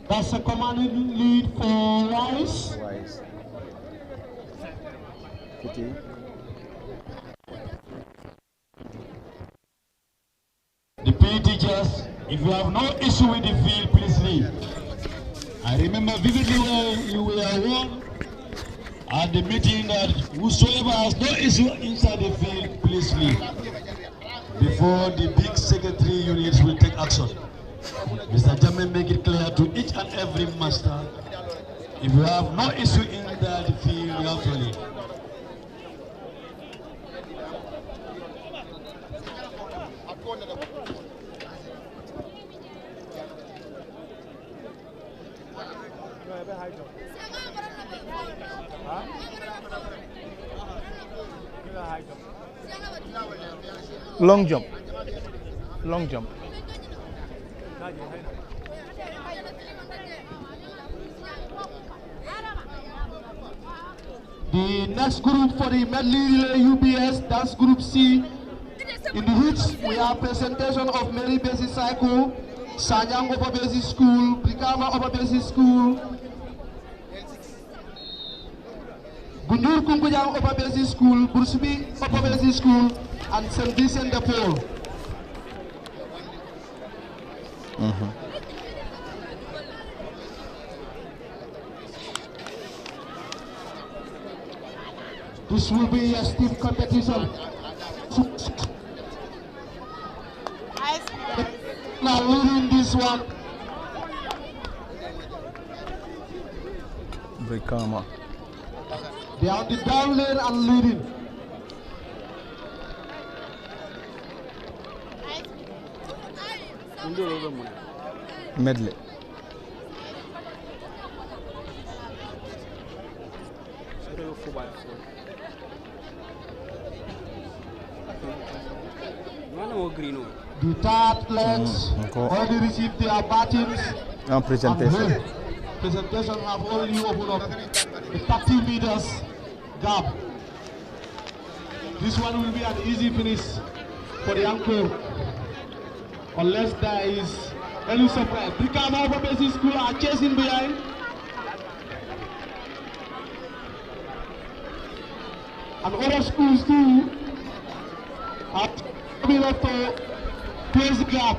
That's a commanding lead for Wise. The PE teachers, if you have no issue with the field, please leave. I remember vividly when you were warned at the meeting that whosoever has no issue inside the field, please leave. Before the big secretary units will take action. Mr. Jamin, make it clear to each and every master, if you have no issue in the field, you have to leave. Long jump. Long jump. The next group for the medley relay UBS, that's Group C. In the hits, we have presentation of Mary Basic Cycle, Sanyang Upper Basic School, Brikama Upper Basic School, Gundur Kunkujang Upper Basic School, Bursubi Upper Basic School, and St. Vincent de Paul. This will be a stiff competition. Now leading this one. Brikama. They are on the down lane and leading. Medley. The third legs already received their batons. And presentation. Presentation have already opened up the 30 meters gap. This one will be an easy finish for the anchor, unless there is any surprise. Brikama Upper Basic School are chasing behind. And other schools too are coming up to close the gap.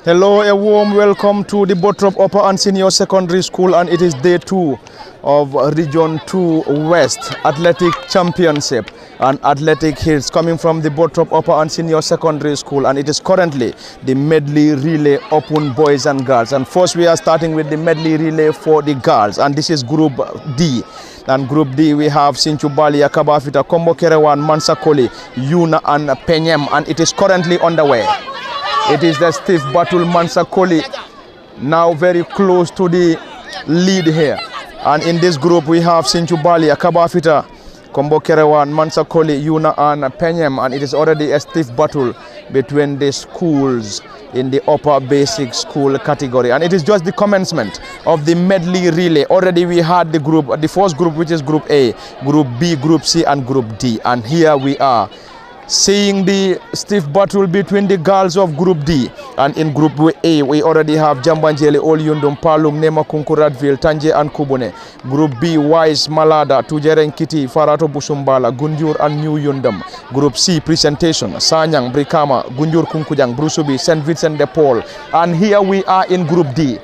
Hello, a warm welcome to the Bottrop Upper and Senior Secondary School, and it is day 2 of Region 2 West Athletic Championship and athletic hits coming from the Bottrop Upper and Senior Secondary School, and it is currently the medley relay open boys and girls. And first we are starting with the medley relay for the girls, and this is Group D. And Group D we have Sinchubali, Akabafita, Kombo Kerewan, Mansakoli, Yuna and Penyem, and it is currently underway. It is the stiff battle. Mansakoli now very close to the lead here. And in this group we have Sinchubali, Akabafita, Kombo Kerewan, Mansakoli, Yuna and Penyem, and it is already a stiff battle between the schools in the upper basic school category. And it is just the commencement of the medley relay. Already we had the first group, which is Group A, Group B, Group C and Group D. And here we are seeing the stiff battle between the girls of Group D. And in Group A, we already have Jambanjeli, Olyundum, Palum, Nema, Kunkuradville, Tanje and Kubune. Group B, Wise, Malada, Tujeren Kiti, Farato Busumbala, Gunjur and New Yundum. Group C, Presentation, Sanyang, Brikama, Gunjur Kunkujang, Brusubi, St. Vincent de Paul. And here we are in Group D.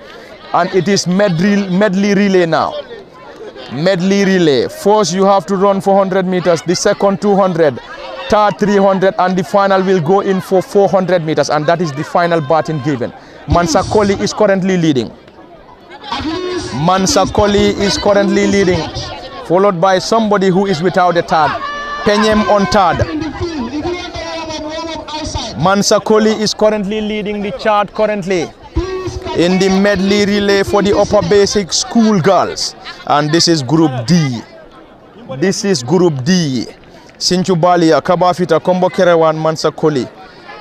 And it is medley relay now. Medley relay. First you have to run 400 meters, the second 200. Third 300, and the final will go in for 400 meters, and that is the final baton given. Mansakoli is currently leading. Mansakoli is currently leading, followed by somebody who is without a third. Penyem on third. Mansakoli is currently leading the chart currently in the medley relay for the upper basic school girls, and this is Group D. This is Group D. Sinchubalia, Kabafita, Kombo Kerewan, Mansakoli,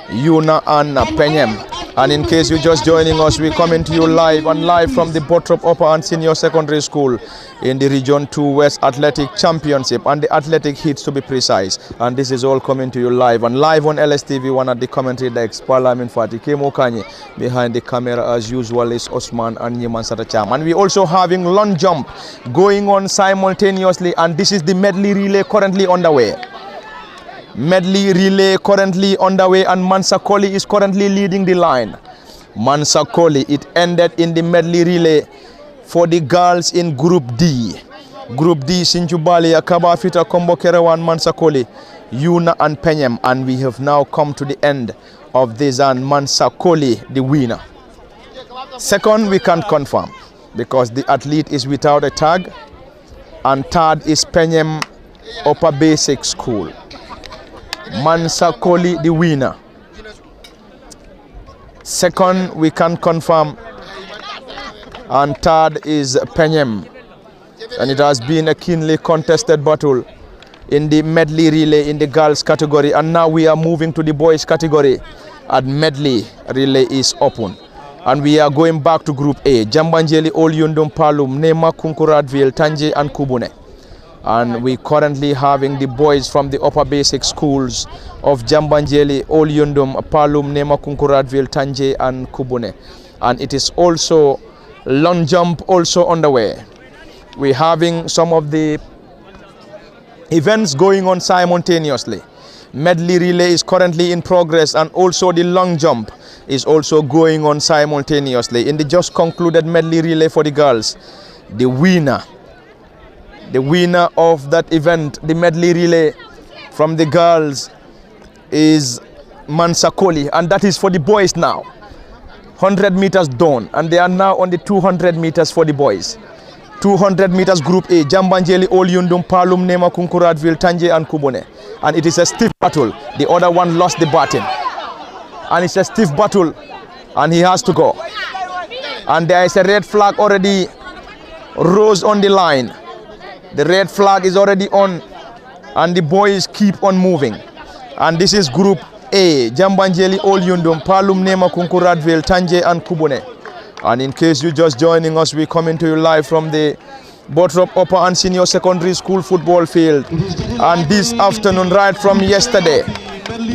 Yuna and Penyem. And in case you're just joining us, we coming to you live from the Bottrop Upper and Senior Secondary School in the Region 2 West Athletic Championship and the athletic hits to be precise. And this is all coming to you live on LSTV1 at the commentary desk. Parliament Fati Kemo Kanye behind the camera as usual is Osman and Nyeman Satacham. And we also having long jump going on simultaneously, and this is the medley relay currently underway. Medley relay currently underway, and Mansakoli is currently leading the line. Mansakoli, it ended in the medley relay for the girls in Group D. Group D, Sinchubali, Akabafita, Kombo Kerewan, Mansakoli, Yuna and Penyem. And we have now come to the end of this, and Mansakoli the winner. Second, we can't confirm because the athlete is without a tag, and third is Penyem Upper Basic School. Mansakoli the winner. Second, we can confirm, and third is Penyem. And it has been a keenly contested battle in the medley relay in the girls category, and now we are moving to the boys category, and medley relay is open. And we are going back to Group A. Jambanjeli, Olyundum, Palum, Nema, Kunkuradville, Tanje and Kubune. And we currently having the boys from the upper basic schools of Jambanjeli, Olyundum, Palum, Nema, Kunkuradville, Tanje and Kubune. And it is also long jump also underway. We're having some of the events going on simultaneously. Medley relay is currently in progress, and also the long jump is also going on simultaneously. In the just concluded medley relay for the girls, the winner of that event, the medley relay from the girls, is Mansakoli, and that is for the boys now. 100 meters done, and they are now on the 200 meters for the boys. 200 meters Group A, Jambanjeli, Olyundum, Palum, Nema, Kunkuradville, Tanje and Kubune. And it is a stiff battle. The other one lost the baton. And it's a stiff battle, and he has to go. And there is a red flag already rose on the line. The red flag is already on, and the boys keep on moving. And this is Group A, Jambanjeli, Olyundum, Palum, Nema, Kunkuradville, Tanje and Kubune. And in case you're just joining us, we're coming to you live from the Bottrop Upper and Senior Secondary School football field And this afternoon, right from yesterday,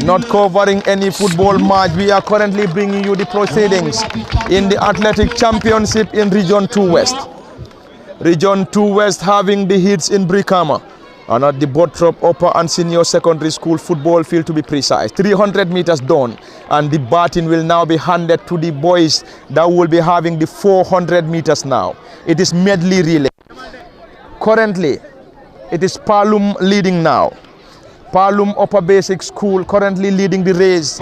not covering any football match, we are currently bringing you the proceedings in the Athletic Championship in Region 2 West. Region 2 West having the hits in Brikama and at the Bottrop Upper and Senior Secondary School football field, to be precise. 300 meters done, and the baton will now be handed to the boys that will be having the 400 meters now. It is medley relay. Currently, it is Palum leading now. Palum Upper Basic School currently leading the race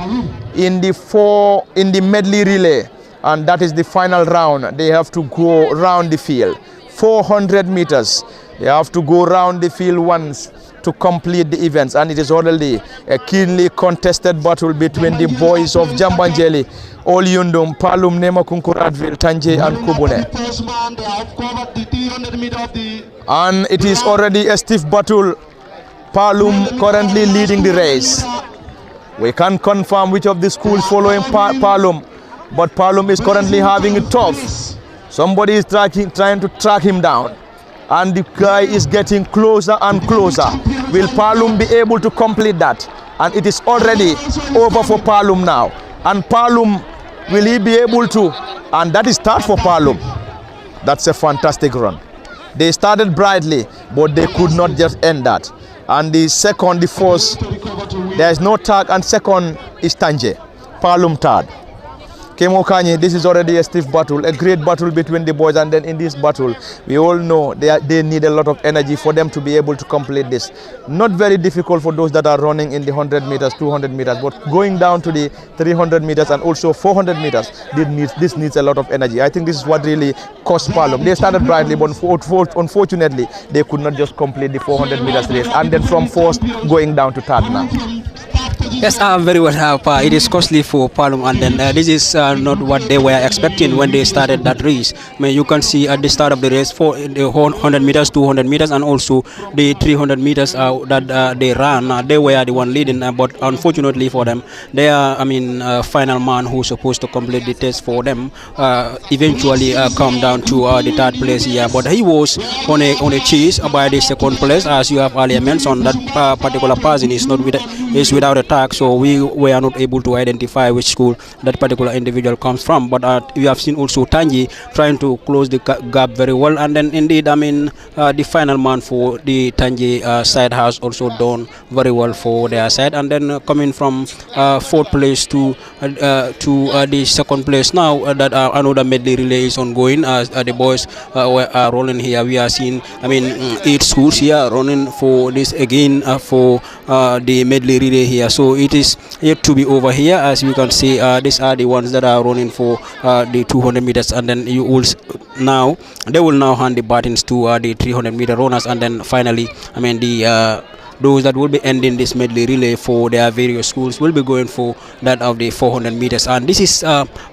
in the medley relay, and that is the final round. They have to go round the field. 400 meters. They have to go round the field once to complete the events, and it is already a keenly contested battle between the boys of Jambanjeli, Olyundum, Palum, Nemakunkuradville, Tanje and Kubune. And it is already a stiff battle. Palum currently leading the race. We can't confirm which of the schools following Palum, but Palum is currently having it tough. Somebody is trying to track him down, and the guy is getting closer and closer. Will Palum be able to complete that? And it is already over for Palum now. And Palum, will he be able to? And that is start for Palum. That's a fantastic run. They started brightly, but they could not just end that. And the second, the first, there is no tag, and second is Tanje. Palum third. Kemo Kanye, this is already a stiff battle, a great battle between the boys, and then in this battle, we all know they need a lot of energy for them to be able to complete this. Not very difficult for those that are running in the 100 meters, 200 meters, but going down to the 300 meters and also 400 meters, this needs a lot of energy. I think this is what really cost Palum. They started brightly, but unfortunately, they could not just complete the 400 meters race, and then from fourth going down to third now. Yes, very well. It is costly for Palum, and then this is not what they were expecting when they started that race. I mean, you can see at the start of the race for the 100 meters, 200 meters, and also the 300 meters that they ran. They were the one leading, but unfortunately for them, they are, final man who's supposed to complete the test for them. Eventually, come down to the third place here, but he was on a chase by the second place, as you have earlier mentioned. That particular person is without a tag, so we were not able to identify which school that particular individual comes from. But we have seen also Tanji trying to close the gap very well, and then indeed, the final man for the Tanji side has also done very well for their side, and then coming from fourth place to the second place now. That another medley relay is ongoing. The boys are rolling here. We are seeing, 8 schools here running for this again for the medley relay here. So it is yet to be over here. As you can see, these are the ones that are running for the 200 meters, and then they will now hand the batons to the 300 meter runners, and then finally, those that will be ending this medley relay for their various schools will be going for that of the 400 meters. And this is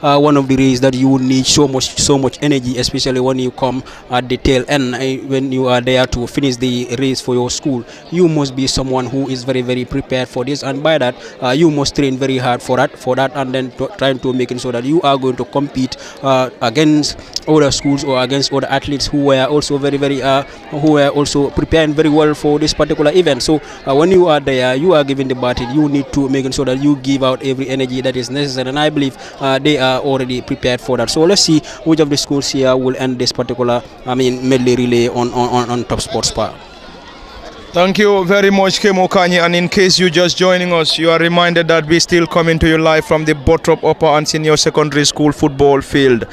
one of the races that you need so much energy, especially when you come at the tail end. When you are there to finish the race for your school, you must be someone who is very, very prepared for this, and by that you must train very hard for that, and then trying to make it so that you are going to compete against other schools or against other athletes who were also who were also preparing very well for this particular event. So when you are there, you are given the baton, you need to make sure that you give out every energy that is necessary, and I believe they are already prepared for that. So let's see which of the schools here will end this particular medley relay on Top Sports Spa. Thank you very much, Kemo Kanye. And in case you're just joining us, you are reminded that we still coming to you live from the Bottrop Upper and Senior Secondary School football field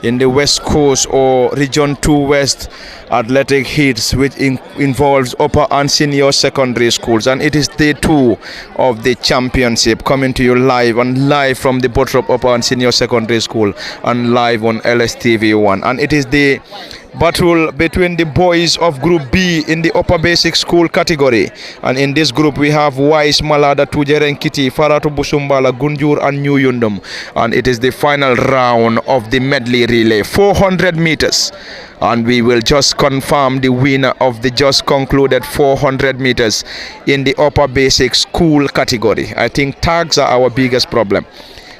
in the West Coast or Region 2 West athletic heats, which involves upper and senior secondary schools. And it is day 2 of the championship, coming to you live from the Bottrop Upper and Senior Secondary School and live on LSTV1. And it is the battle between the boys of Group B in the upper basic school category. And in this group we have Wise, Malada, Tujerenkiti, Faratu Busumbala, Gunjur and New Yundum. And it is the final round of the medley relay, 400 meters. And we will just confirm the winner of the just concluded 400 meters in the upper basic school category. I think tags are our biggest problem.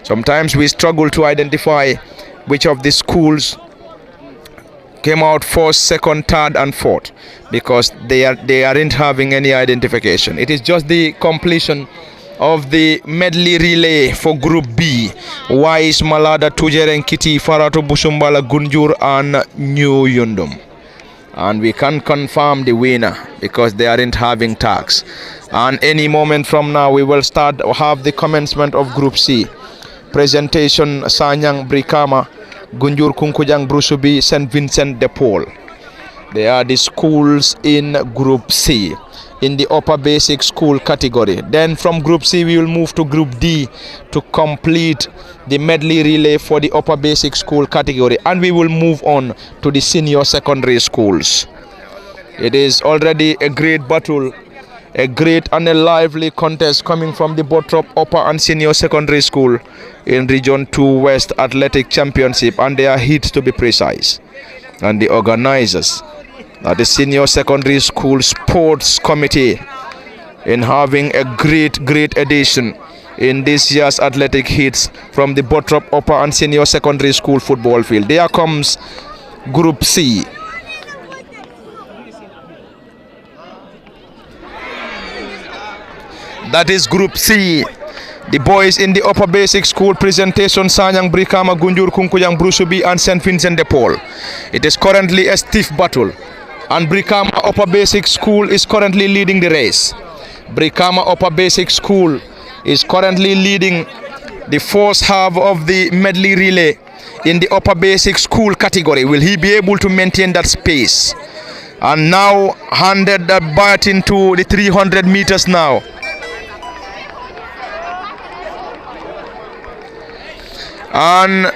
Sometimes we struggle to identify which of the schools came out first, second, third, and fourth because they aren't having any identification. It is just the completion of the medley relay for Group B. Wise, Malada, Tujeren, Kiti, Farato, Busumbala, Gunjur, and New Yundum. And we can confirm the winner because they aren't having tags. And any moment from now, we will have the commencement of Group C. Presentation Sanyang, Brikama, Gunjur, Kunkujang, Brusubi, St. Vincent de Paul. They are the schools in Group C in the upper basic school category. Then from Group C we will move to Group D to complete the medley relay for the upper basic school category, and we will move on to the senior secondary schools. It is already a great battle, a great and a lively contest coming from the Bottrop Upper and Senior Secondary School in Region 2 West Athletic Championship, and they are hit to be precise. And the organizers are the Senior Secondary School Sports Committee in having a great edition in this year's athletic hits from the Bottrop Upper and Senior Secondary School football field. There comes Group C. That is Group C. The boys in the upper basic school presentation Sanyang, Brikama, Gunjur, Kunkujang, Brusubi, and St. Vincent de Paul. It is currently a stiff battle, and Brikama Upper Basic School is currently leading the race. Brikama Upper Basic School is currently leading the first half of the medley relay in the upper basic school category. Will he be able to maintain that space? And now handed that baton to the 300 meters now. And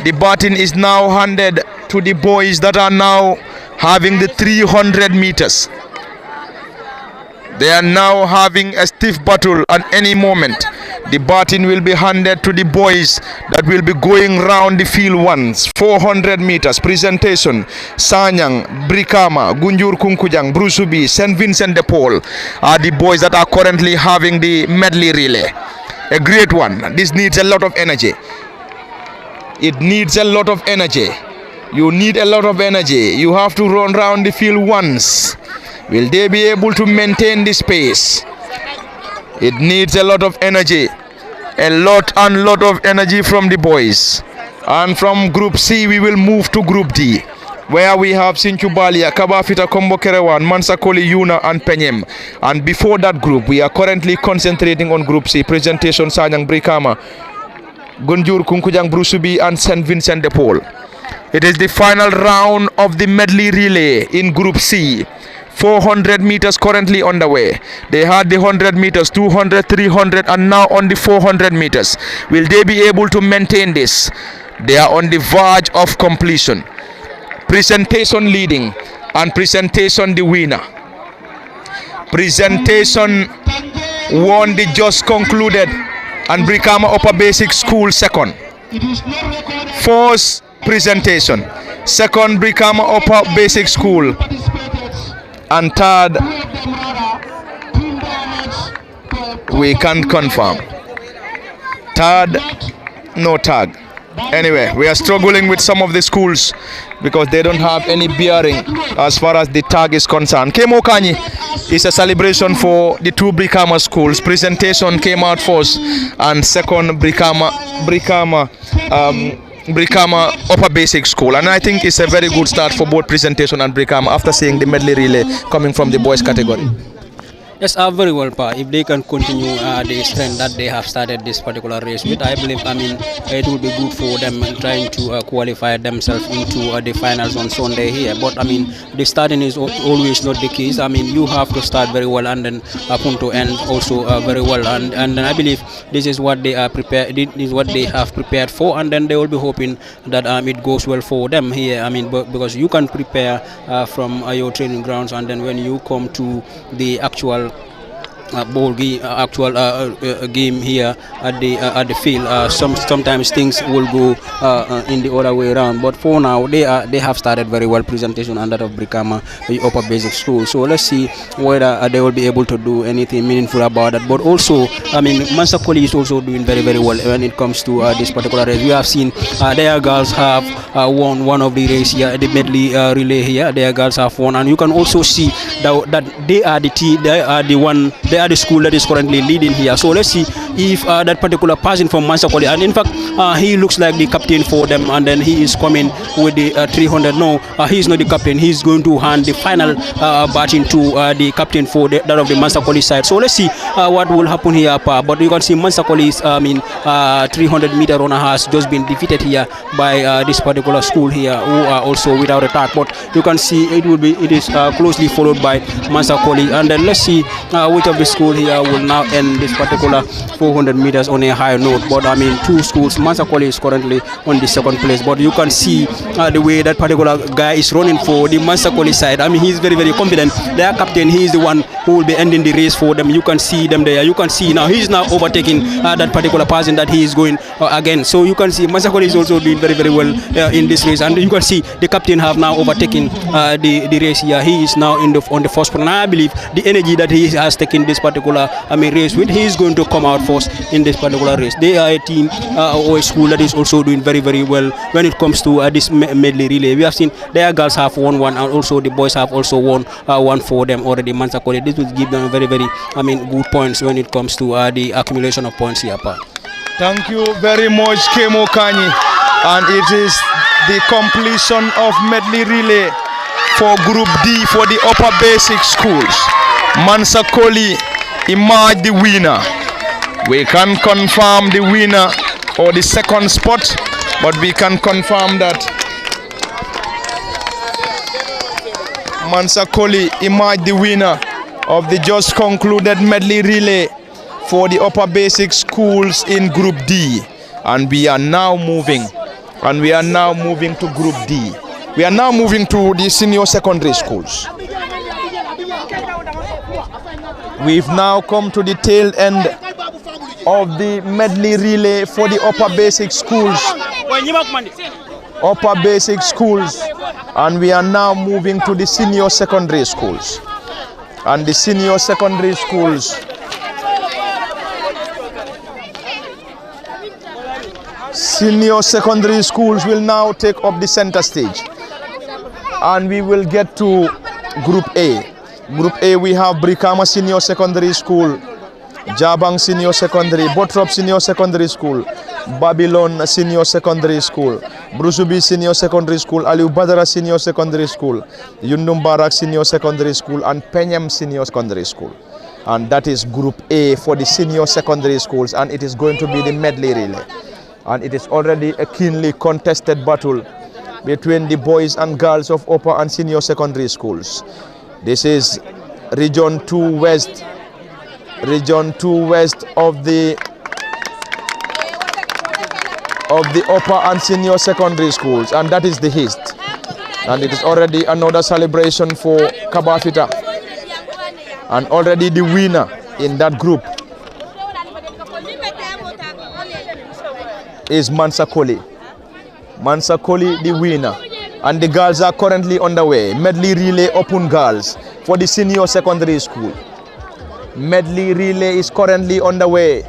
the baton is now handed to the boys that are now having the 300 meters. They are now having a stiff battle at any moment. The baton will be handed to the boys that will be going round the field once. 400 meters presentation. Sanyang, Brikama, Gunjur Kunkujang, Brusubi, St. Vincent de Paul are the boys that are currently having the medley relay. A great one. This needs a lot of energy. It needs a lot of energy. You need a lot of energy. You have to run round the field once. Will they be able to maintain the space? It needs a lot of energy. A lot of energy from the boys. And from Group C we will move to Group D, where we have Sinchubalia, Kabafita, Kombo Kerewan, Mansakoli, Yuna, and Penyem. And before that group, we are currently concentrating on Group C. Presentation Sanyang, Brikama, Gunjur, Kunkujang, Brusubi, and St. Vincent de Paul. It is the final round of the medley relay in Group C. 400 meters currently on the way. They had the 100 meters, 200, 300, and now on the 400 meters. Will they be able to maintain this? They are on the verge of completion. Presentation leading, and presentation the winner. Presentation won the just concluded, and Brikama Upper Basic School second. First presentation, second Brikama Upper Basic School, and third we can't confirm. Third, no tag. Anyway, we are struggling with some of the schools because they don't have any bearing as far as the tag is concerned. Kemo Kanyi is a celebration for the two Brikama schools. Presentation came out first, and second Brikama Upper Basic School, and I think it's a very good start for both presentation and Brikama after seeing the medley relay coming from the boys category. Yes, very well, Pa. If they can continue the strength that they have started this particular race with, I believe, it will be good for them trying to qualify themselves into the finals on Sunday here. But, the starting is always not the case. You have to start very well and then upon to end also very well. And I believe this is what they are prepared. This is what they have prepared for, and then they will be hoping that it goes well for them here. Because you can prepare from your training grounds, and then when you come to the actual game here at the field. Sometimes things will go in the other way around, but for now they have started very well. Presentation under of Brikama Upper Basic School. So let's see whether they will be able to do anything meaningful about that. But also, I mean, Mansakoli is also doing very well when it comes to this particular race. We have seen their girls have won one of the race here, the medley relay here. Their girls have won, and you can also see that they are the school that is currently leading here. So let's see if that particular person from Mansakoli, and in fact he looks like the captain for them, and then he is coming with the 300. No, he is not the captain. He's going to hand the final baton to the captain for that of the Mansakoli side. So let's see what will happen here. But you can see Mansakoli's 300-meter runner has just been defeated here by this particular school here, who are also without attack. But you can see it is closely followed by Mansakoli, and then let's see which of the school here will now end this particular 400 meters on a higher note. But I mean, two schools. Mansakoli is currently on the second place, but you can see the way that particular guy is running for the Mansakoli side. I mean, he's very confident. Their captain, he is the one who will be ending the race for them. You can see them there. You can see now he's now overtaking that particular person that he is going again. So you can see Mansakoli is also doing very well in this race, and you can see the captain have now overtaken the race here. He is now on the first spot, and I believe the energy that he has taken this particular race with, he is going to come out first in this particular race. They are a team or a school that is also doing very well when it comes to this medley relay. We have seen their girls have won one, and also the boys have also won one for them already. Mansakoli, this will give them very good points when it comes to the accumulation of points here. Thank you very much, Kemo Kanyi. And it is the completion of medley relay for Group D for the upper basic schools. Mansakoli emerged the winner. We can confirm the winner or the second spot, but we can confirm that Mansakoli emerged the winner of the just concluded medley relay for the upper basic schools in Group D. And we are now moving to Group D. We are now moving to the senior secondary schools. We've now come to the tail end of the medley relay for the upper basic schools. And we are now moving to the senior secondary schools. And the senior secondary schools will now take up the center stage, and we will get to Group A. Group A, we have Brikama Senior Secondary School, Jabang Senior Secondary, Bottrop Senior Secondary School, Babylon Senior Secondary School, Brusubi Senior Secondary School, Aliu Badara Senior Secondary School, Yundum Barak Senior Secondary School, and Penyam Senior Secondary School. And that is Group A for the senior secondary schools, and it is going to be the medley relay. And it is already a keenly contested battle between the boys and girls of upper and senior secondary schools. This is Region 2 West of the upper and senior secondary schools, and that is the East. And it is already another celebration for Kabafita, and already the winner in that group is Mansakoli. Mansakoli, the winner. And the girls are currently underway. Medley relay open girls for the senior secondary school. Medley relay is currently underway.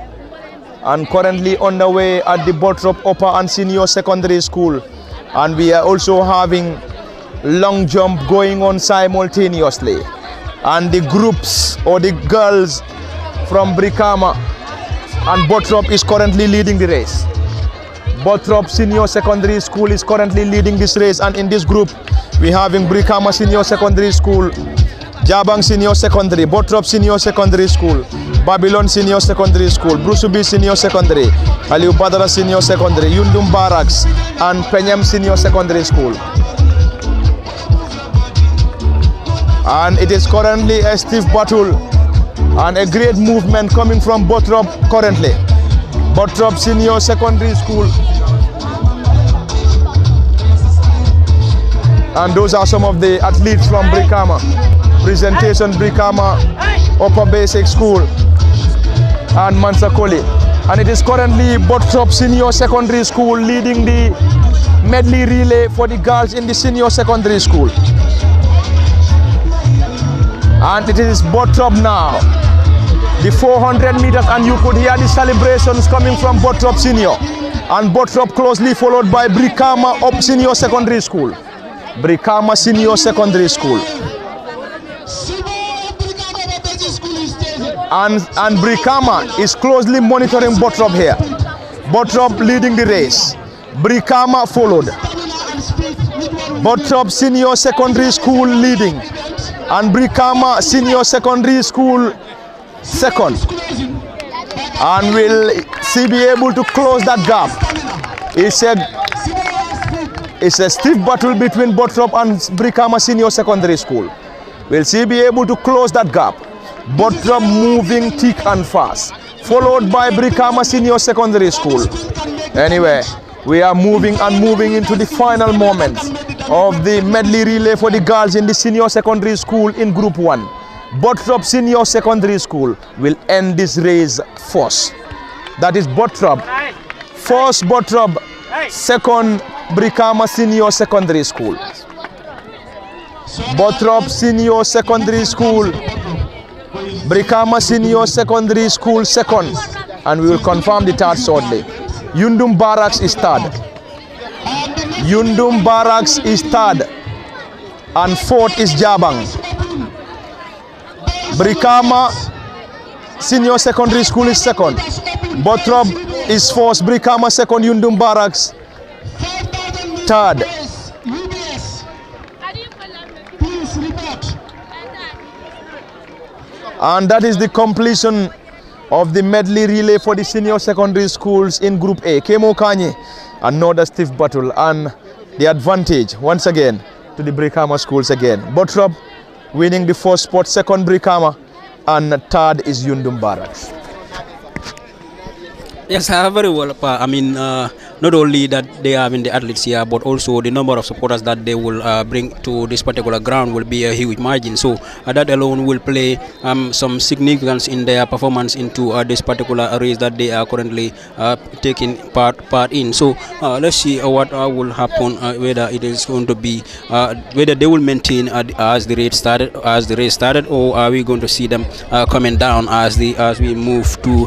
And currently underway at the Bottrop upper and senior secondary school. And we are also having long jump going on simultaneously. And the groups or the girls from Brikama and Bottrop is currently leading the race. Bottrop Senior Secondary School is currently leading this race, and in this group we having Brikama Senior Secondary School, Jabang Senior Secondary, Bottrop Senior Secondary School, Babylon Senior Secondary School, Brusubi Senior Secondary, Aliu Badara Senior Secondary, Yundum Barracks, and Penyam Senior Secondary School. And it is currently a stiff battle and a great movement coming from Bottrop currently. Bottrop Senior Secondary School. And those are some of the athletes from Brikama. Presentation Brikama Upper Basic School and Mansakoli. And it is currently Bottrop Senior Secondary School leading the medley relay for the girls in the Senior Secondary School. And it is Bottrop now. The 400 meters, and you could hear the celebrations coming from Bottrop Senior. And Bottrop closely followed by Brikama Up Senior Secondary School. Brikama Senior Secondary School. And Brikama is closely monitoring Bottrop here. Bottrop leading the race. Brikama followed. Bottrop Senior Secondary School leading. And Brikama Senior Secondary School second. And will she be able to close that gap? It's a stiff battle between Bottrop and Brikama Senior Secondary School. Will she be able to close that gap? Bottrop moving thick and fast, followed by Brikama Senior Secondary School. Anyway, we are moving into the final moments of the medley relay for the girls in the Senior Secondary School in Group 1. Bottrop Senior Secondary School will end this race first. That is Bottrop. First Bottrop, second Brikama Senior Secondary School. Bottrop Senior Secondary School, Brikama Senior Secondary School second, and we will confirm the third shortly. Yundum Barracks is third. Yundum Barracks is third, and fourth is Jabang. Brikama Senior Secondary School is second. Bottrop is first, Brikama second, Yundum Barracks third. And that is the completion of the medley relay for the Senior Secondary Schools in Group A. Kemo Kanye, another stiff battle, and the advantage once again to the Brikama schools again. Bottrop winning the first spot, second Brikama, and third is Yundum Barracks. Yes, very well. I mean, not only that they have in the athletes here, but also the number of supporters that they will bring to this particular ground will be a huge margin. So that alone will play some significance in their performance into this particular race that they are currently taking part in. So let's see what will happen, whether it is going to be whether they will maintain as the race started, or are we going to see them coming down as we move to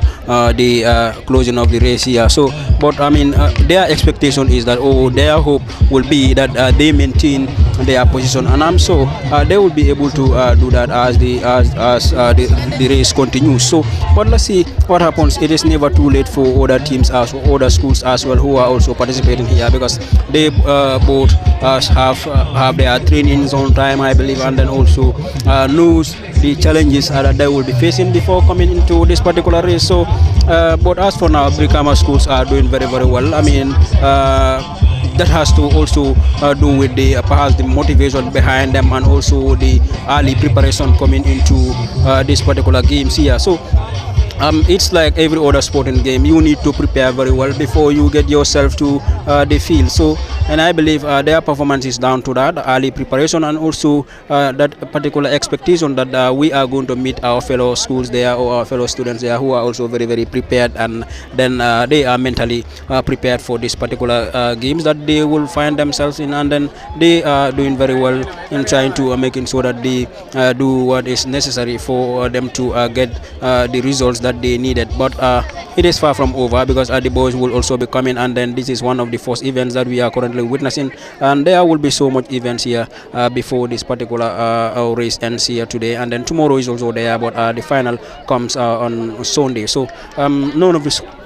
the closing of the race here. So, but I mean, their expectation is that, their hope will be that they maintain their position, and I'm sure they will be able to do that as the race continues. So, but let's see what happens. It is never too late for other teams as well, other schools as well, who are also participating here, because they both have their trainings on time, I believe, and then also knows the challenges that they will be facing before coming into this particular race. So, but as for now, Brikama schools are doing very, very well. I mean, that has to also do with perhaps the motivation behind them, and also the early preparation coming into this particular games here. So it's like every other sporting game. You need to prepare very well before you get yourself to the field. So, and I believe their performance is down to that early preparation, and also that particular expectation that we are going to meet our fellow schools there, or our fellow students there, who are also very, very prepared, and then they are mentally prepared for this particular games that they will find themselves in, and then they are doing very well in trying to making sure that they do what is necessary for them to get the results that they needed. But it is far from over, because the boys will also be coming, and then this is one of the first events that we are currently witnessing, and there will be so much events here before this particular race ends here today, and then tomorrow is also there, but the final comes on Sunday. So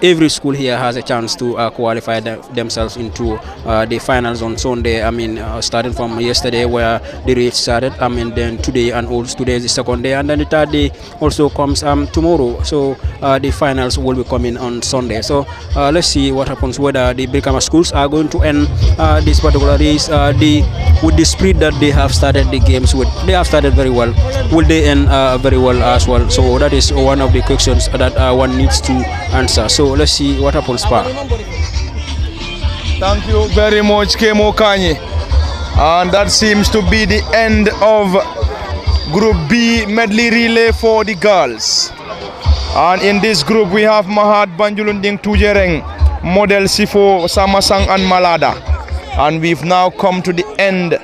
every school here has a chance to qualify themselves into the finals on Sunday. I mean, starting from yesterday where the race started, I mean, then today, and also today is the second day, and then the third day also comes tomorrow. So the finals will be coming on Sunday. So let's see what happens, whether the Brikama schools are going to end this particular race with the spirit that they have started the games with. They have started very well. Will they end very well as well? So that is one of the questions that one needs to answer. So let's see what happens, Pa. Thank you very much, Kemo Kanye. And that seems to be the end of Group B medley relay for the girls. And in this group we have Mahad Banjulunding Tujereng, Model Sifo, Samasang and Malada. And we've now come to the end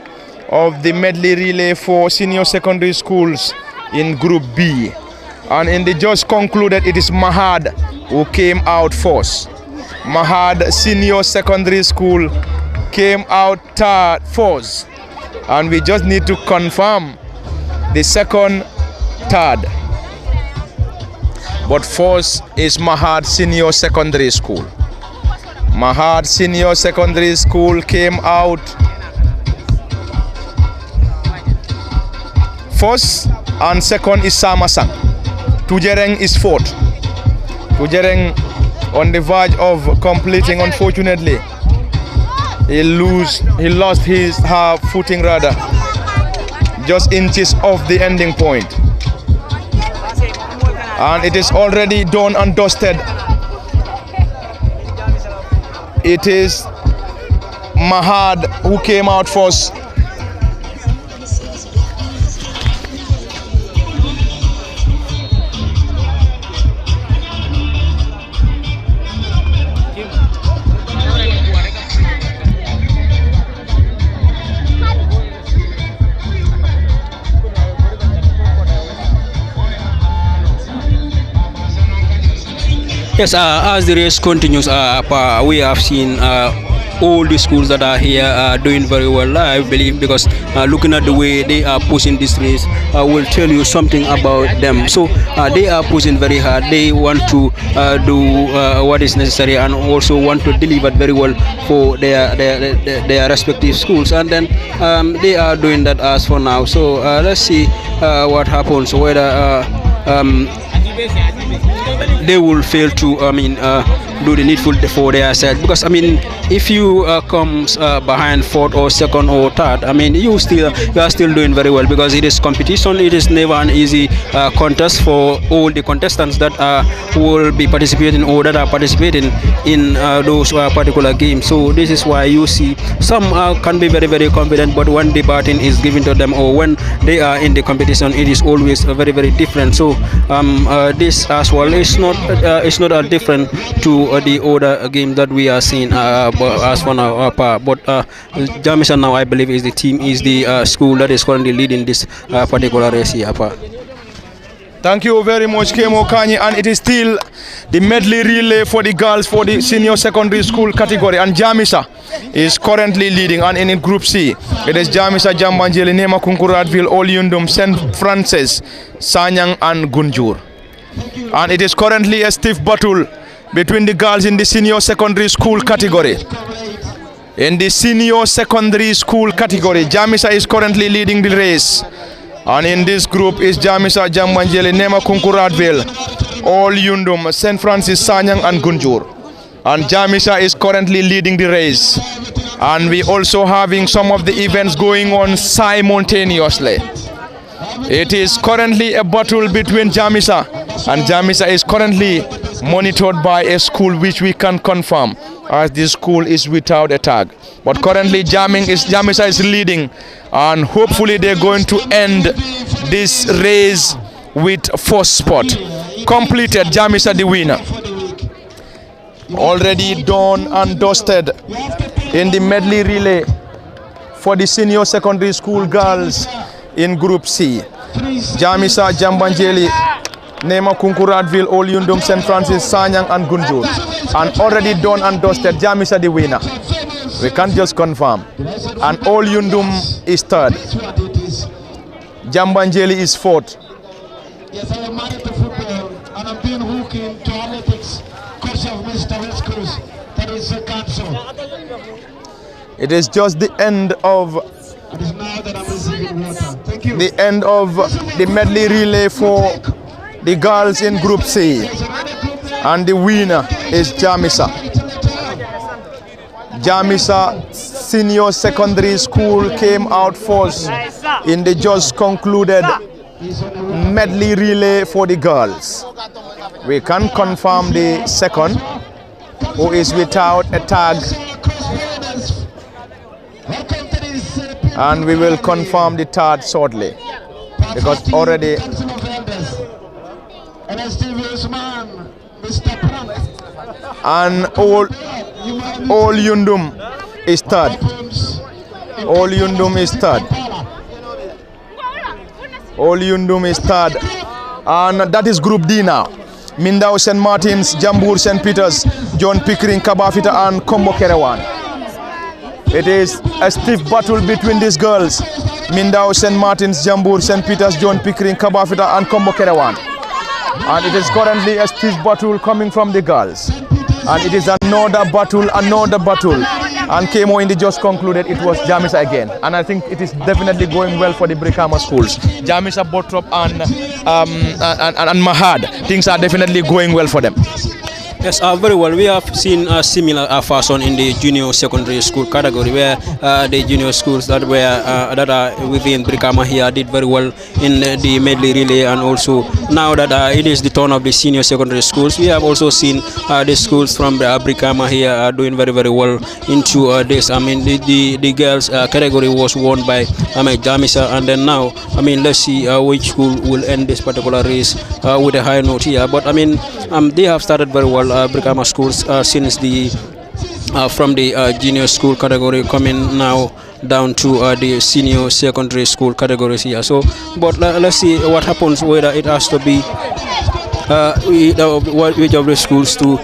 of the medley relay for senior secondary schools in Group B. And in the just concluded, it is Mahad who came out first. Mahad Senior Secondary School came out first. And we just need to confirm the second, third. But first is Mahad Senior Secondary School. Mahad Senior Secondary School came out first, and second is Samasang. Tujereng is fourth. Tujereng on the verge of completing, unfortunately. He lost her footing rather, just inches off the ending point. And it is already done and dusted. It is Mahad who came out first. Yes, as the race continues, we have seen all the schools that are here are doing very well, I believe, because looking at the way they are pushing this race will tell you something about them. So they are pushing very hard. They want to do what is necessary and also want to deliver very well for their respective schools. And then they are doing that as for now. So let's see what happens, whether they will fail to do the needful for their side, because if you come behind fourth or second or third, you are still doing very well, because it is competition. It is never an easy contest for all the contestants that will be participating or that are participating in those particular games. So this is why you see some can be very, very confident, but when the baton is given to them or when they are in the competition, it is always very, very different. So this as well is not different to the other game that we are seeing as for now. But Jamison now, I believe, is the school that is currently leading this particular race here. Thank you very much, Kemo Kanye, and it is still the medley relay for the girls for the senior secondary school category, and Jamisa is currently leading. And in Group C, it is Jamisa, Jambanjeli, Nema Kunkuradville, Olyundum, St. Francis, Sanyang and Gunjur. And it is currently a stiff battle between the girls in the senior secondary school category. In the senior secondary school category, Jamisa is currently leading the race. And in this group is Jamisa, Jambanjeli, Nema Kunkuradville, Olyundum, St. Francis, Sanyang and Gunjur. And Jamisa is currently leading the race. And we also having some of the events going on simultaneously. It is currently a battle between Jamisa, and Jamisa is currently monitored by a school which we can confirm, as this school is without a tag. But currently Jamisa is leading, and hopefully they're going to end this race with first spot. Completed, Jamisa the winner. Already done and dusted in the medley relay for the senior secondary school girls in Group C. Jamisa, Jambanjeli, Nema Kunkuradville, Olyundum, St. Francis, Sanyang and Gunjur. And already done and dusted, Jamisa the winner. We can't just confirm. And Olyundum is third. Jambanjeli is fourth. Yes, I am married to football and I'm being hooked into athletics. Coach of Mr. West Cruz. That is a cancel. It is just the end of the end of the medley relay for the girls in Group C, and the winner is Jamisa. Jamisa Senior Secondary School came out first in the just concluded medley relay for the girls. We can confirm the second, who is without a tag, and we will confirm the third shortly. because already and all Yundum is third. All Yundum is third. All Yundum is third. And that is Group D now. Mindao, St. Martin's, Jambur, St. Peter's, John Pickering, Kabafita and Kombo Kerewan. It is a stiff battle between these girls. Mindao, St. Martin's, Jambur, St. Peter's, John Pickering, Kabafita and Kombo Kerewan. And it is currently a stiff battle coming from the girls. And it is another battle. And KMO in the just concluded it was Jamisa again. And I think it is definitely going well for the Brikama schools. Jamisa, Bottrop and Mahad. Things are definitely going well for them. Yes, very well. We have seen a similar fashion in the junior secondary school category, where the junior schools that are within Brikama here did very well in the medley relay, and also now that it is the turn of the senior secondary schools, we have also seen the schools from Brikama here doing very well into this. I mean, the girls category was won by Jamisa, and then now, I mean, let's see which school will end this particular race with a high note here. But I mean, they have started very well. Brikama schools since the from the junior school category coming now down to the senior secondary school categories here. So, but let's see what happens, whether it has to be which of the schools to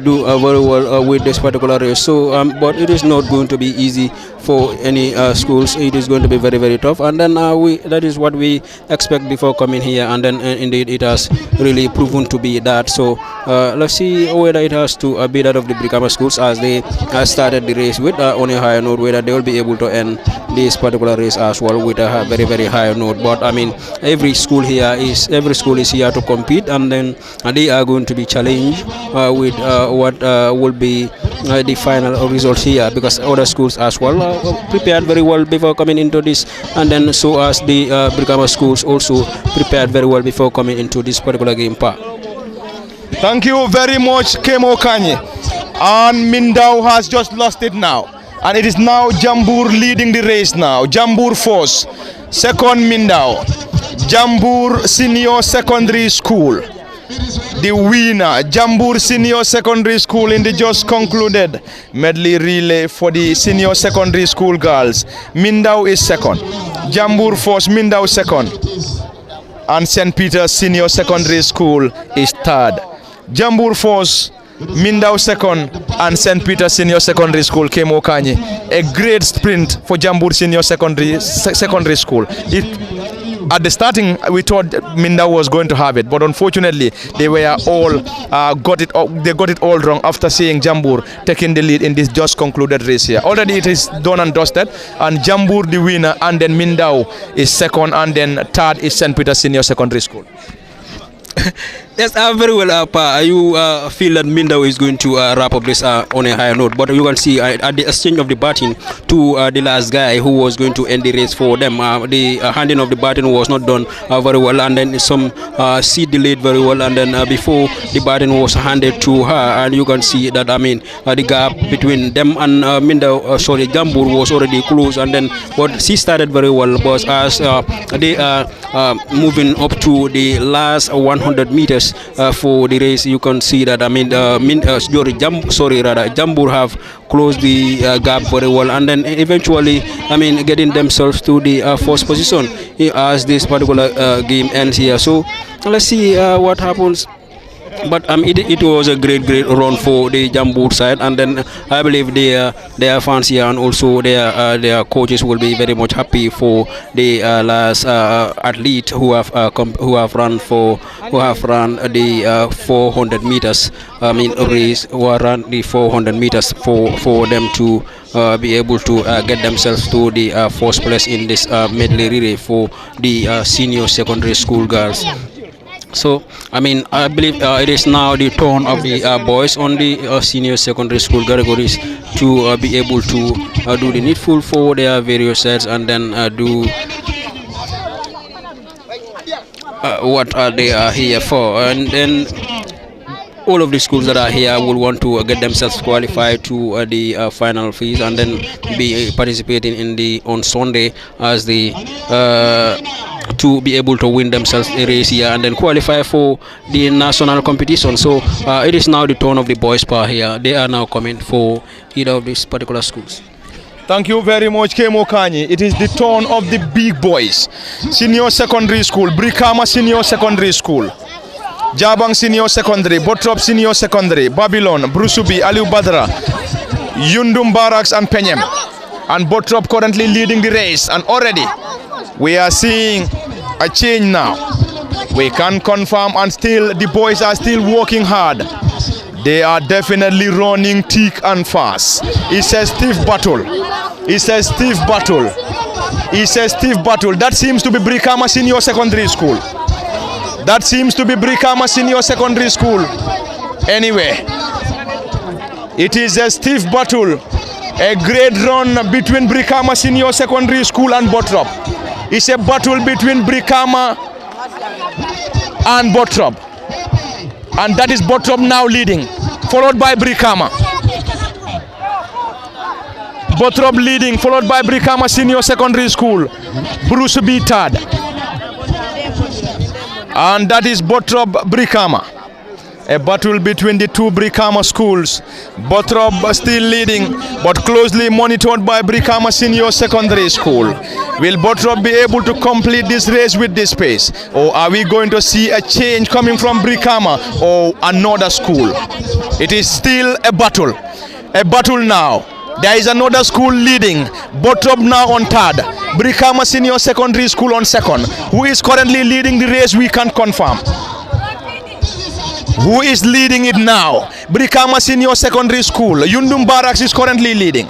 do very well with this particular race. So, but it is not going to be easy for any schools. It is going to be very tough, and then that is what we expect before coming here, and then indeed it has really proven to be that. So let's see whether it has to be that of the Brikama schools, as they started the race with on a higher note, whether they will be able to end this particular race as well with a very high note. But I mean, every school is here to compete, and then they are going to be challenged with what will be the final results here, because other schools as well prepared very well before coming into this, and then so as the Brikama schools also prepared very well before coming into this particular game park. Thank you very much, Kemo Kanye. And Mindao has just lost it now, and it is now Jambur leading the race now. Jambur first, second Mindao. Jambur Senior Secondary School, the winner. Jambur Senior Secondary School in the just concluded medley relay for the senior secondary school girls. Mindao is second, Jambur first, Mindao second, and St. Peter's Senior Secondary School is third. Jambur first, Mindao second, and St. Peter's Senior Secondary School came Okanye. A great sprint for Jambur Senior Secondary School. At the starting, we thought Mindao was going to have it, but unfortunately, they were all got it all wrong after seeing Jambur taking the lead in this just concluded race here. Already it is done and dusted, and Jambur the winner, and then Mindao is second, and then third is St. Peter's Senior Secondary School. Yes, very well, you feel that Mindao is going to wrap up this on a higher note, but you can see at the exchange of the baton to the last guy who was going to end the race for them, the handing of the baton was not done very well, and then some seat delayed very well, and then before the baton was handed to her, and you can see that, I mean, the gap between them and Jambur was already close, and then but she started very well, but as they are moving up to the last 100 meters for the race, you can see that, I mean, Jambur have closed the gap very well, and then eventually, I mean, getting themselves to the first position as this particular game ends here. So let's see what happens. But it was a great run for the Jambur side, and then I believe their fans here and also their coaches will be very much happy for the last athlete who have run the 400 meters. I mean, race who run the 400 meters for them to be able to get themselves to the first place in this medley relay for the senior secondary school girls. So, I mean, I believe it is now the turn of the boys on the senior secondary school categories to be able to do the needful for their various sets, and then do what they are here for. And then all of the schools that are here will want to get themselves qualified to the final phase, and then be participating in on Sunday as the to be able to win themselves a race here and then qualify for the national competition. So it is now the turn of the boys par here. They are now coming for either of these particular schools. Thank you very much, Kemo Kanyi. It is the turn of the big boys. Senior Secondary School, Brikama Senior Secondary School, Jabang Senior Secondary, Bottrop Senior Secondary, Babylon, Brusubi, Aliu Badra, Yundum Barracks and Penyem. And Bottrop currently leading the race, and already we are seeing a change now. We can confirm, and still the boys are still working hard. They are definitely running thick and fast. It's a stiff battle. It's a stiff battle. It's a stiff battle. That seems to be Brikama Senior Secondary School. That seems to be Brikama Senior Secondary School. Anyway, it is a stiff battle. A great run between Brikama Senior Secondary School and Bottrop. It's a battle between Brikama and Bottrop. And that is Bottrop now leading, followed by Brikama. Bottrop leading, followed by Brikama Senior Secondary School. Bruce B third. And that is Bottrop Brikama. A battle between the two Brikama schools. Bottrop still leading, but closely monitored by Brikama Senior Secondary School. Will Bottrop be able to complete this race with this pace? Or are we going to see a change coming from Brikama or another school? It is still a battle. A battle now. There is another school leading. Bottrop now on third. Brikama Senior Secondary School on second. Who is currently leading the race, we can't confirm. Who is leading it now? Brikama Senior Secondary School. Yundum Barracks is currently leading.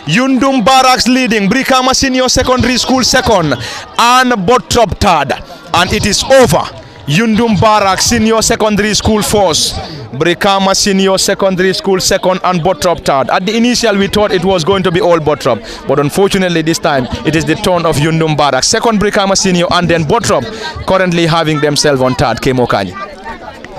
Yundum Barracks leading. Brikama Senior Secondary School second. And Bottrop third. And it is over. Yundum Barracks Senior Secondary School first. Brikama Senior Secondary School second and Bottrop third. At the initial we thought it was going to be all Bottrop, but unfortunately this time it is the turn of Yundum Barracks. Second Brikama Senior and then Bottrop currently having themselves on third. Kemo Kanyi.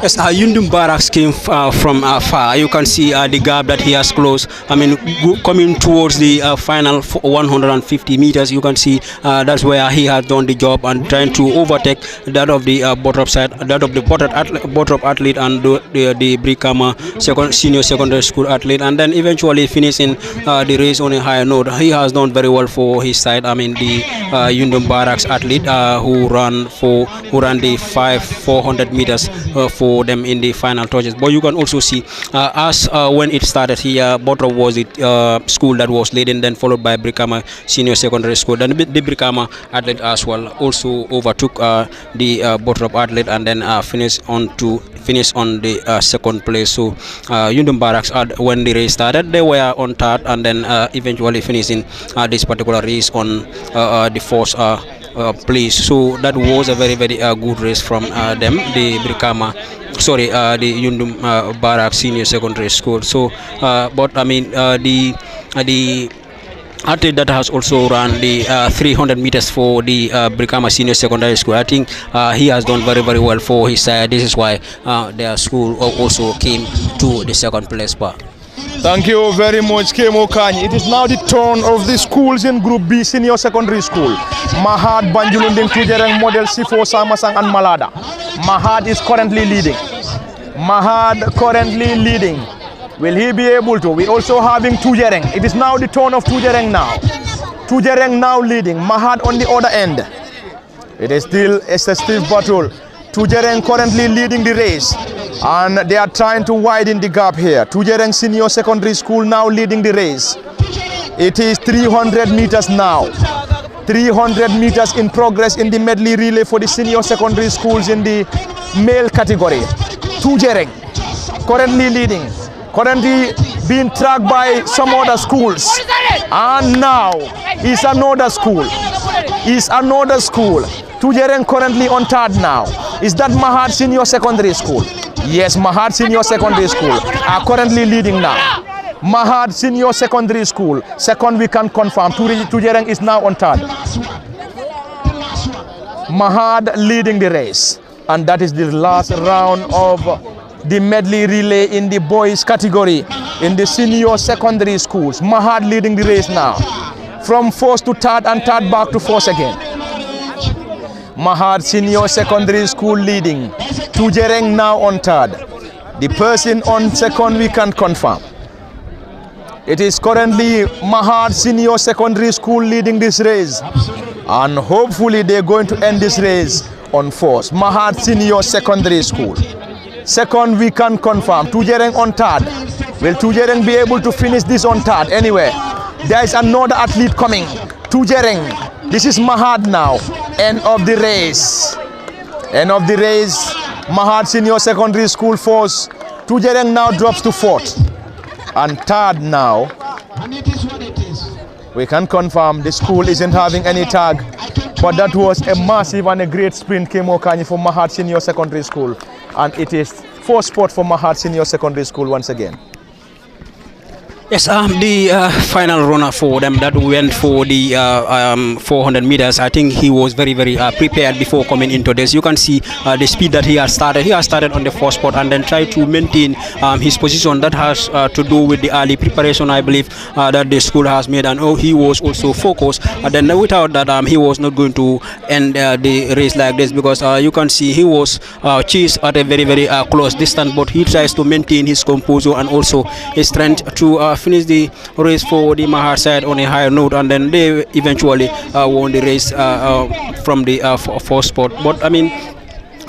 Yes, Yundum Barracks came from far. You can see the gap that he has closed. I mean, coming towards the final 150 meters, you can see that's where he has done the job and trying to overtake that of the Bottrop side, that of the Bottrop athlete and the Brikama Senior Secondary School athlete, and then eventually finishing the race on a higher note. He has done very well for his side. I mean, the Yundum Barracks athlete who ran the 400 meters for them in the final touches. But you can also see as when it started here, Bottrop was the school that was leading, then followed by Brikama Senior Secondary School. Then the Brikama athlete as well also overtook the Bottrop athlete and then finish on the second place. So Yundum Barracks, when the race started, they were on third and then eventually finishing this particular race on the fourth place. So that was a very good race from them, the Yundum Barracks Senior Secondary School. So but I mean the athlete that has also run the 300 meters for the Brikama Senior Secondary School, I think he has done very well for his side. This is why their school also came to the second place bar. Thank you very much, Kemo Kanyi. It is now the turn of the schools in Group B Senior Secondary School. Mahad, Banjulunding, Tujereng, Model C4, Samasang and Malada. Mahad is currently leading. Will he be able to? We're also having Tujereng. It is now the turn of Tujereng now. Tujereng now leading. Mahad on the other end. It's a stiff battle. Tujereng currently leading the race. And they are trying to widen the gap here. Tujereng Senior Secondary School now leading the race. It is 300 meters now. 300 meters in progress in the medley relay for the senior secondary schools in the male category. Tujereng currently leading. Currently being tracked by some other schools. And now is another school. Tujereng currently on third now. Is that Mahad Senior Secondary School? Yes, Mahad Senior Secondary School are currently leading now. Mahad Senior Secondary School, second we can confirm. Tujereng is now on third. Mahad leading the race. And that is the last round of the medley relay in the boys category in the senior secondary schools. Mahad leading the race now. From first to third and third back to fourth again. Mahad Senior Secondary School leading. Tujereng now on third. The person on second we can confirm. It is currently Mahad Senior Secondary School leading this race. And hopefully they're going to end this race on fourth. Mahad Senior Secondary School. Second we can confirm. Tujereng on third. Will Tujereng be able to finish this on third? Anyway, there is another athlete coming. Tujereng. This is Mahad now. End of the race. End of the race. Mahad Senior Secondary School fourth. Tujereng now drops to fourth. And third now. And it is what it is. We can confirm the school isn't having any tag. But that was a massive and a great sprint came Okani for Mahad Senior Secondary School. And it is fourth spot for Mahad Senior Secondary School once again. Yes, the final runner for them that went for the 400 meters, I think he was very prepared before coming into this. You can see the speed that he has started. He has started on the fourth spot and then tried to maintain his position. That has to do with the early preparation, I believe, that the school has made. And he was also focused. And then without that, he was not going to end the race like this, because you can see he was chased at a very close distance. But he tries to maintain his composure and also his strength to finish the race for the Mahad side on a higher note, and then they eventually won the race from the fourth spot. But I mean,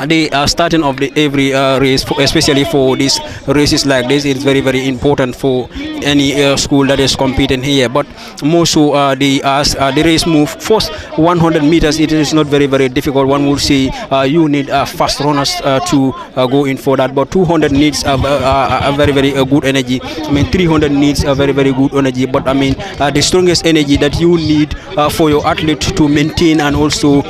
the starting of the every race, especially for these races like this, is very important for any school that is competing here. But more so the race move first 100 meters, it is not very difficult. One will say you need fast runners to go in for that, but 200 needs a very good energy. I mean 300 needs a very good energy. But I mean the strongest energy that you need for your athlete to maintain and also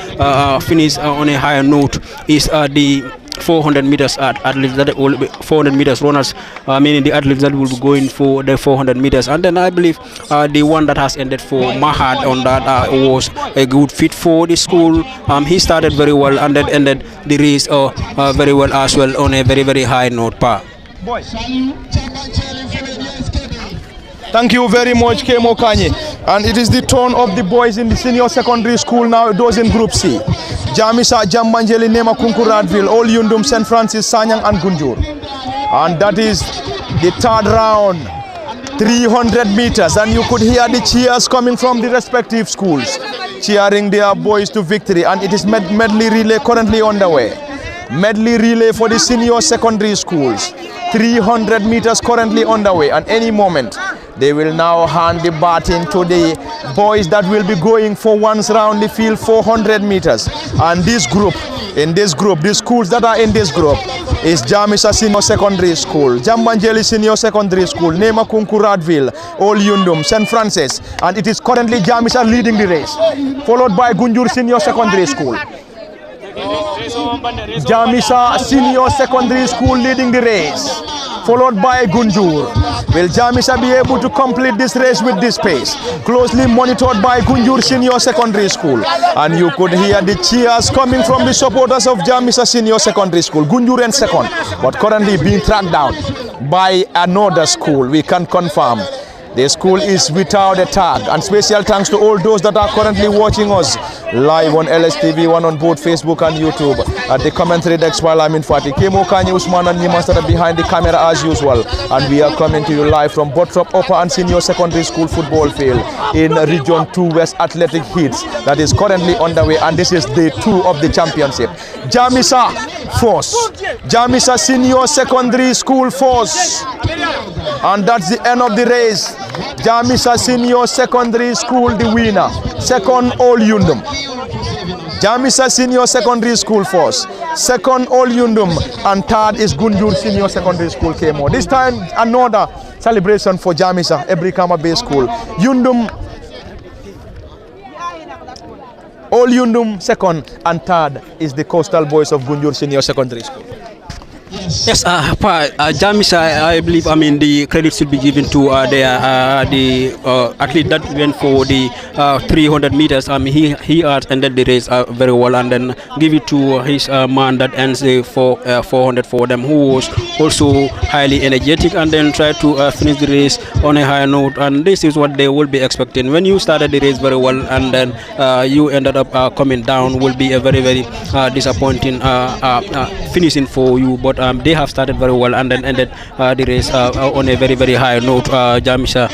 finish on a higher note is the 400 meters athletes, that will be 400 meters runners, meaning the athletes that will be going for the 400 meters. And then I believe the one that has ended for Mahad on that was a good fit for the school. He started very well and then ended the race very well as well on a very high note. Thank you very much, Kemo Kanye. And it is the turn of the boys in the senior secondary school now, those in Group C. Jamisa, Jambanjeli, Nema Kunkuradville, All Yundum, St. Francis, Sanyang and Gunjur. And that is the third round, 300 meters. And you could hear the cheers coming from the respective schools, cheering their boys to victory. And it is medley relay currently underway. Medley relay for the senior secondary schools. 300 meters currently underway, and any moment they will now hand the baton to the boys that will be going for once round the field 400 meters. And this group, the schools that are in this group is Jamisa Senior Secondary School, Jambanjeli Senior Secondary School, Nema Kunkuradville, All Yundum, St. Francis, and it is currently Jamisa leading the race, followed by Gunjur Senior Secondary School. Jamisa Senior Secondary School leading the race, followed by Gunjur. Will Jamisa be able to complete this race with this pace? Closely monitored by Gunjur Senior Secondary School. And you could hear the cheers coming from the supporters of Jamisa Senior Secondary School. Gunjur in second, but currently being tracked down by another school. We can confirm the school is without a tag. And special thanks to all those that are currently watching us live on LSTV, one on both Facebook and YouTube. At the commentary desk while I'm in Fatih, Kemo Kanye, Usman and Nimas are behind the camera as usual. And we are coming to you live from Bottrop Upper and Senior Secondary School football field in Region 2 West Athletic Heats that is currently underway. And this is day 2 of the championship. Jamisa Force, Jamisa Senior Secondary School Force. And that's the end of the race. Jamisa Senior Secondary School the winner. Second All Yundum. Jamisa Senior Secondary School Force. Second All Yundum. And third is Gunjur Senior Secondary School KMO. This time another celebration for Jamisa, Ebrikama Bay School. Yundum, All Yundum second, and third is the Coastal Boys of Gunjur Senior Secondary School. Yes, Jamis, I believe. I mean, the credit should be given to the athlete that went for the 300 meters. He has ended the race very well, and then give it to his man that ends the 400 for them, who was also highly energetic, and then tried to finish the race on a high note. And this is what they will be expecting. When you started the race very well, and then you ended up coming down, will be a very disappointing finishing for you. But they have started very well and then ended the race on a very high note. Jamisha,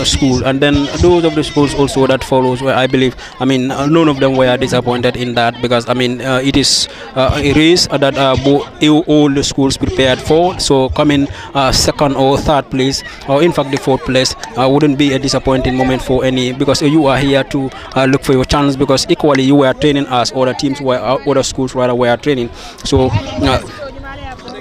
school, and then those of the schools also that follows, where I believe, none of them were disappointed in that, because it is a race that all the schools prepared for. So coming second or third place, or in fact the fourth place, wouldn't be a disappointing moment for any, because you are here to look for your chance, because equally you were training as other teams were, other schools rather were training. So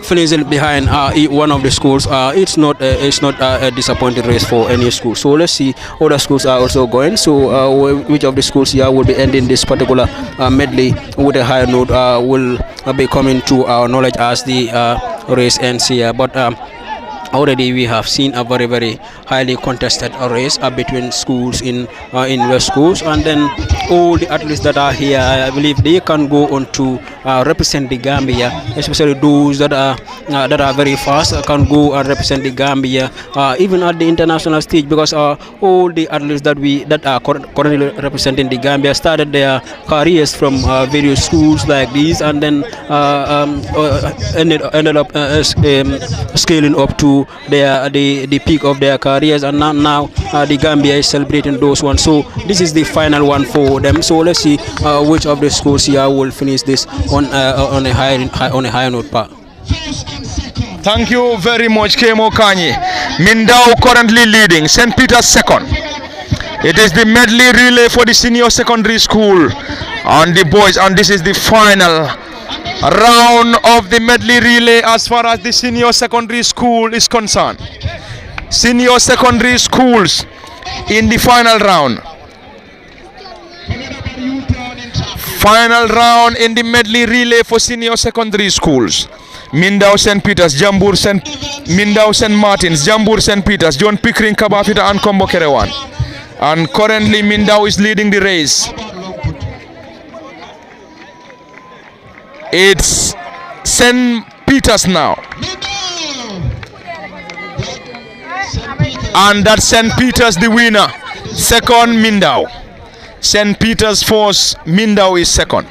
finishing behind one of the schools, it's not a disappointing race for any school. So let's see, other schools are also going. So which of the schools here will be ending this particular medley with a high note will be coming to our knowledge as the race ends here. But already we have seen a very highly contested race between schools in West Schools, and then all the athletes that are here, I believe they can go on to represent the Gambia, especially those that are very fast can go and represent the Gambia even at the international stage, because all the athletes that are currently representing the Gambia started their careers from various schools like these, and then ended up scaling up to the peak of their careers, and now the Gambia is celebrating those ones. So this is the final one for them. So let's see which of the schools here will finish this on a high note. Thank you very much, Kemo Kanyi. Mindao currently leading, St. Peter's second. It is the medley relay for the senior secondary school and the boys, and this is the final round of the medley relay as far as the senior secondary school is concerned. Senior secondary schools in the final round. Final round in the medley relay for senior secondary schools. Mindao St. Peter's, Mindao St. Martin's, Jambur St. Peter's, John Pickering, Kabafita and Kombo Kerewan. And currently Mindao is leading the race. It's St. Peter's now. And that's St. Peter's the winner. Second, Mindao. St. Peter's first, Mindao is second.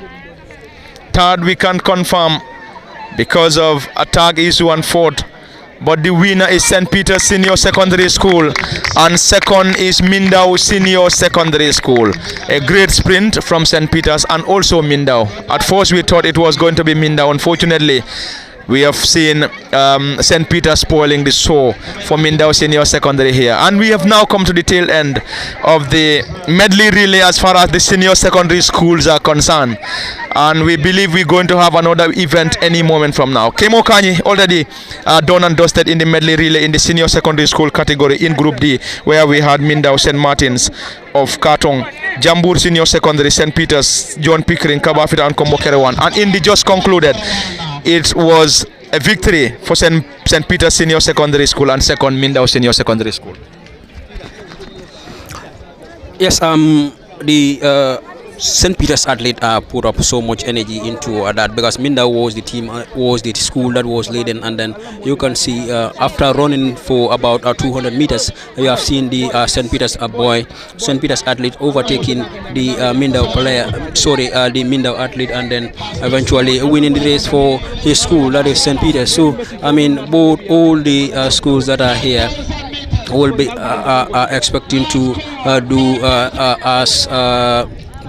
Third, we can't confirm because of a tag issue, and fourth. But the winner is St. Peter's Senior Secondary School, and second is Mindao Senior Secondary School. A great sprint from St. Peter's and also Mindao. At first we thought it was going to be Mindao. Unfortunately, we have seen St. Peter's spoiling the show for Mindao Senior Secondary here. And we have now come to the tail end of the medley relay as far as the senior secondary schools are concerned. And we believe we're going to have another event any moment from now. Kemo Kanyi already done and dusted in the medley relay in the senior secondary school category in Group D, where we had Mindao St. Martin's of Katong, Jambur Senior Secondary, St. Peter's, John Pickering, Kabafita and Kombo Kerewan. And in the just concluded, it was a victory for St. Peter's Senior Secondary School and second Mindao Senior Secondary School. Yes, the St. Peter's athlete put up so much energy into that, because Mindao was the team, was the school that was leading, and then you can see after running for about 200 meters, you have seen the St. Peter's St. Peter's athlete overtaking the Mindao player, the Mindao athlete, and then eventually winning the race for his school, that is St. Peter's. So I mean, all the schools that are here will be expecting to do as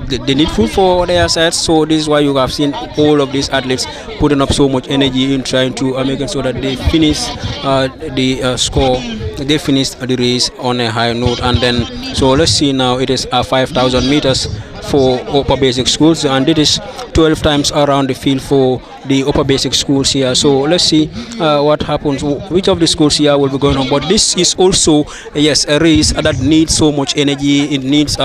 the needful for their sides. So this is why you have seen all of these athletes putting up so much energy in trying to make sure that they finish the score. They finished the race on a high note. And then so let's see now, it is 5,000 meters for upper basic schools, and it is 12 times around the field for the upper basic schools here. So let's see what happens, which of the schools here will be going on. But this is also a race that needs so much energy. It needs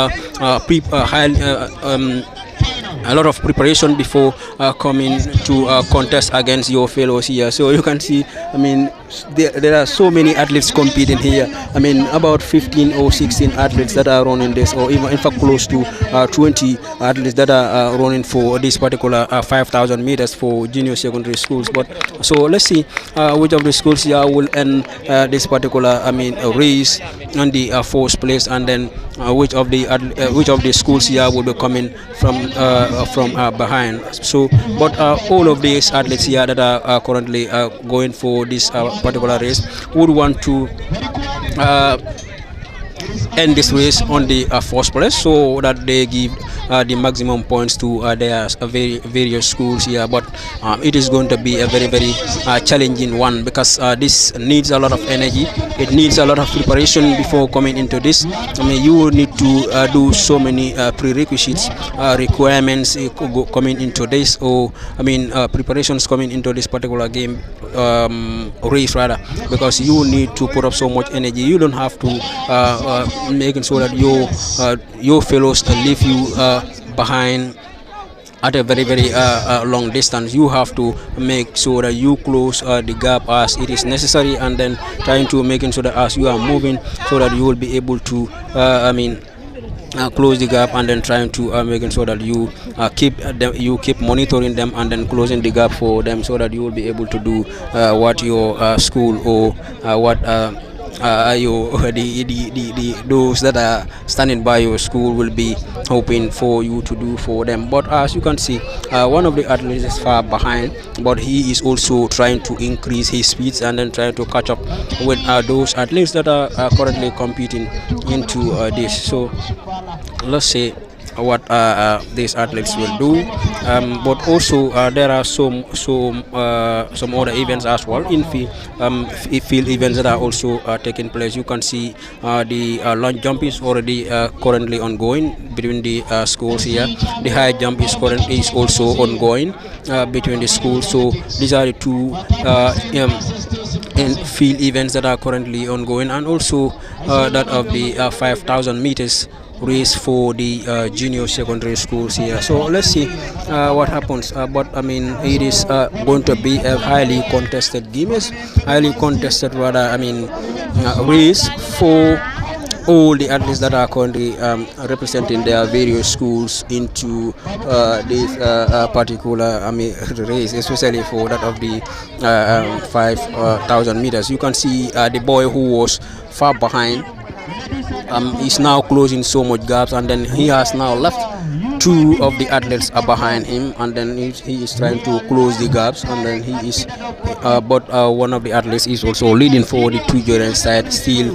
a lot of preparation before coming to contest against your fellows here. So you can see, I mean, there are so many athletes competing here. I mean, about 15 or 16 athletes that are running this, or even in fact close to 20 athletes that are running for this particular 5,000 meters for junior secondary schools. But so let's see which of the schools here will end this particular, I mean, race on the fourth place, and then which of the schools here will be coming from behind. So, but all of these athletes here that are currently going for this particular race would want to end this race on the first place, so that they give the maximum points to their various schools here. But it is going to be a very challenging one, because this needs a lot of energy. It needs a lot of preparation before coming into this. I mean, you will need to do so many prerequisites, requirements coming into this, or I mean preparations coming into this particular game, race rather, because you need to put up so much energy. You don't have to making sure that your fellows leave you behind at a very long distance. You have to make sure that you close the gap as it is necessary, and then trying to making sure that as you are moving, so that you will be able to close the gap, and then trying to making sure that you keep monitoring them, and then closing the gap for them, so that you will be able to do what your school or what those that are standing by your school will be hoping for you to do for them. But as you can see, one of the athletes is far behind, but he is also trying to increase his speeds and then trying to catch up with those athletes that are currently competing into this. So let's see what these athletes will do, but also there are some other events as well in field events that are also taking place. You can see the long jump is already currently ongoing between the schools here. The high jump is also ongoing between the schools. So these are the two in field events that are currently ongoing, and also that of the 5,000 meters race for the junior secondary schools here. So let's see what happens, but I mean, it is going to be a highly contested game, highly contested rather, I mean, race for all the athletes that are currently representing their various schools into this particular, I mean, race, especially for that of the 5,000 meters. You can see the boy who was far behind is now closing so much gaps, and then he has now left two of the athletes are behind him, and then he is trying to close the gaps, and then he is but one of the athletes is also leading for the two gender side, still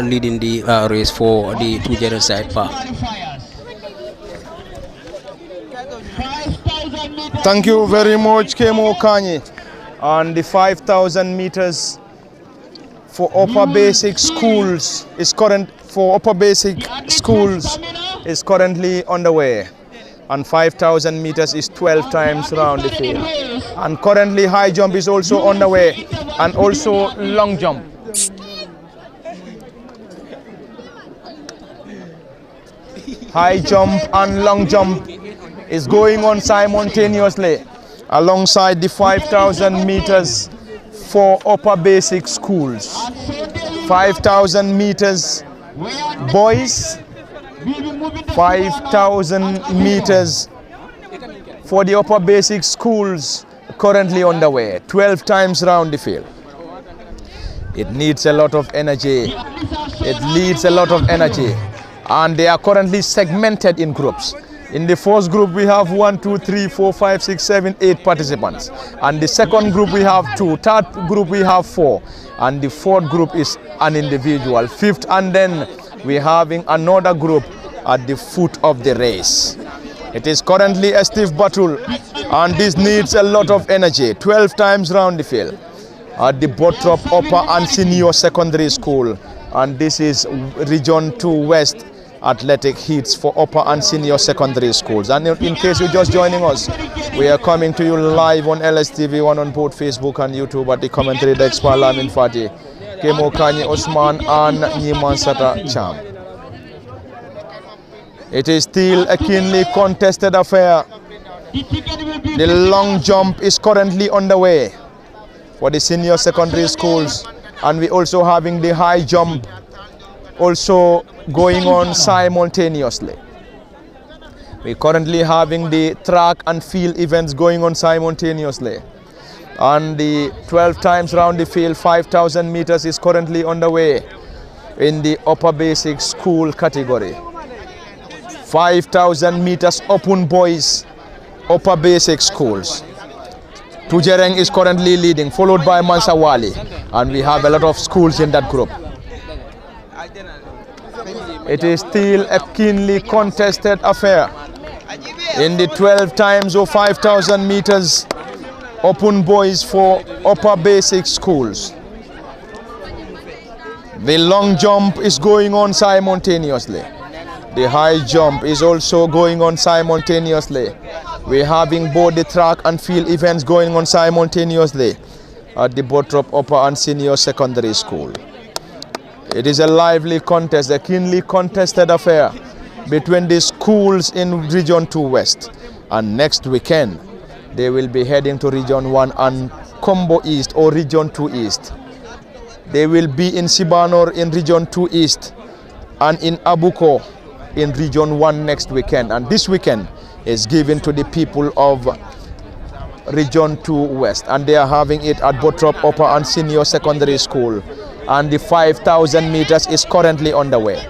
leading the race for the two gender side part. Thank you very much, Kemo Kanye. And the 5,000 meters for upper basic schools is currently underway, and 5,000 meters is 12 times round the field, and currently high jump is also underway, and also long jump. High jump and long jump is going on simultaneously alongside the 5,000 meters for upper basic schools. 5,000 meters boys, 5,000 meters for the upper basic schools currently underway, 12 times round the field. It needs a lot of energy. It needs a lot of energy, and they are currently segmented in groups. In the first group we have 1, 2, 3, 4, 5, 6, 7, 8 participants, and the second group we have 2, third group we have 4, and the fourth group is an individual, fifth, and then we're having another group at the foot of the race. It is currently a stiff battle, and this needs a lot of energy. 12 times round the field at the Bottrop Upper and Senior Secondary School, and this is Region 2 West athletic heats for upper and senior secondary schools. And in case you're just joining us, we are coming to you live on LSTV1 on both Facebook and YouTube at the commentary desk for Lamin Fati, Kemo Kanye Osman and Nyiman Sata Cham. It is still a keenly contested affair. The ticket will be The long jump is currently underway for the senior secondary schools, and we also having the high jump also going on simultaneously. We currently having the track and field events going on simultaneously, and the 12 times round the field 5,000 meters is currently underway in the upper basic school category. 5,000 meters open boys upper basic schools. Tujereng is currently leading, followed by Mansawali, and we have a lot of schools in that group. It is still a keenly contested affair in the 12 times or 5,000 meters open boys for upper basic schools. The long jump is going on simultaneously. The high jump is also going on simultaneously. We're having both the track and field events going on simultaneously at the Bottrop Upper and Senior Secondary School. It is a lively contest, a keenly contested affair between the schools in Region 2 West. And next weekend, they will be heading to Region 1 and Combo East or Region 2 East. They will be in Sibanor in Region 2 East and in Abuko in Region 1 next weekend. And this weekend is given to the people of Region 2 West, and they are having it at Bottrop Upper and Senior Secondary School. And the 5,000 meters is currently underway.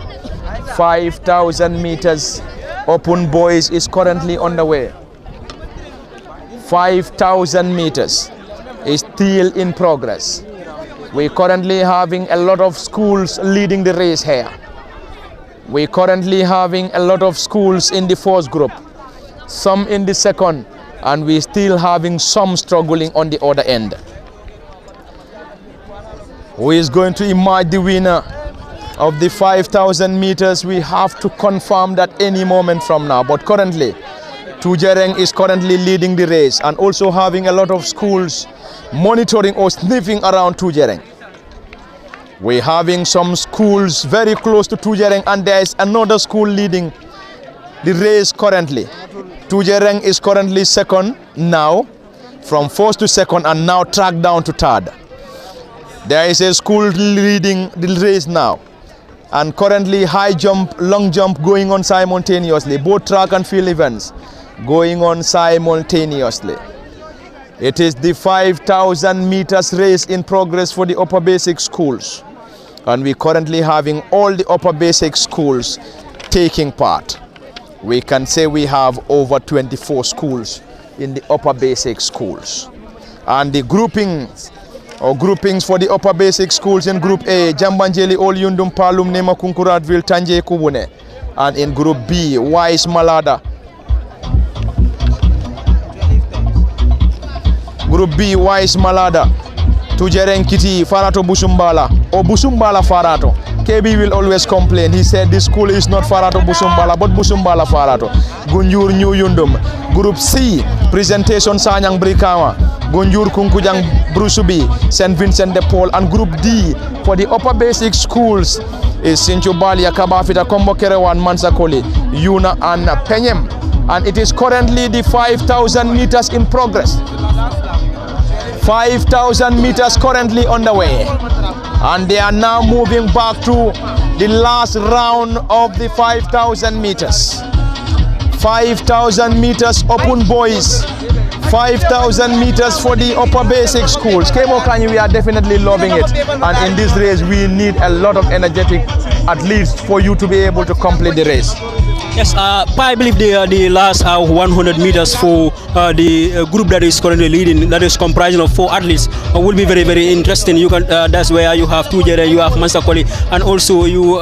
5,000 meters open boys is currently underway. 5,000 meters is still in progress. We're currently having a lot of schools leading the race here. We're currently having a lot of schools in the first group, some in the second, and we're still having some struggling on the other end. Who is going to emerge the winner of the 5,000 meters? We have to confirm that any moment from now. But currently, Tujereng is currently leading the race and also having a lot of schools monitoring or sniffing around Tujereng. We're having some schools very close to Tujereng, and there is another school leading the race currently. Tujereng is currently second now, from first to second, and now tracked down to third. There is a school leading the race now, and currently high jump, long jump going on simultaneously. Both track and field events going on simultaneously. It is the 5,000 meters race in progress for the upper basic schools, and we currently having all the upper basic schools taking part. We can say we have over 24 schools in the upper basic schools, and the groupings for the upper basic schools in Group A, Jambanjeli, Olyundum, Palum, Nema, Kunkuradville, Tanje, Kubune, and in Group B, Wise, Malada. Group B, Wise, Malada, Tujereng, Kiti, Farato, Busumbala, or Busumbala, Farato. KB will always complain. He said this school is not Farato Busumbala, but Busumbala Farato. Gunjur New Yundum. Group C, Presentation Sanyang Brikawa, Gunjur Kunkujang Brusubi, St. Vincent de Paul. And Group D for the upper basic schools is Sinchubalia, Kabafita, Kombo Kerewan, Mansakoli, Yuna, and Penyem. And it is currently the 5,000 meters in progress. 5,000 meters currently underway, and they are now moving back to the last round of the 5,000 meters. 5,000 meters open boys, 5,000 meters for the upper basic schools. Kemokani, we are definitely loving it, and in this race we need a lot of energetic athletes for you to be able to complete the race. Yes, I believe the last 100 meters for the group that is currently leading, that is comprising of 4 athletes, will be very, very interesting. You can that's where you have Tujere, you have Mansakoli, and also you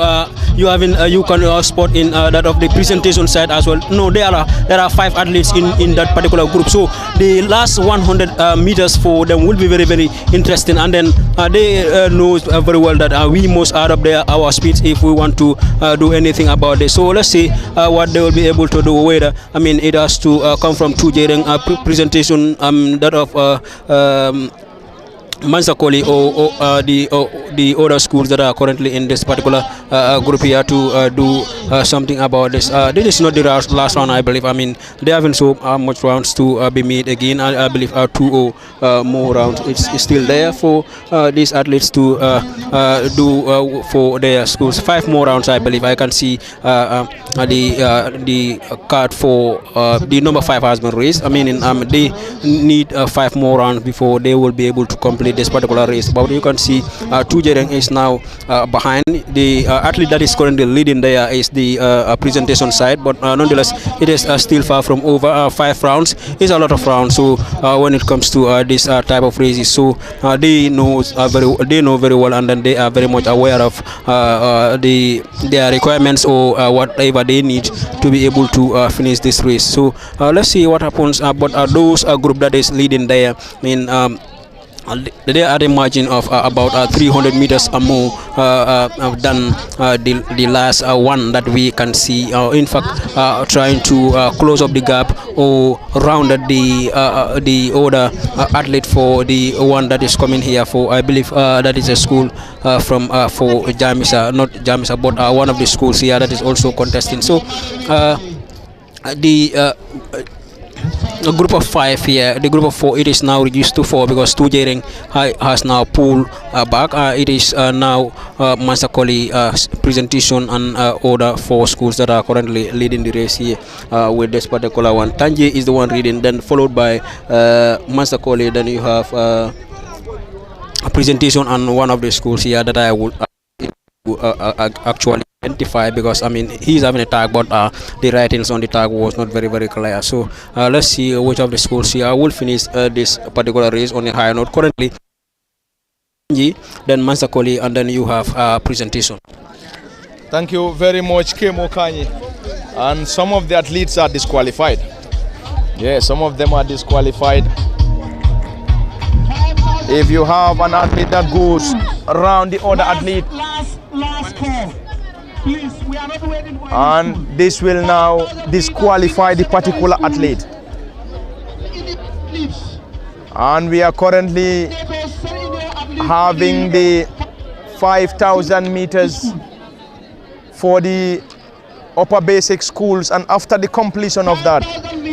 can spot in that of the presentation side as well. No, there are 5 athletes in that particular group. So the last 100 meters for them will be very, very interesting, and then they know very well that we must add up our speeds if we want to do anything about this. So let's see what they will be able to do. Whether it has to come from Tujereng presentation that of Mansakoli or the other schools that are currently in this particular group here to do something about this. This is not the last round, I believe. I mean, they haven't so much rounds to be made again. I believe 2 more rounds is still there for these athletes to do for their schools. 5 more rounds, I believe. I can see the card for the number 5 has been raised. I mean, they need 5 more rounds before they will be able to complete this particular race. But you can see Tujereng is now behind. The athlete that is currently leading there is the presentation side, but nonetheless it is still far from over. 5 rounds is a lot of rounds. So when it comes to this type of races, so they know very well, and then they are very much aware of their requirements or whatever they need to be able to finish this race. So let's see what happens. But those group that is leading there, I mean, they are at a margin of about 300 meters or more than the last one that we can see. In fact, trying to close up the gap or rounded the other athlete for the one that is coming here for, I believe that is a school from for Jamisa, not Jamisa, but one of the schools here that is also contesting. So the group of 5 here, the group of 4, it is now reduced to 4 because Tujereng has now pulled back. It is now Mansakoli presentation and order 4 schools that are currently leading the race here with this particular one. Tanje is the one leading, then followed by Mansakoli. Then you have a presentation on one of the schools here that I would actually identify, because I mean he's having a tag, but the writings on the tag was not very clear. So let's see which of the schools here will finish this particular race on a higher note. Currently, then Mansakoli, and then you have presentation. Thank you very much, Kemo Kanyi. And some of the athletes are disqualified. Yeah, some of them are disqualified. If you have an athlete that goes around the other athlete, last call. Please, we are not waiting for and this will now disqualify the particular athlete. And we are currently having the 5,000 meters for the upper basic schools, and after the completion of that,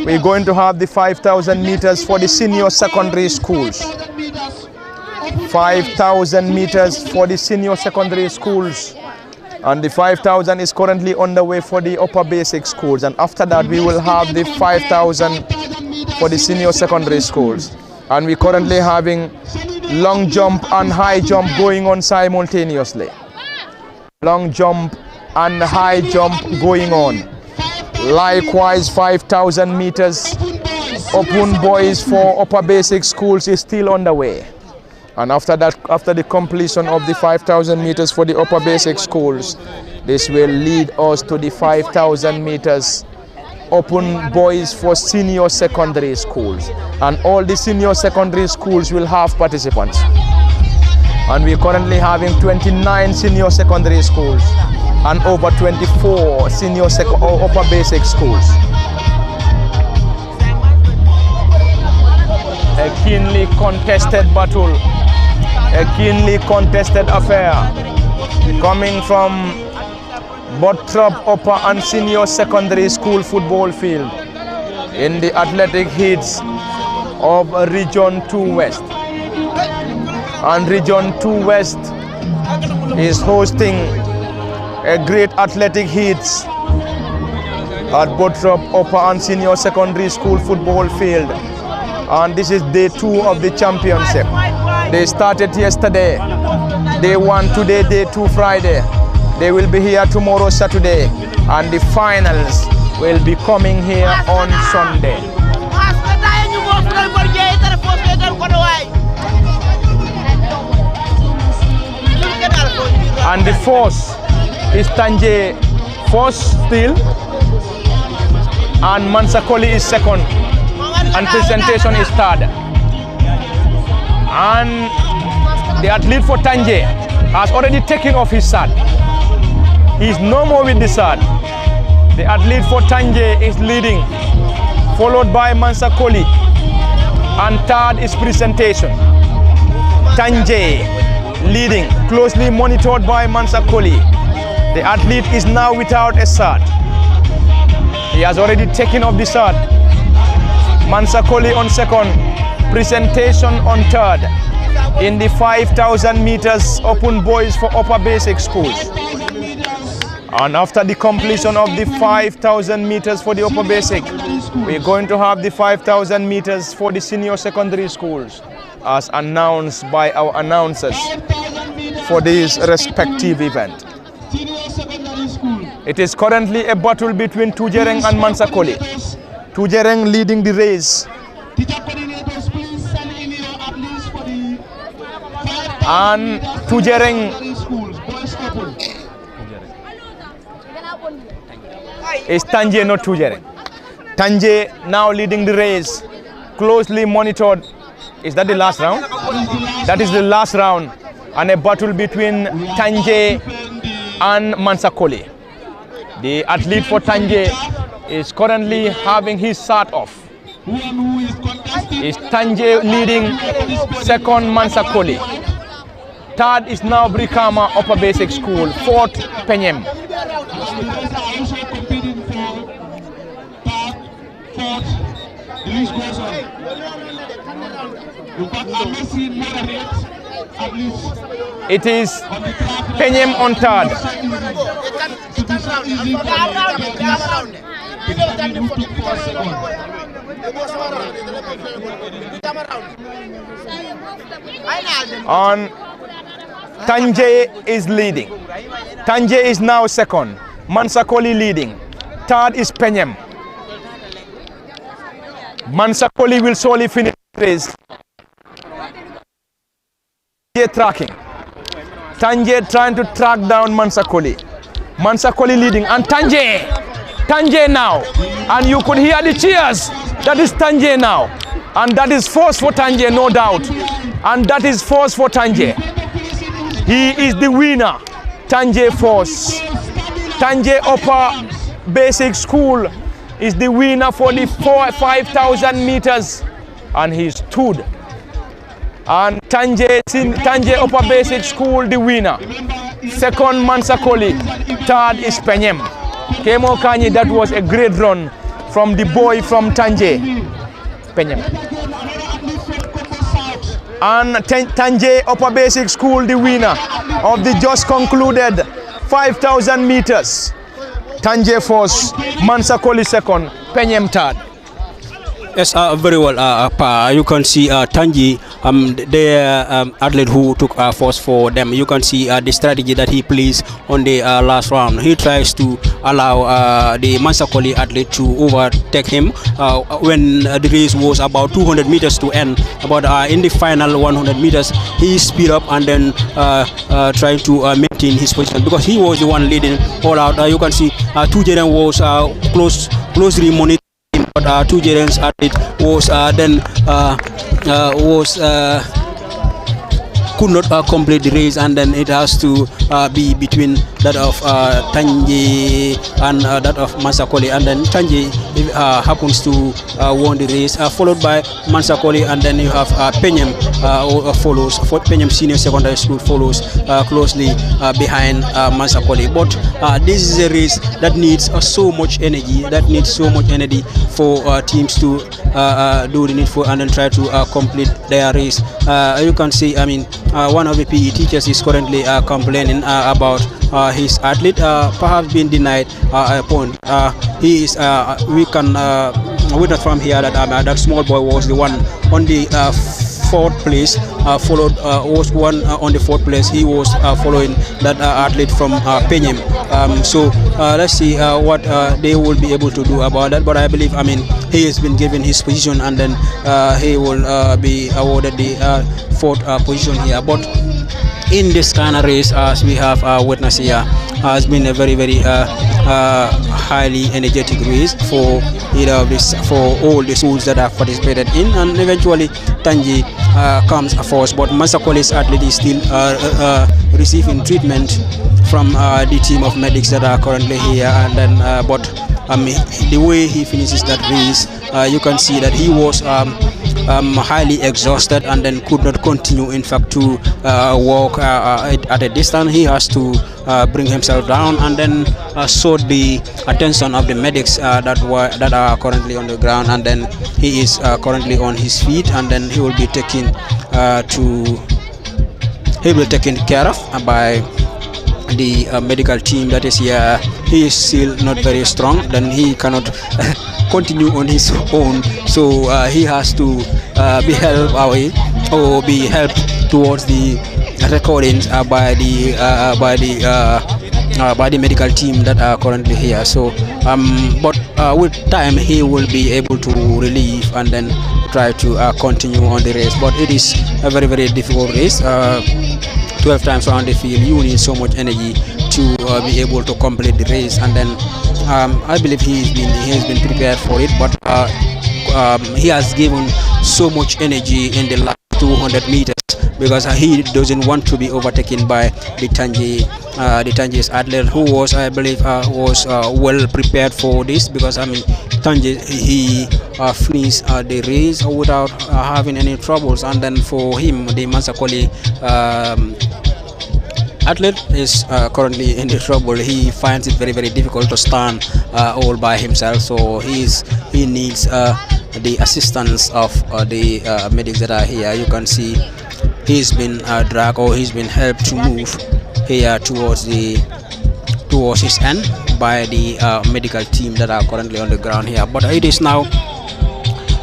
we're going to have the 5,000 meters for the senior secondary schools. 5,000 meters for the senior secondary schools, and the 5,000 is currently underway for the upper basic schools, and after that we will have the 5,000 for the senior secondary schools. And we're currently having long jump and high jump going on simultaneously. Long jump and high jump going on. Likewise, 5,000 meters open boys for upper basic schools is still underway. And after that, after the completion of the 5,000 meters for the upper basic schools, this will lead us to the 5,000 meters open boys for senior secondary schools. And all the senior secondary schools will have participants. And we're currently having 29 senior secondary schools and over 24 senior upper basic schools. A keenly contested battle, a keenly contested affair coming from Bottrop Upper and Senior Secondary School football field in the athletic heats of Region 2 West. And Region 2 West is hosting a great athletic heats at Bottrop Upper and Senior Secondary School football field. And this is day 2 of the championship. They started yesterday, day 1 today, day 2 Friday. They will be here tomorrow Saturday, and the finals will be coming here on Sunday. And the force is Tanje first still, and Mansakoli is second, and presentation is third. And the athlete for Tanje has already taken off his sword. He is no more with the sword. The athlete for Tanje is leading, followed by Mansakoli, and third is presentation. Tanje leading, closely monitored by Mansakoli. The athlete is now without a start. He has already taken off the start. Mansakoli on second, presentation on third in the 5,000 meters open boys for upper basic schools. And after the completion of the 5,000 meters for the upper basic, we're going to have the 5,000 meters for the senior secondary schools, as announced by our announcers for this respective event. It is currently a battle between Tujereng and Mansakoli. Tujereng leading the race. And Tujereng is Tanje, not Tujereng. Tanje now leading the race, closely monitored. Is that the last round? That is the last round, and a battle between Tanje and Mansakoli. The athlete for Tanje is currently having his start off. Is Tanje leading, second Mansakoli. Third is now Brikama Upper Basic School, fourth Penyem. It is Penyem on third. On Tanje is leading. Tanje is now second. Mansakoli leading. Third is Penyem. Mansakoli will surely finish the race. Tanje tracking. Tanje trying to track down Mansakoli. Mansakoli leading, and Tanje now. And you could hear the cheers. That is Tanje now. And that is force for Tanje, no doubt. And that is force for Tanje. He is the winner. Tanje Force. Tanje Upper Basic School is the winner for the 5,000 meters. And he stood. And Tanje Upper Basic School, the winner. Second, Mansakoli. Third is Penyem. Kemo Kanye, that was a great run from the boy from Tanje. Penyem. And Tanje Upper Basic School, the winner of the just concluded 5,000 meters. Tanje Force, Mansakoli second, Penyem third. Yes, very well, Pa. You can see Tanji, the athlete who took first for them. You can see the strategy that he plays on the last round. He tries to allow the Mansakoli athlete to overtake him when the race was about 200 meters to end. But in the final 100 meters, he speed up and then trying to maintain his position because he was the one leading all out. You can see Tujereng was closely monitored. But Tujereng's athlete was could not complete the race, and then it has to be between that of Tanje and that of Mansakoli, and then Tanje happens to won the race, followed by Mansakoli, and then you have Penyem follows. Penyem Senior Secondary School follows closely behind Mansakoli. But this is a race that needs so much energy. That needs so much energy for teams to do the needful and then try to complete their race. You can see, I mean, one of the PE teachers is currently complaining about his athlete perhaps being denied a point. He is, we can witness from here that that small boy was the one on the fourth place, followed was one on the fourth place. He was following that athlete from Penyem. So let's see what they will be able to do about that. But I believe, I mean, he has been given his position, and then he will be awarded the fourth position here. But in this kind of race, as we have witnessed here, has been a very, very highly energetic race for for all the schools that have participated in, and eventually Tanji comes first. But Mansakoli's athlete is still receiving treatment from the team of medics that are currently here, and then but the way he finishes that race, you can see that he was highly exhausted and then could not continue, in fact, to walk at a distance. He has to bring himself down and then sought the attention of the medics that are currently on the ground, and then he is currently on his feet, and then he will be taken care of by the medical team that is here. He is still not very strong, then he cannot continue on his own, so he has to be helped away or be helped towards the recordings by the medical team that are currently here. So but with time he will be able to relieve and then try to continue on the race, but it is a very, very difficult race. 12 times around the field, you need so much energy to be able to complete the race, and then I believe he has been prepared for it, but he has given so much energy in the last 200 meters because he doesn't want to be overtaken by the Tangi's athlete, who was, I believe, well prepared for this, because I mean Tangi, he finished the race without having any troubles, and then for him the Mansakoli athlete is currently in the trouble. He finds it very, very difficult to stand all by himself, so he needs the assistance of the medics that are here. You can see he's been dragged, or he's been helped to move here towards his end by the medical team that are currently on the ground here. But it is now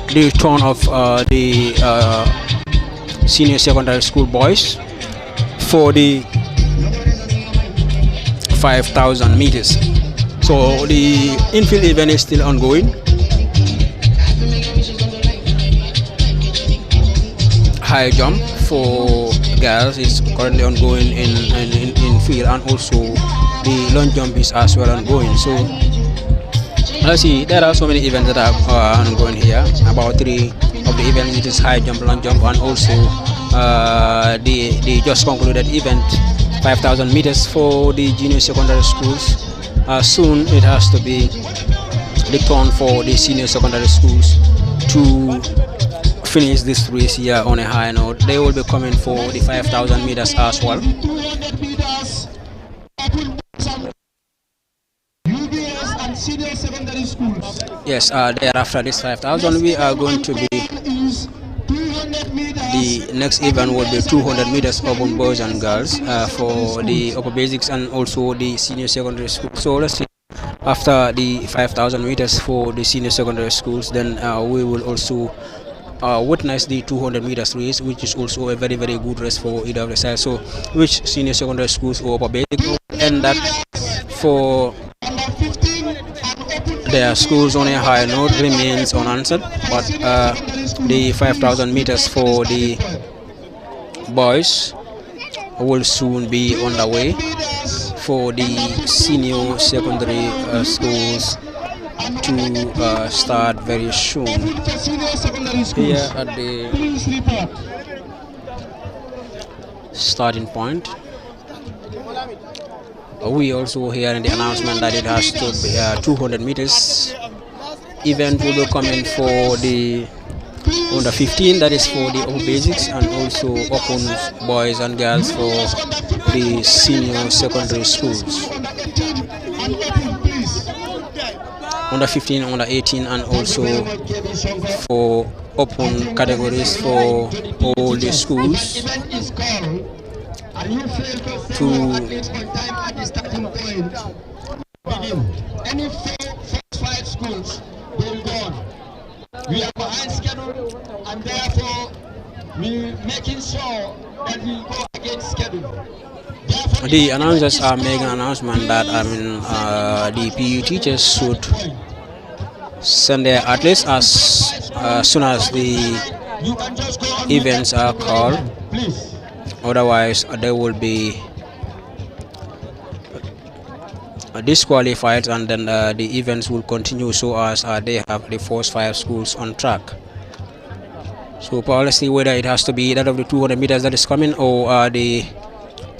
the turn of the senior secondary school boys for the 5,000 meters. So the infield event is still ongoing. High jump for girls is currently ongoing in field, and also the long jump is as well ongoing. So let's see, there are so many events that are ongoing here. About 3 of the events, it is high jump, long jump, and also the just concluded event 5,000 meters for the junior secondary schools. Soon it has to be the turn for the senior secondary schools to finish this race here on a high note. They will be coming for the 5,000 meters as well. UBS and senior secondary schools. Yes, thereafter this 5,000, we are going to be the next event will be 200 meters open boys and girls for the upper basics and also the senior secondary school. So let's see, after the 5,000 meters for the senior secondary schools, then we will also witness the 200 meters race, which is also a very, very good race for either of the sides. So which senior secondary schools or upper basic, and that for their schools on a high note remains unanswered, but the 5,000 meters for the boys will soon be on the way for the senior secondary schools to start very soon. Here at the starting point, we also hear in the announcement that it has to be 200 meters event will be coming for the under 15, that is for the upper basics, and also open boys and girls for the senior secondary schools. Under 15, under 18, and also for open categories for all the schools any first 5 schools will go on. We are behind schedule, and therefore we making sure that we go against schedule. The announcers are making an announcement that the PU teachers should send their athletes as soon as the events are called. Otherwise, they will be disqualified, and then the events will continue so as they have the first 5 schools on track. So let's see whether it has to be that of the 200 meters that is coming, or the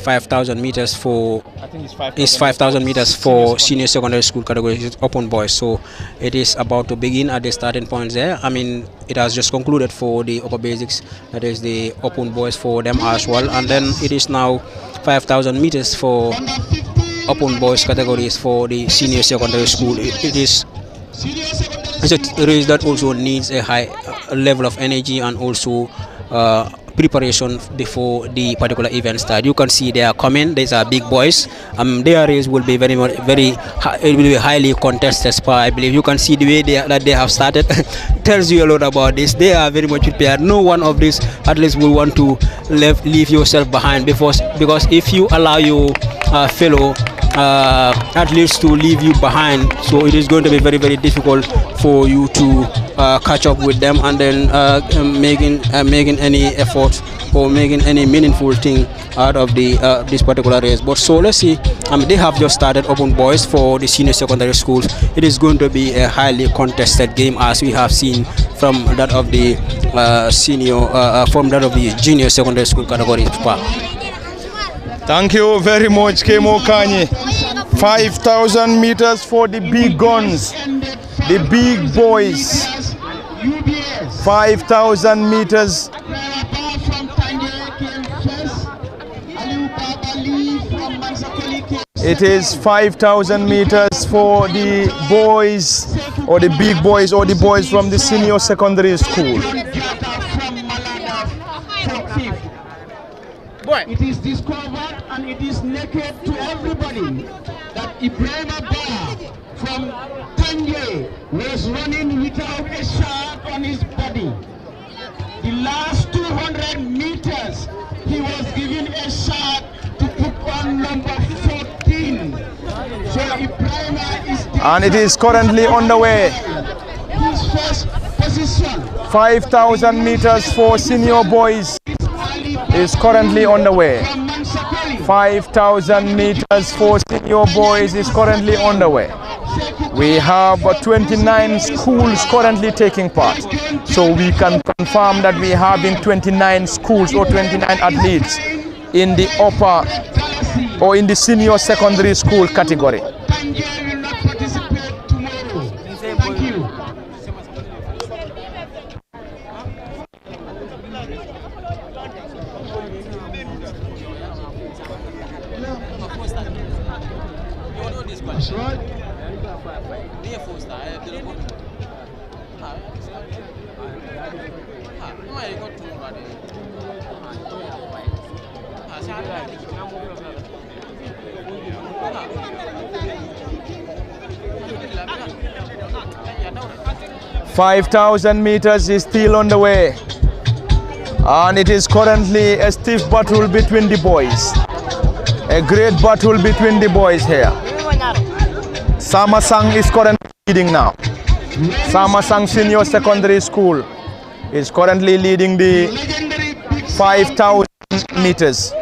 5,000 meters for I think it's 5,000 meters for senior secondary school category. It's open boys, so it is about to begin at the starting points there. I mean, it has just concluded for the upper basics, that is the open boys for them as well, and then it is now 5,000 meters for open boys categories for the senior secondary school. It is it's a race that also needs a high level of energy and also preparation before the particular event start. You can see they are coming. These are big boys. Their race will be it will be highly contested. I believe you can see the way that they have started tells you a lot about this. They are very much prepared. No one of these athletes will want to leave yourself behind, because if you allow your fellow athletes to leave you behind, so it is going to be very, very difficult for you to catch up with them, and then making any effort or making any meaningful thing out of the this particular race. But so let's see. They have just started open boys for the senior secondary schools. It is going to be a highly contested game, as we have seen from that of the junior secondary school category. Thank you very much, Kemo Kanye. 5,000 meters for the big guns, the big boys. 5,000 meters. It is 5,000 meters for the boys, or the big boys, or the boys from the senior secondary school. It is discovered and it is naked to everybody that Ibrahim Abba from Tanje was running without a shirt on his body. The last 200 meters, he was given a shirt to put on number 14. So Ibrahim is... And it is currently on the way. His first position. 5,000 meters for senior boys is currently on the way. 5,000 meters for senior boys is currently on the way. We have 29 schools currently taking part. So we can confirm that we have in 29 schools or 29 athletes in the upper or in the senior secondary school category. 5,000 meters is still on the way, and it is currently a stiff battle between the boys. A great battle between the boys here. Samasang is currently leading now. Samasang Senior Secondary School is currently leading the 5,000 meters.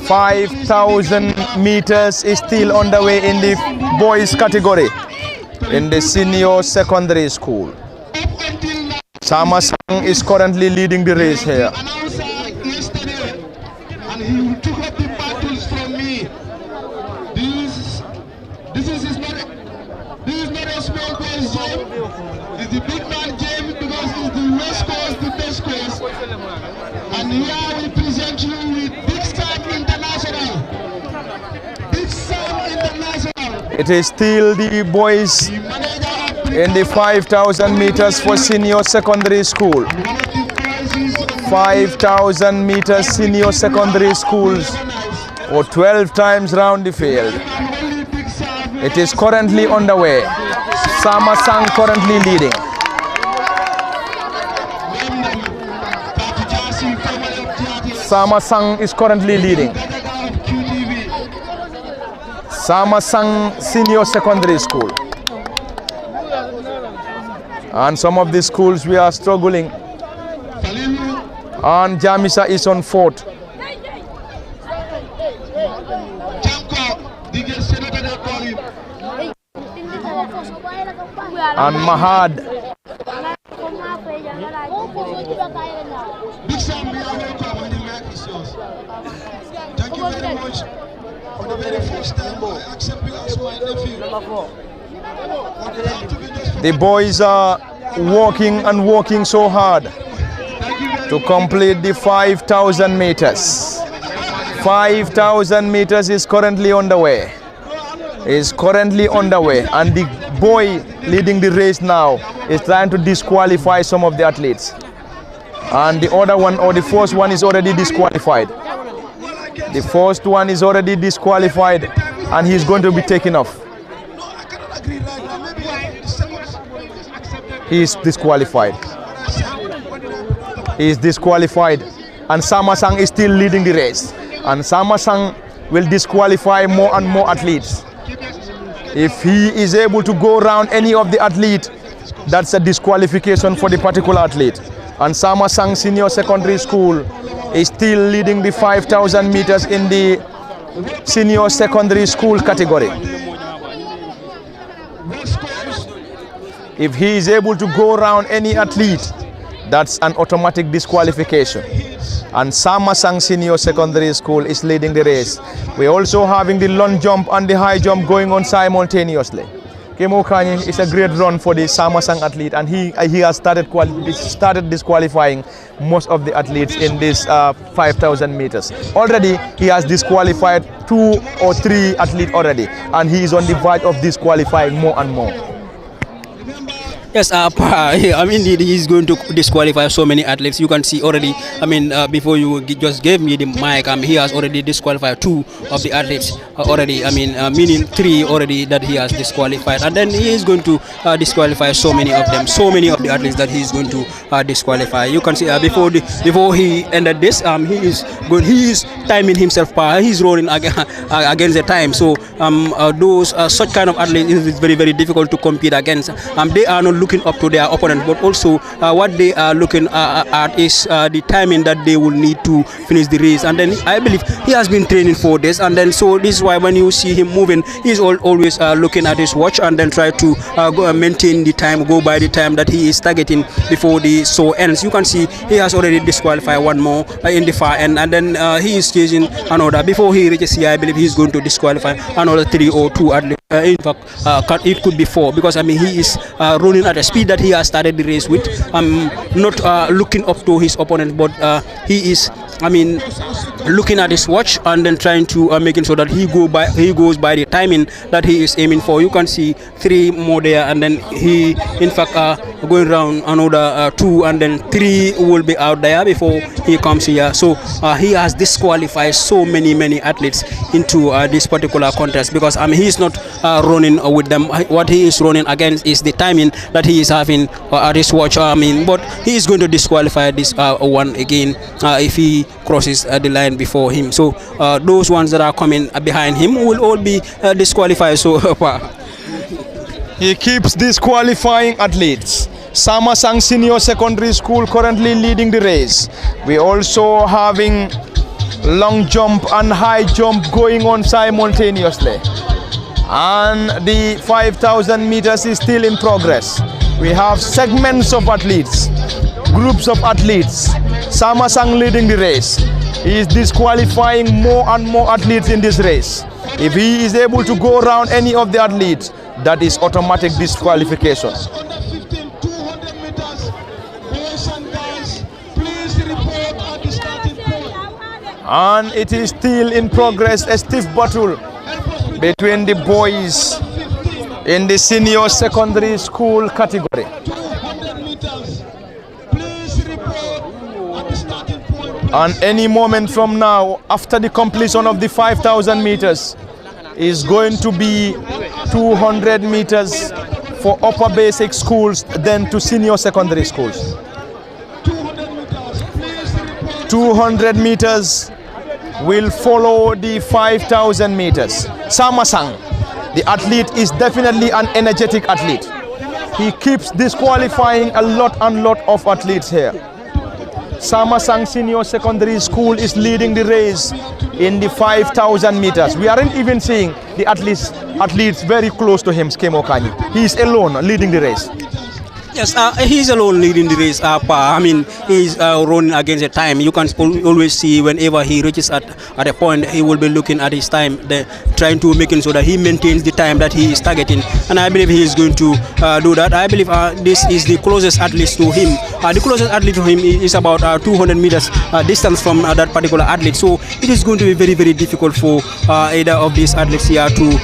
5,000 meters is still on the way in the boys category in the senior secondary school. Samasang is currently leading the race here. And he took up the battles from me. This is not a small boys game. It's the big man game, because it's the West Coast, the best coast. And here we present you with Big Sam International. Big Sam International. It is still the boys in the 5,000 meters for senior secondary school. 5,000 meters senior secondary schools, or 12 times round the field. It is currently on the way. Samasang currently leading. Samasang is currently leading. Samasang Senior Secondary School. And some of the schools we are struggling. And Jamisa is on fourth. And Mahad Big Sam, you are welcome, and the mic is yours. Thank you very much. For the very first time, I accept you as my nephew. The boys are walking and walking so hard to complete the 5,000 meters. 5,000 meters is currently underway. And the boy leading the race now is trying to disqualify some of the athletes. And the other one, or the first one, is already disqualified. The first one is already disqualified, and he's going to be taken off. He is disqualified. He is disqualified, and Samasang is still leading the race. And Samasang will disqualify more and more athletes. If he is able to go around any of the athlete, that's a disqualification for the particular athlete. And Samasang Senior Secondary School is still leading the 5,000 meters in the Senior Secondary School category. If he is able to go around any athlete, that's an automatic disqualification. And Samasang Senior Secondary School is leading the race. We're also having the long jump and the high jump going on simultaneously. Kemo Kanye is a great run for the Samasang athlete, and he has started disqualifying most of the athletes in this 5,000 meters. Already he has disqualified 2 or 3 athletes already, and he is on the verge of disqualifying more and more. Yes, I mean, he's going to disqualify so many athletes. You can see already, I mean, before you just gave me the mic, he has already disqualified 2 of the athletes already. I mean, meaning 3 already that he has disqualified. And then he is going to disqualify so many of them, so many of the athletes that he is going to disqualify. You can see before he ended this, he is timing himself. He's running against the time. So those such kind of athletes is very, very difficult to compete against. They are not looking up to their opponent, but also what they are looking at is the timing that they will need to finish the race. And then I believe he has been training for this, and then so this is why when you see him moving, he's always looking at his watch and then try to go maintain the time, go by the time that he is targeting before the show ends. You can see he has already disqualified 1 more in the far end, and then he is chasing another. Before he reaches here, I believe he's going to disqualify another 3 or 2 at least. In fact, it could be 4, because I mean he is running at the speed that he has started the race with. Not looking up to his opponent, but he is, I mean, looking at his watch and then trying to making sure that he goes by the timing that he is aiming for. You can see 3 more there, and then he in fact going around another 2, and then 3 will be out there before he comes here. So he has disqualified so many athletes into this particular contest, because I mean he is not running with them. What he is running against is the timing that he is having at his watch. I mean, but he is going to disqualify this one again if he crosses the line before him. So those ones that are coming behind him will all be disqualified. So he keeps disqualifying athletes. Samasang Senior Secondary School currently leading the race. We're also having long jump and high jump going on simultaneously. And the 5,000 meters is still in progress. We have segments of athletes, groups of athletes. Samasang leading the race. He is disqualifying more and more athletes in this race. If he is able to go around any of the athletes, that is automatic disqualification. And it is still in progress, a stiff battle between the boys in the Senior Secondary School category. And any moment from now, after the completion of the 5,000 meters, is going to be 200 meters for upper basic schools, then to senior secondary schools. 200 meters will follow the 5,000 meters. Samasang, the athlete, is definitely an energetic athlete. He keeps disqualifying a lot of athletes here. Samasang Senior Secondary School is leading the race in the 5,000 meters. We aren't even seeing the athletes very close to him, Skemo Kanye. He is alone leading the race. Yes, he's alone leading the race. I mean, he's running against the time. You can always see whenever he reaches at a point, he will be looking at his time, trying to making so that he maintains the time that he is targeting. And I believe he is going to do that. I believe this is the closest athlete to him. The closest athlete to him is about 200 meters distance from that particular athlete. So it is going to be very, very difficult for either of these athletes here to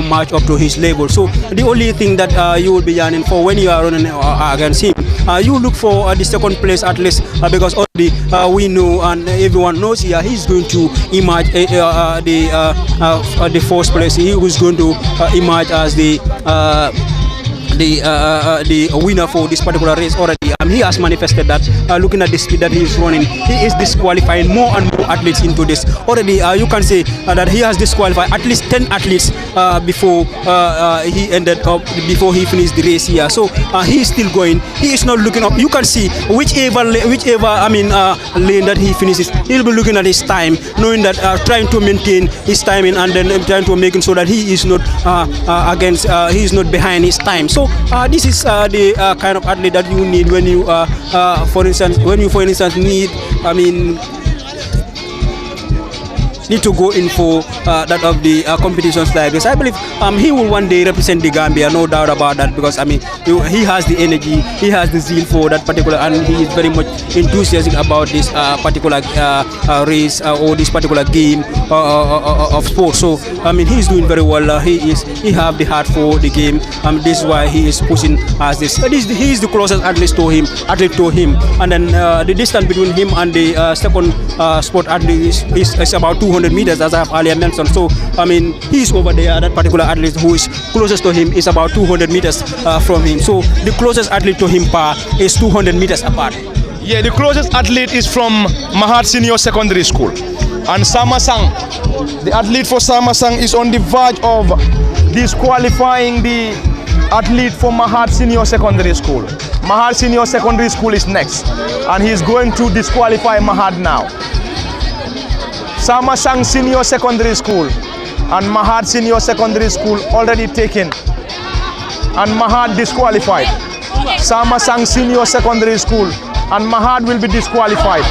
match up to his level. So the only thing that you will be yearning for when you are running against him, you look for the second place at least, because already we know and everyone knows here he's going to emerge the first place. He was going to emerge as the winner for this particular race already. He has manifested that. Looking at the speed that he is running, he is disqualifying more and more athletes into this already. You can say that he has disqualified at least 10 athletes before he ended up, before he finished the race here. So he is still going. He is not looking up. You can see whichever lane that he finishes, he'll be looking at his time, knowing that trying to maintain his timing and then trying to making sure that he is not he is not behind his time. So this is the kind of athlete that you need when you for instance need need to go in for that of the competitions like this. I believe he will one day represent the Gambia, no doubt about that, because he has the energy, he has the zeal for that particular, and he is very much enthusiastic about this particular race or this particular game of sport. So he is doing very well. He have the heart for the game. This is why he is pushing as this. He is the closest athlete to him, and then the distance between him and the second sport athlete is about 200 meters, as I have earlier mentioned. So he is over there. That particular athlete who is closest to him is about 200 meters from him. So the closest athlete to him is 200 meters apart. Yeah, the closest athlete is from Mahat Senior Secondary School. And Samasang, the athlete for Samasang is on the verge of disqualifying the athlete for Mahat Senior Secondary School. Mahat Senior Secondary School is next, and he is going to disqualify Mahat now. Samasang Senior Secondary School and Mahat Senior Secondary School already taken, and Mahat disqualified. Samasang Senior Secondary School and Mahat will be disqualified,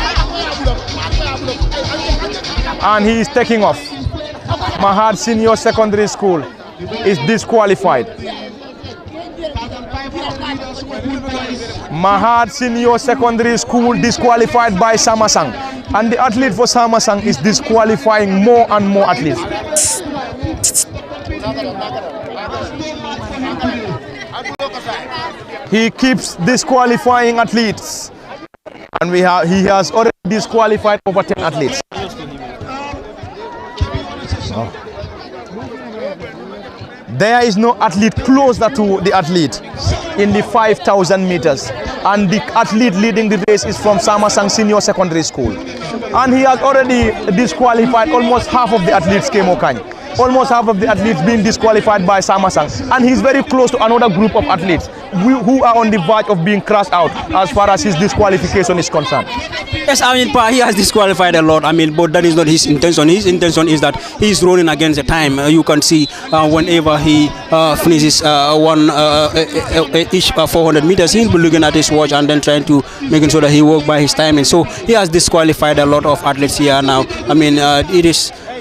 and he is taking off. Mahat Senior Secondary School is disqualified. Mahat Senior Secondary School disqualified by Samasang, and the athlete for Samasang is disqualifying more and more athletes. He keeps disqualifying athletes, and he has already disqualified over 10 athletes. Oh. There is no athlete closer to the athlete in the 5,000 meters, and the athlete leading the race is from Samasang Senior Secondary School, and he has already disqualified almost half of the athletes. Almost half of the athletes being disqualified by Samasang, and he's very close to another group of athletes who are on the verge of being crushed out as far as his disqualification is concerned. Yes, he has disqualified a lot. But that is not his intention. His intention is that he's running against the time. You can see whenever he finishes each 400 meters, he'll be looking at his watch and then trying to making sure that he works by his time. And so he has disqualified a lot of athletes here now.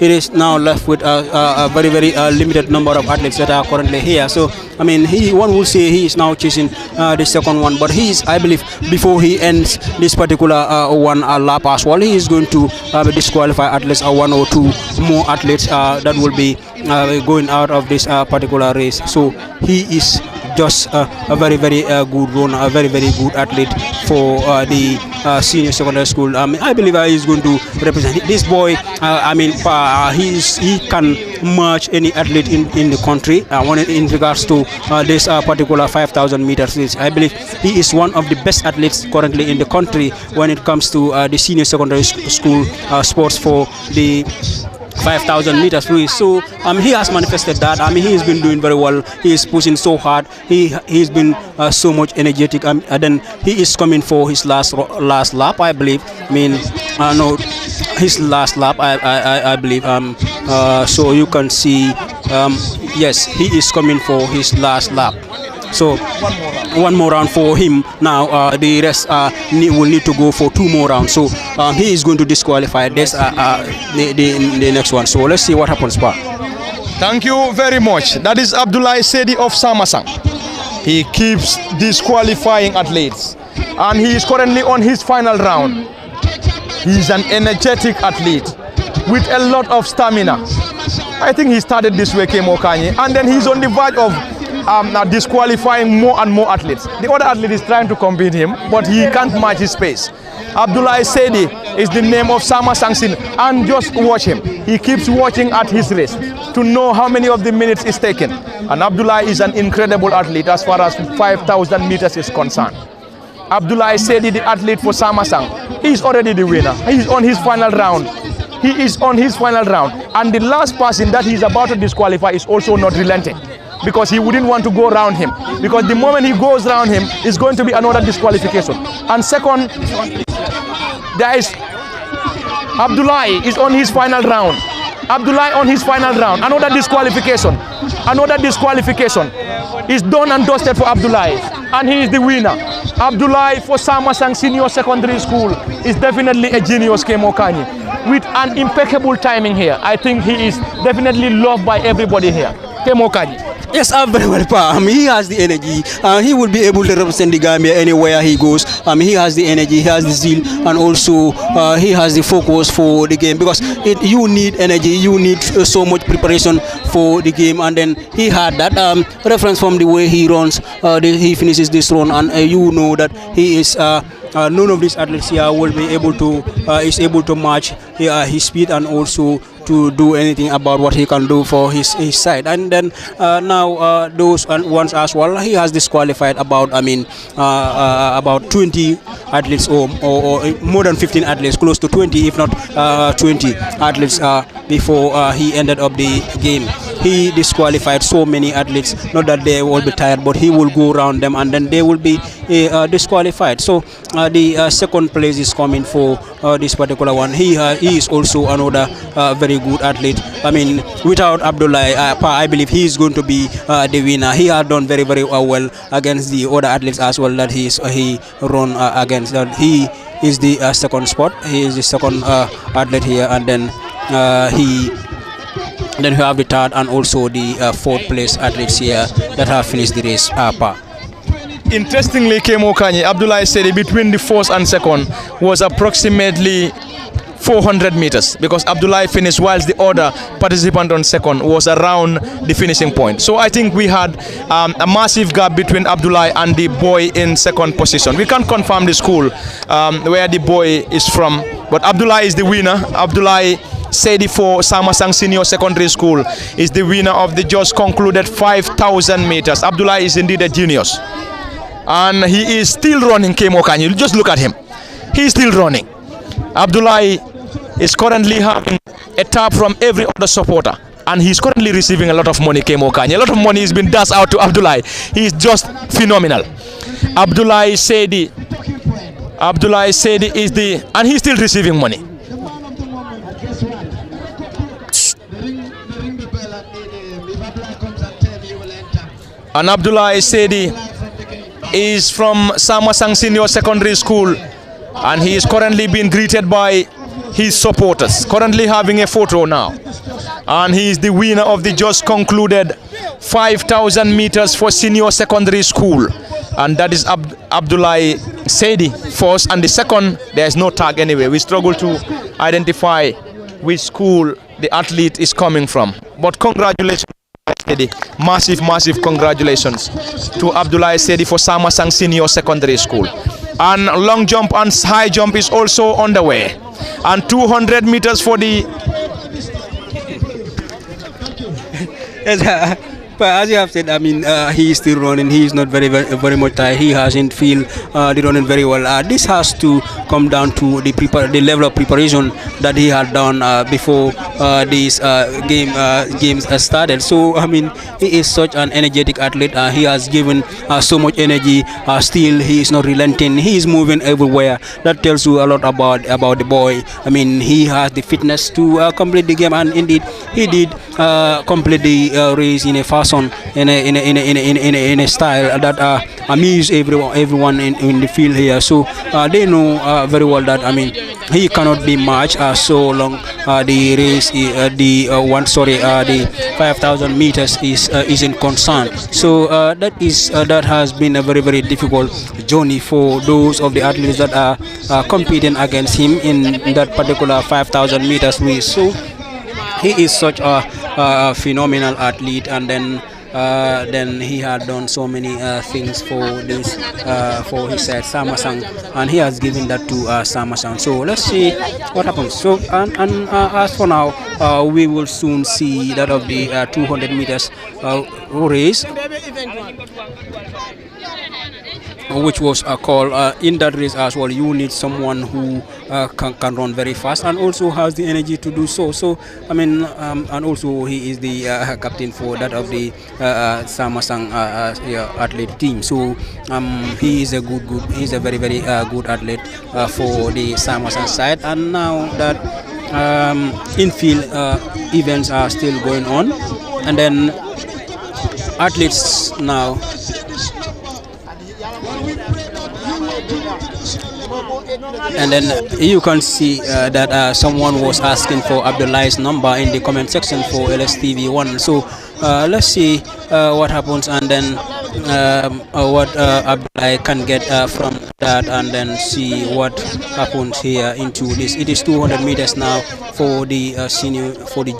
It is now left with a very, very limited number of athletes that are currently here. So, one will say he is now chasing the second one, but I believe, before he ends this particular one lap as well, he is going to disqualify at least one or two more athletes that will be going out of this particular race. So, he is just a very, very good runner, a very, very good athlete for the senior secondary school. I believe he is going to represent this boy. He can match any athlete in the country in regards to this particular 5,000 meters race. I believe he is one of the best athletes currently in the country when it comes to the senior secondary school sports for the 5,000 meters race. So he has manifested that. He has been doing very well. He is pushing so hard. He's been so much energetic. And then he is coming for his last lap, I believe. No, his last lap, I believe. So you can see, yes, he is coming for his last lap. So one more round for him. Now the rest will need to go for 2 more rounds. So he is going to disqualify this the next one. So let's see what happens, Pa. Thank you very much. That is Abdullah Sedi of Samasang. He keeps disqualifying athletes, and he is currently on his final round. He's an energetic athlete with a lot of stamina. I think he started this way, Kemo Kanye, and then he's on the verge of disqualifying more and more athletes. The other athlete is trying to compete him, but he can't match his pace. Abdullah Sedi is the name of Sama Sangsin, and just watch him. He keeps watching at his wrist to know how many of the minutes is taken. And Abdullah is an incredible athlete as far as 5,000 meters is concerned. Abdullah Sedi, the athlete for Samasang, he's already the winner. He's on his final round. He is on his final round. And the last person that he's about to disqualify is also not relenting, because he wouldn't want to go around him. Because the moment he goes around him, it's going to be another disqualification. And second, there is Abdullah is on his final round. Abdullah on his final round. Another disqualification. Another disqualification. Is done and dusted for Abdullah. And he is the winner. Abdullah for Samasang Senior Secondary School is definitely a genius, Kemo Kanye, with an impeccable timing here. I think he is definitely loved by everybody here. Kemo Kanye. Yes, very well, Pa. He has the energy. He will be able to represent the Gambia anywhere he goes. He has the energy, he has the zeal, and also he has the focus for the game, because you need energy, you need so much preparation for the game. And then he had that reference from the way he runs, he finishes this run, and you know that he is none of these athletes here will be able to is able to match his speed, and also to do anything about what he can do for his side. And then now those ones as well, he has disqualified about about 20 athletes or more than 15 athletes, close to 20 if not 20 athletes before he ended up the game. He disqualified so many athletes, not that they will be tired, but he will go around them and then they will be disqualified. So the second place is coming for this particular one. He is also another very good athlete. I mean, without Abdullah, I believe he is going to be the winner. He has done very well against the other athletes as well that he run against. He is the second spot. He is the second athlete here, and then then we have the third and also the fourth place athletes here that have finished the race. Interestingly, Kemo Kanye, Abdullah said between the first and second was approximately 400 meters, because Abdullah finished whilst the other participant on second was around the finishing point. So I think we had a massive gap between Abdullah and the boy in second position. We can't confirm the school where the boy is from, but Abdullah is the winner. Abdullah Sedi for Samasang Senior Secondary School is the winner of the just concluded 5,000 meters. Abdullah is indeed a genius, and he is still running. Kemo Kanye, just look at him. He is still running. Abdullah is currently having a tap from every other supporter, and he's currently receiving a lot of money. Kemo Kanye, a lot of money has been dashed out to Abdullah. He is just phenomenal. Abdullah Sedi is the, and he's still receiving money. And Abdullah Sedi is from Samasang Senior Secondary School, and he is currently being greeted by his supporters, currently having a photo now. And he is the winner of the just concluded 5,000 meters for Senior Secondary School. And that is Abdullah Sedi first, and the second, there is no tag anyway. We struggle to identify which school the athlete is coming from. But congratulations. Massive congratulations to Abdullah Sedi for Samasang Senior Secondary School. And long jump and high jump is also on the way, and 200 meters for the But as you have said, I mean, he is still running. He is not very much tired. He hasn't feel the running very well. This has to come down to the level of preparation that he had done before these games started. So I mean, he is such an energetic athlete. He has given so much energy. Still, he is not relenting. He is moving everywhere. That tells you a lot about the boy. I mean, he has the fitness to complete the game, and indeed, he did. complete the race in a fashion, in a style that amuse everyone in the field here. So they know very well that, I mean, he cannot be matched so long the race the 5,000 meters is in concern. So that has been a very difficult journey for those of the athletes that are competing against him in that particular 5,000 meters race. So he is such a phenomenal athlete, and then he had done so many things for this for his Samasang, and he has given that to Samasang. So let's see what happens. So and as for now, we will soon see that of the 200 meters race, which was called in that race as well. You need someone who can run very fast and also has the energy to do so. So I mean, and also he is the captain for that of the Samasang athlete team. So he is a he's a very good athlete for the Samasang side. And now that infield events are still going on, and then athletes now. And then you can see that someone was asking for Abdullah's number in the comment section for LSTV1. So let's see what happens, and then what Abdullah can get from that, and then see what happens here into this. It is 200 meters now for the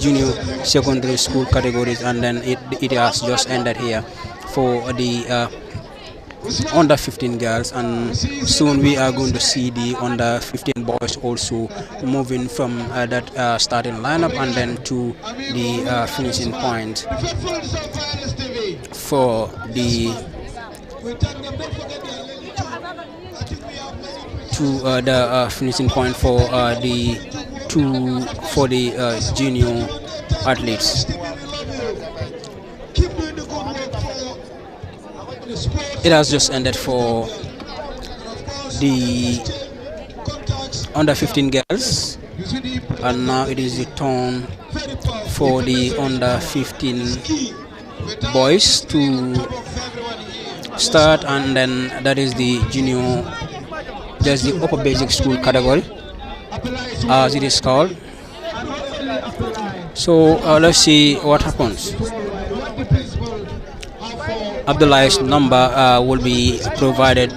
junior secondary school categories, and then it has just ended here for the under 15 girls, and soon we are going to see the under 15 boys also moving from that starting lineup and then to the finishing point for the finishing point for the junior athletes. It has just ended for the under 15 girls, and now it is the turn for the under 15 boys to start, and then that is the junior, that's the upper basic school category as it is called. So let's see what happens. Abdullah's number will be provided,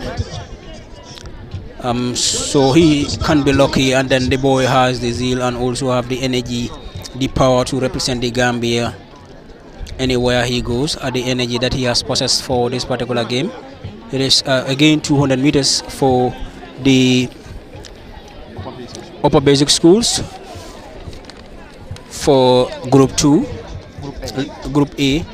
so he can be lucky, and then the boy has the zeal and also have the energy, the power to represent the Gambia anywhere he goes, the energy that he has possessed for this particular game. It is again 200 meters for the upper basic schools for group 2, group A.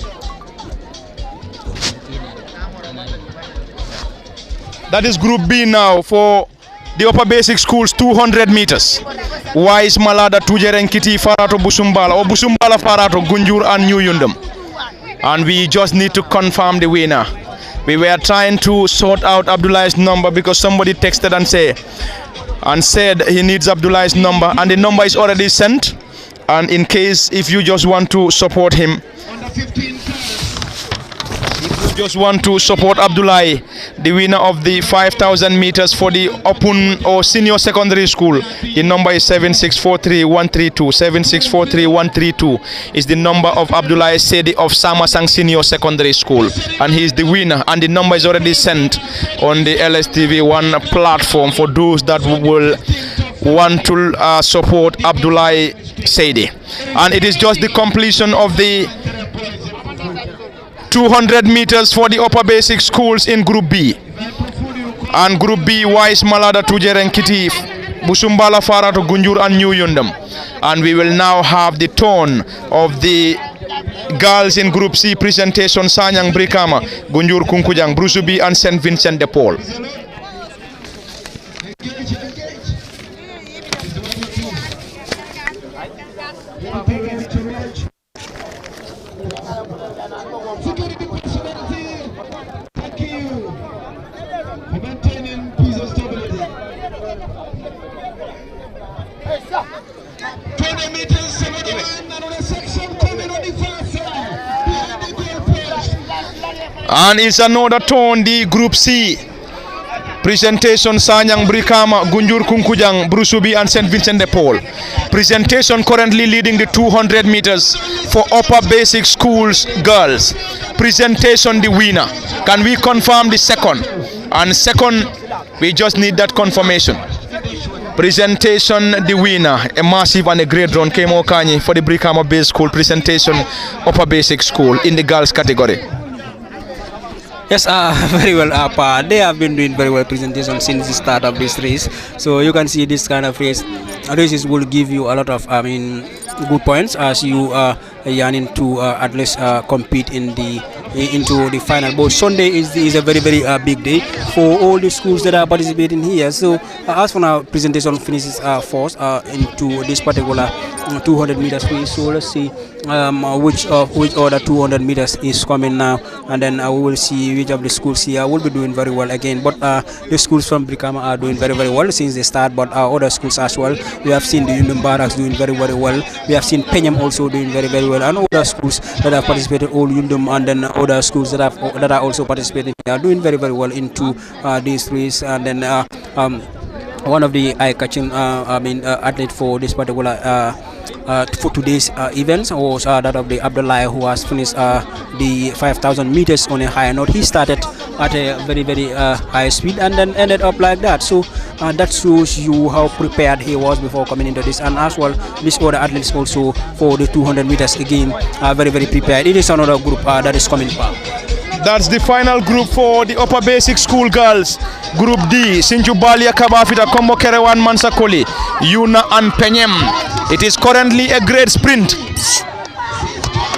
That is Group B now for the upper basic schools, 200 meters. Wise Malada Tujerenkiti Farato Busumbala or Busumbala Farato Gunjur and New Yundum. And we just need to confirm the winner. We were trying to sort out Abdullah's number because somebody texted and said he needs Abdullah's number, and the number is already sent. And in case if you just want to support him, just want to support Abdullah, the winner of the 5,000 meters for the open or senior secondary school. The number is 7643-132. 7643-132 is the number of Abdullah Sedi of Samasang Senior Secondary School, and he is the winner, and the number is already sent on the LSTV1 platform for those that will want to support Abdullah Sedi. And it is just the completion of the 200 meters for the upper basic schools in Group B. And Group B, Wise Malada Tujerenkiti, Busumbala Farato Gunjur and New Yundum. And we will now have the turn of the girls in Group C presentation: Sanyang Brikama, Gunjur Kunkujang, Brusubi and St. Vincent de Paul. Meters, 71, and on a section coming up And it's another turn, the Group C. Presentation Sanyang Brikama, Gunjur Kunkujang, Brusubi and St. Vincent de Paul. Presentation currently leading the 200 meters for upper basic schools girls. Presentation the winner. Can we confirm the second? And second, we just need that confirmation. Presentation the winner. A massive and a great run came Okani for the Brikama Base School. Presentation upper basic school in the girls category. Yes, very well. They have been doing very well presentation since the start of this race. So you can see this kind of races will give you a lot of, good points as you are yearning to at least compete in into the final. But Sunday is a very big day for all the schools that are participating here. So as for now, presentation finishes first into this particular 200 meters race. So let's see which other 200 meters is coming now, and then we will see which of the schools here will be doing very well again. But the schools from Brikama are doing very well since they start, but other schools as well. We have seen the Yundum Barracks doing very well. We have seen Penyam also doing very well, and other schools that have participated, all Yundum, and then other schools that are also participating are doing very well into this race. And then one of the eye-catching athlete for this particular for today's events was that of the Abdullah, who has finished the 5,000 meters on a high note. He started at a very high speed and then ended up like that. So that shows you how prepared he was before coming into this. And as well, this other athletes also for the 200 meters again are very prepared. It is another group that is coming back. That's the final group for the upper basic school girls. Group D, Sinjubalia Kabafita, Kombo Kerewan Mansakoli, Yuna and Penyem. It is currently a great sprint.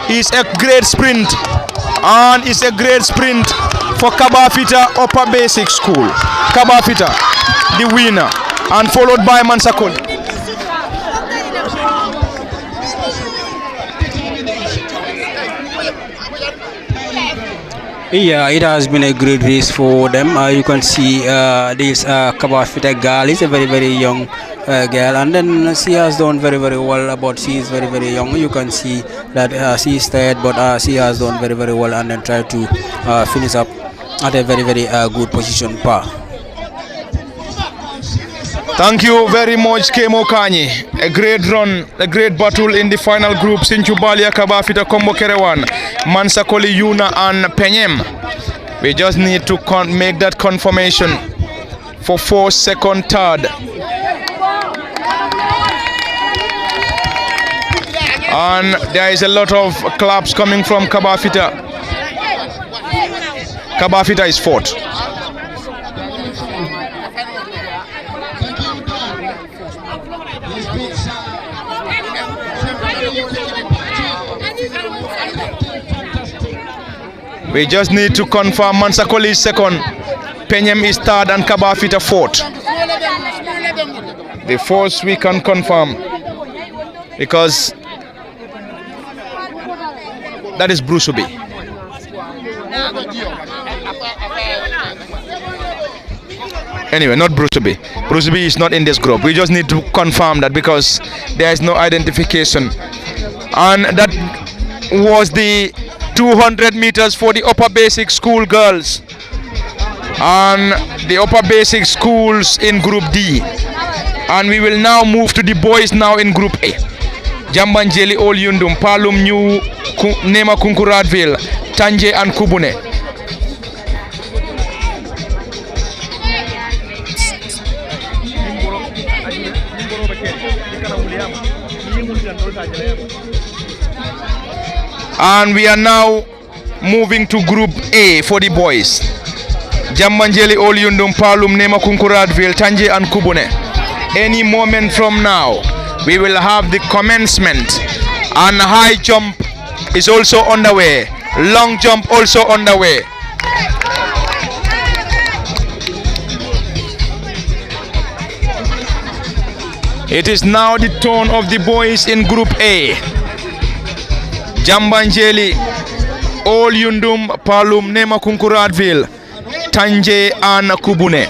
It's a great sprint. And it's a great sprint for Kabafita Upper Basic School. Kabafita, the winner. And followed by Mansakoli. Yeah, it has been a great race for them. You can see this Kabafita girl is a very young girl, and then she has done very well, but she is very young. You can see that she is tired, but she has done very well, and then try to finish up at a very good position. Thank you very much, Kemo Kanyi. A great run, a great battle in the final group. Sinchubalia Kabafita Kombo Kerewan, Mansakoli Yuna and Penyem. We just need to make that confirmation for 4th, 2nd, 3rd. And there is a lot of claps coming from Kabafita. Kabafita is 4th. We just need to confirm Mansakoli is 2nd, Penyem is 3rd, and Kabafita 4th. The 4th we can confirm because that is Brusubi. Anyway, not Brusubi. Brusubi is not in this group. We just need to confirm that because there is no identification. And that was the 200 meters for the upper basic school girls and the upper basic schools in group D. And we will now move to the boys now in group A. Jambanjeli Ol Yundum, Palum New Nema Kunkuradville, Tanje and Kubune. And we are now moving to group A for the boys. Jambanjeli Ol Yundum, Palum Nema Kunkuradville, Tanje and Kubune. Any moment from now, we will have the commencement, and high jump is also underway, long jump also underway. It is now the turn of the boys in group A. Jambanjeli, Ol Yundum, Palum Nema Kunkuradville, Tanje and Kubune.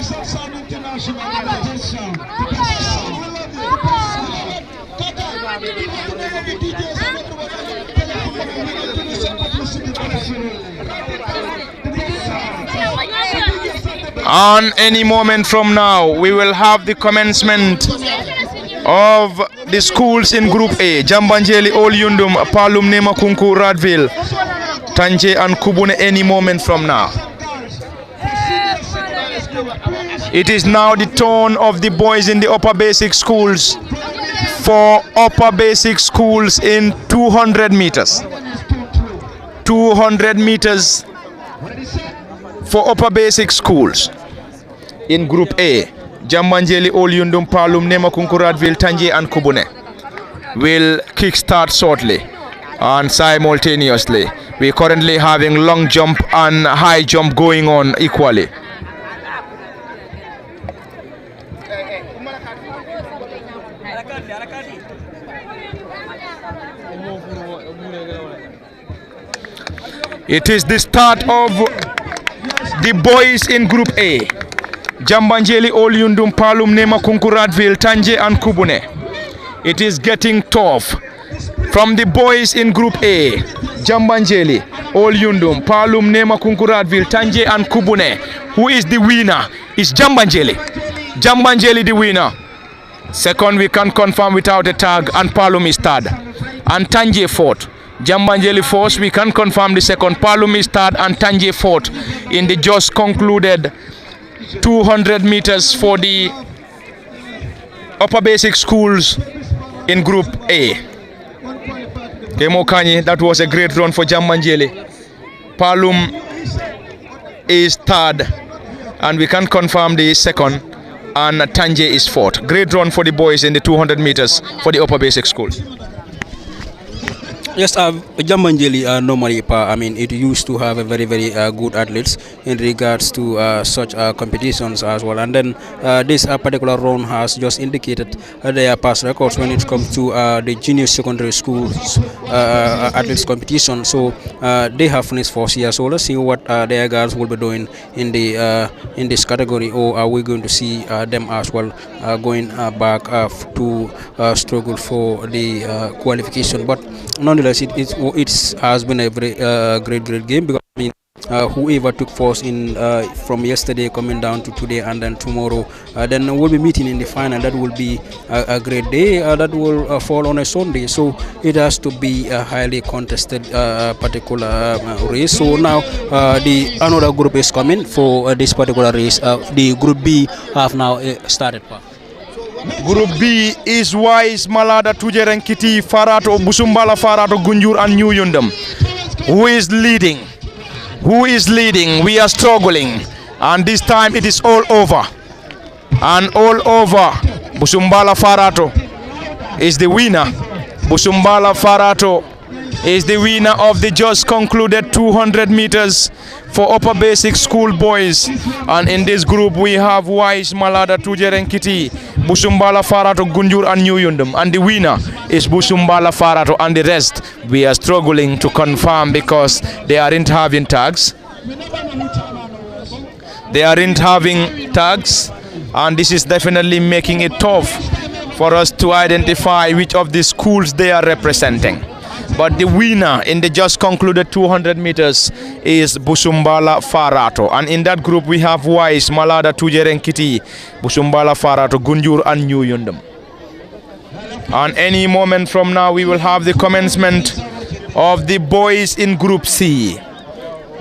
And any moment from now, we will have the commencement of the schools in Group A. Jambanjeli, Olyundum, Palum, Nemakunku, Radville, Tanje and Kubune any moment from now. It is now the turn of the boys in the upper basic schools for upper basic schools in 200 meters. 200 meters for upper basic schools in Group A. Jambanjeli, Olyundum, Palum, Nemakunku, Radville, Tanje and Kubune will kickstart shortly. And simultaneously, we're currently having long jump and high jump going on equally. It is the start of the boys in Group A. Jambanjeli, Olyundum, Palum, Nemakunku, Radville, Tanje and Kubune. It is getting tough. From the boys in Group A, Jambanjeli, Olyundum, Palum, Nemakunku, Radville, Tanje and Kubune. Who is the winner? Is Jambanjeli. Jambanjeli the winner. Second, we can confirm without a tag, and Palum is third. And Tanje fourth. Jambanjeli fourth, we can confirm the second. Palum is third and Tanje fourth in the just concluded 200 meters for the upper basic schools in Group A. Kemokani, that was a great run for Jambanjeli. Palum is third and we can confirm the second, and Tanje is fourth. Great run for the boys in the 200 meters for the upper basic schools. Yes, Jambanjeli normally, I mean, it used to have a very good athletes in regards to such competitions as well. And then this particular round has just indicated their past records when it comes to the junior secondary schools athletes competition. So they have finished first here. So let's see what their guys will be doing in the in this category, or are we going to see them as well going back to struggle for the qualification? But nonetheless, it has been a very great game, because I mean, whoever took first in from yesterday coming down to today and then tomorrow, then we'll be meeting in the final. That will be a great day. That will fall on a Sunday, so it has to be a highly contested particular race. So now the another group is coming for this particular race. The Group B have now started. Group B is Wise, Malada, Tujerenkiti, Farato, Busumbala, Farato, Gunjur and New Yundum. Who is leading? Who is leading? We are struggling, and this time it is all over. And all over. Busumbala Farato is the winner. Busumbala Farato is the winner of the just concluded 200 meters for upper basic school boys. And in this group we have Wise, Malada, Tujerenkiti, Busumbala Farato, Gunjur and New Yundum. And the winner is Busumbala Farato, and the rest we are struggling to confirm because they aren't having tags. They aren't having tags, and this is definitely making it tough for us to identify which of the schools they are representing. But the winner in the just concluded 200 meters is Busumbala Farato. And in that group we have Wise, Malada, Tujerenkiti, Busumbala Farato, Gunjur and New Yundum. And any moment from now we will have the commencement of the boys in Group C.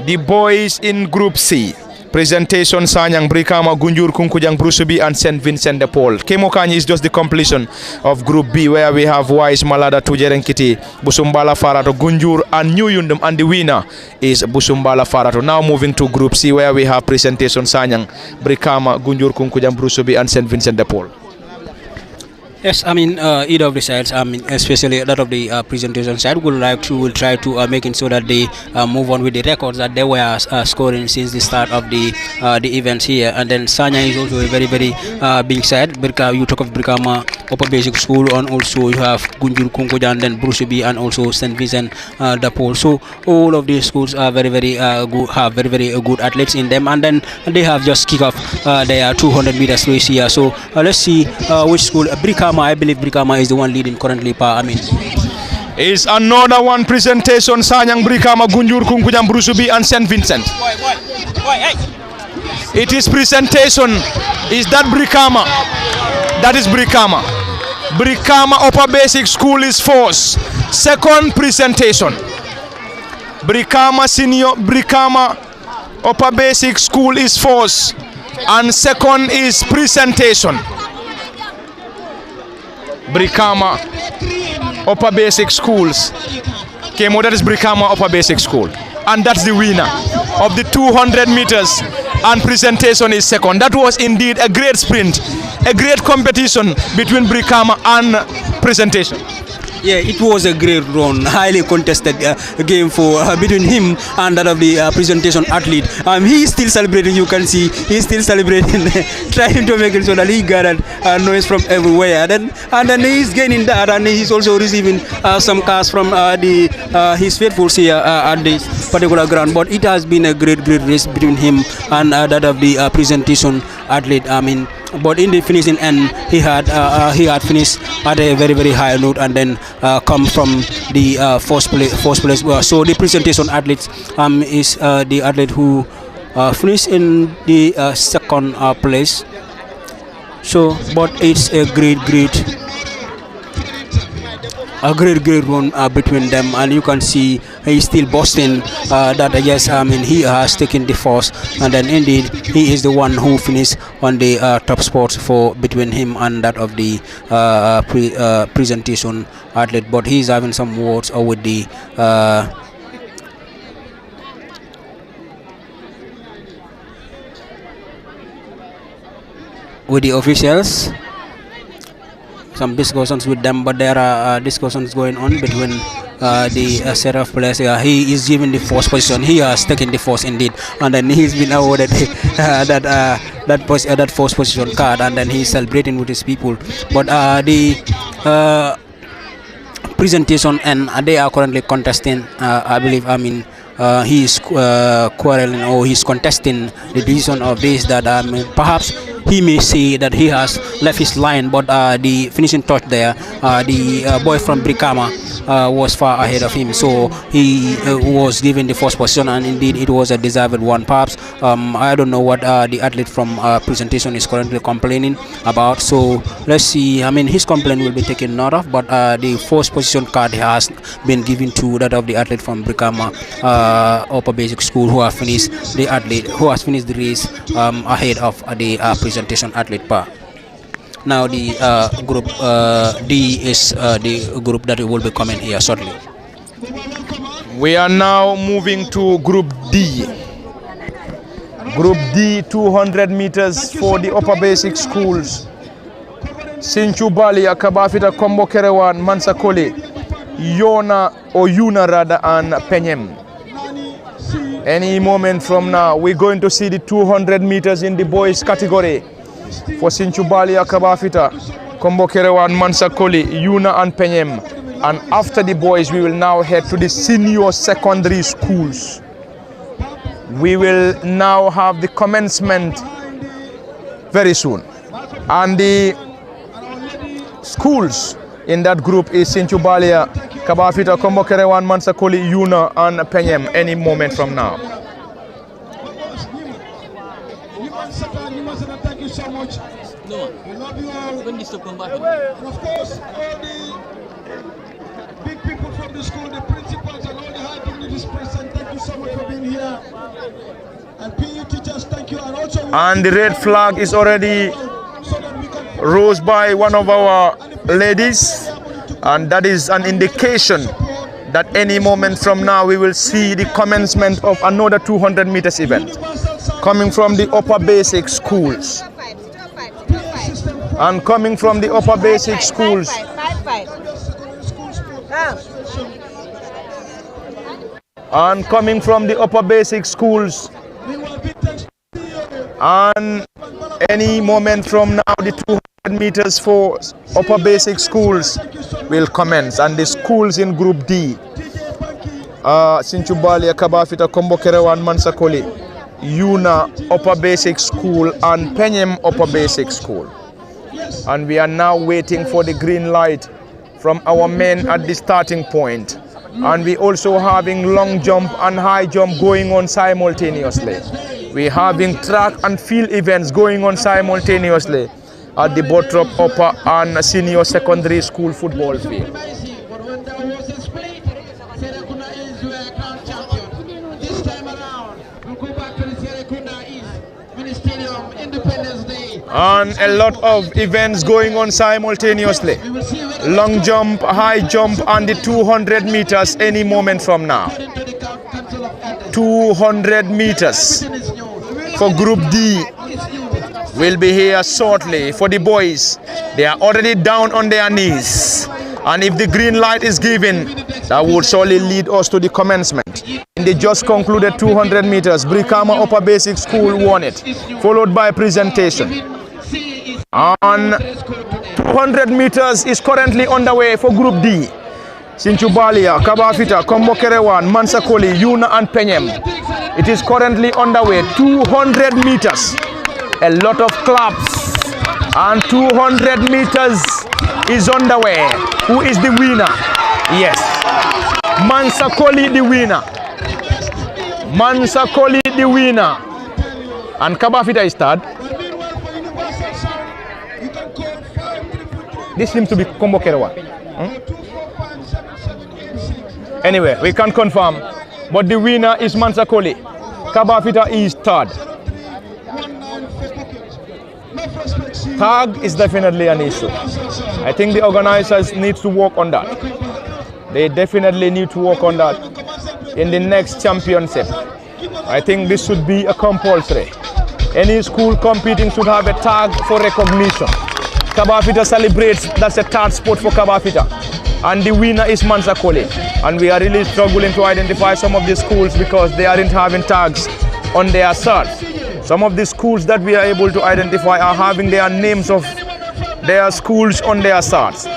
The boys in Group C. Presentation Sanyang, Brikama, Gunjur, Kunkujang, Brusubi and St. Vincent de Paul. Kemokani is just the completion of Group B, where we have Wise, Malada, Tujerenkiti, Busumbala Farato, Gunjur and New Yundum, and the winner is Busumbala Farato. Now moving to Group C, where we have Presentation Sanyang, Brikama, Gunjur, Kunkujang, Brusubi and St. Vincent de Paul. Yes, I mean either of the sides, I mean especially that of the presentation side will try to make it so that they move on with the records that they were scoring since the start of the events here. And then Sanya is also a very big side. You talk of Brikama Upper Basic School, and also you have Gunjur Kunkuja and then Brusubi and also St. Vincent de Paul. So all of these schools are very good, have very good athletes in them, and then they have just kicked off their 200 meters race here. So let's see which school. Brikama, I believe Brikama is the one leading currently. I mean, is another one presentation Sanyang, Brikama, Gunjur, Kunkujang, Brusubi and St. Vincent. It is presentation. Is that Brikama? That is Brikama. Brikama Upper Basic School is first. Second, presentation. Brikama Upper Basic School is first. And second is presentation. Brikama Upper Basic Schools. Kemo, that is Brikama Upper Basic School. And that's the winner of the 200 meters. And presentation is second. That was indeed a great sprint, a great competition between Brikama and presentation. Yeah, it was a great run, highly contested game for between him and that of the presentation athlete. He is still celebrating. You can see he is still celebrating, trying to make it so that he gathered noise from everywhere. And then he is gaining that, and he is also receiving some cars from his faithfuls here at this particular ground. But it has been a great race between him and that of the presentation athlete. But in the finishing end, he had finished at a very high note, and then come from the first place. So the presentation athlete is the athlete who finished in the second place. So, but it's a great run between them, and you can see he's still boasting that yes, he has taken the first, and then indeed he is the one who finished on the top spot for between him and that of the presentation athlete. But he's having some words with the officials. Some discussions with them, but there are discussions going on between the set of players. He is given the first position. He has taken the first indeed, and then he's been awarded that first position card, and then he's celebrating with his people. But the presentation, and they are currently contesting. I believe. He is quarreling, or he's contesting the decision of this. That perhaps he may say that he has left his line, but the finishing touch there, the boy from Brikama was far ahead of him, so he was given the first position, and indeed it was a deserved one. Perhaps I don't know what the athlete from presentation is currently complaining about, so let's see. His complaint will be taken note of, but the first position card has been given to that of the athlete from Brikama Upper Basic School, who has finished the race ahead of the presentation athlete part. Now the group D is the group that will be coming here shortly. We are now moving to Group D. Group D, 200 meters for the Upper Basic Schools. Sinchu Bali, Akabafita, Kombo Kerewan, Mansakoli, Yuna rather, and Penyem. Any moment from now, we're going to see the 200 meters in the boys category for Sinchu Bali, Akabafita, Kombo Kerewan, Mansakoli, Yuna, and Penyem. And after the boys, we will now head to the senior secondary schools. We will now have the commencement very soon. And the schools in that group is Sinchu Balia, Kabafita, Kombo Kerewan, Mansakoli, Yuna, and Penyem any moment from now. Thank you so much. No. We love you all. When this come back. And of course, all the big people from the school, the principals, and all the high dignitaries present, thank you so much for being here. And PE teachers, thank you. And also, and the red flag is already rose by one of our ladies, and that is an indication that any moment from now we will see the commencement of another 200 meters event coming from the Upper Basic Schools. And coming from the Upper Basic Schools. And coming from the Upper Basic Schools. And any moment from now, the 200 meters for Upper Basic Schools will commence. And the schools in Group D, Sinchu Bali, Kabafita, Kombo Kerewan, Mansakoli, Yuna Upper Basic School, and Penyem Upper Basic School. And we are now waiting for the green light from our men at the starting point. And we also having long jump and high jump going on simultaneously. We're having track and field events going on simultaneously at the Bottrop Upper and Senior Secondary School football field. And a lot of events going on simultaneously. Long jump, high jump, and the 200 meters any moment from now. 200 meters for Group D will be here shortly. For the boys, they are already down on their knees. And if the green light is given, that would surely lead us to the commencement. In the just concluded 200 meters, Brikama Upper Basic School won it, followed by presentation. And 200 meters is currently underway for Group D. Sinchubalia, Kabafita, Kombokerewan, Mansakoli, Yuna and Penyem. It is currently underway. 200 meters. A lot of claps. And 200 meters is underway. Who is the winner? Yes. Mansakoli the winner. Mansakoli the winner. And Kabafita is third. This seems to be Kombokerewan. Anyway, we can't confirm, but the winner is Mansakoli. Kabafita is third. Tag is definitely an issue. I think the organizers need to work on that. They definitely need to work on that in the next championship. I think this should be a compulsory. Any school competing should have a tag for recognition. Kabafita celebrates, that's a third spot for Kabafita. And the winner is Mansakoli. And we are really struggling to identify some of the schools because they aren't having tags on their shirts. Some of the schools that we are able to identify are having their names of their schools on their shirts.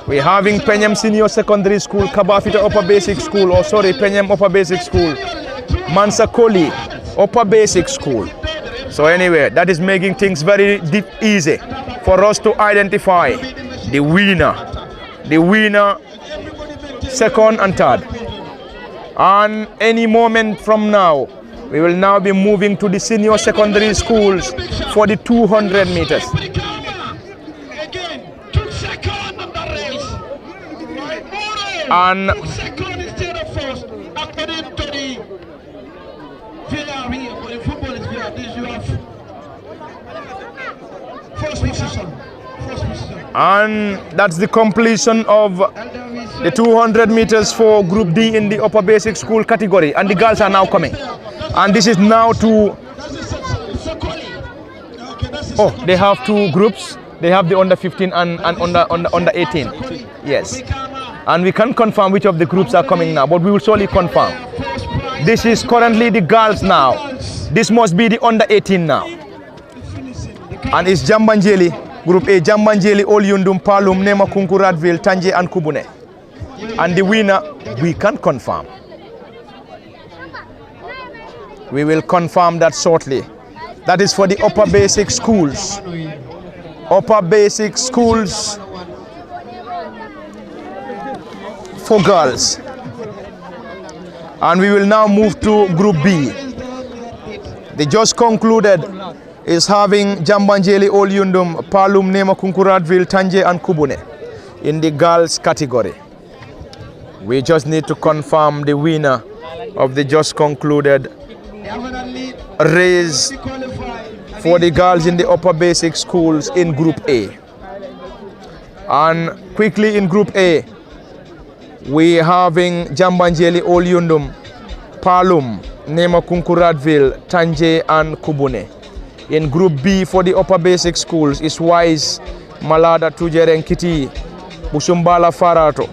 We're having Penyem Senior Secondary School, Kabafita Upper Basic School, Penyem Upper Basic School, Mansakoli Upper Basic School. So anyway, that is making things very easy for us to identify the winner, second and third. And any moment from now, we will now be moving to the senior secondary schools for the 200 meters. And that's the completion of the 200 meters for Group D in the upper basic school category. And the girls are now coming. And this is now to... Oh, they have two groups. They have the under 15 and under 18. Yes. And we can't confirm which of the groups are coming now, but we will surely confirm. This is currently the girls now. This must be the under 18 now. And it's Jambanjeli, Group A, Jambanjeli, Olyundum, Palum, Nema, Kunkuradville, Tanje and Kubune. And the winner, we can't confirm. We will confirm that shortly. That is for the upper basic schools. Upper basic schools for girls. And we will now move to Group B. They just concluded is having Jambanjeli, Olyundum, Palum, Nema, Kunkuradville, Tanje and Kubune in the girls category. We just need to confirm the winner of the just concluded race for the girls in the upper basic schools in Group A. And quickly in Group A, we are having Jambanjeli, Olyundum, Palum, Nema, Kunkuradville, Tanje and Kubune. In Group B for the upper basic schools is Wise, Malada, Tujerenkiti, Busumbala, Farato,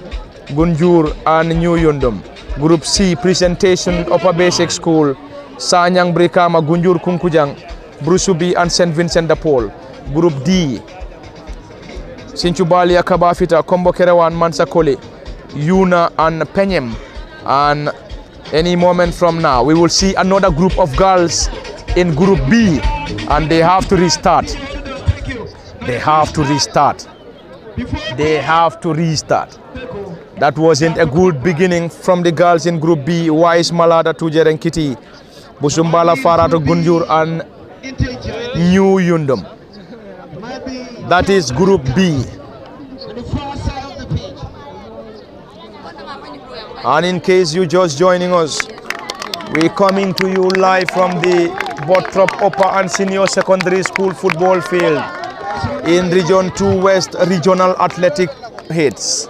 Gunjur and New Yundum. Group C, presentation upper basic school, Sanyang, Brikama, Gunjur, Kunkujang, Brusubi and St. Vincent de Paul. Group D, Sinchubalia, Kabafita, Kombokerewan, Mansakoli, Yuna and Penyem. And any moment from now, we will see another group of girls in Group B, and they have to restart. They have to restart. They have to restart. That wasn't a good beginning from the girls in Group B. Wise, Malada, Tujerenkiti, Busumbala Farato Gunjur and New Yundum. That is Group B. And in case you just joining us, we're coming to you live from the Bottrop Upper and Senior Secondary School football field in Region 2 West Regional Athletic Hits.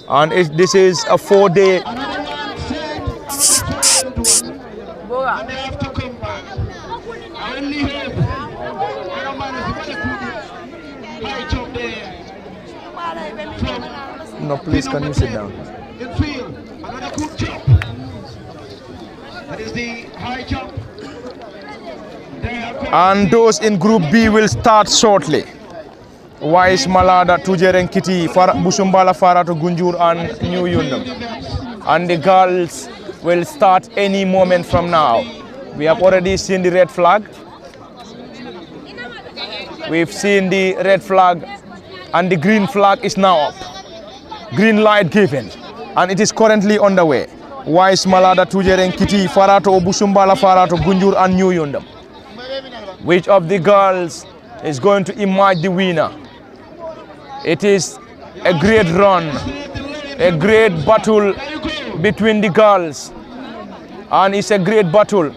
And this is a 4-day No, please, can you sit down? And those in Group B will start shortly. Wise Malada, Tujeren Kiti, Busumbala Farato Gunjur and New Yundum. And the girls will start any moment from now. We have already seen the red flag. We've seen the red flag and the green flag is now up. Green light given. And it is currently underway. Wise Malada, Tujeren Kiti, Farato, Busumbala Farato Gunjur and New Yundum. Which of the girls is going to emerge the winner? It is a great run, a great battle between the girls. And it's a great battle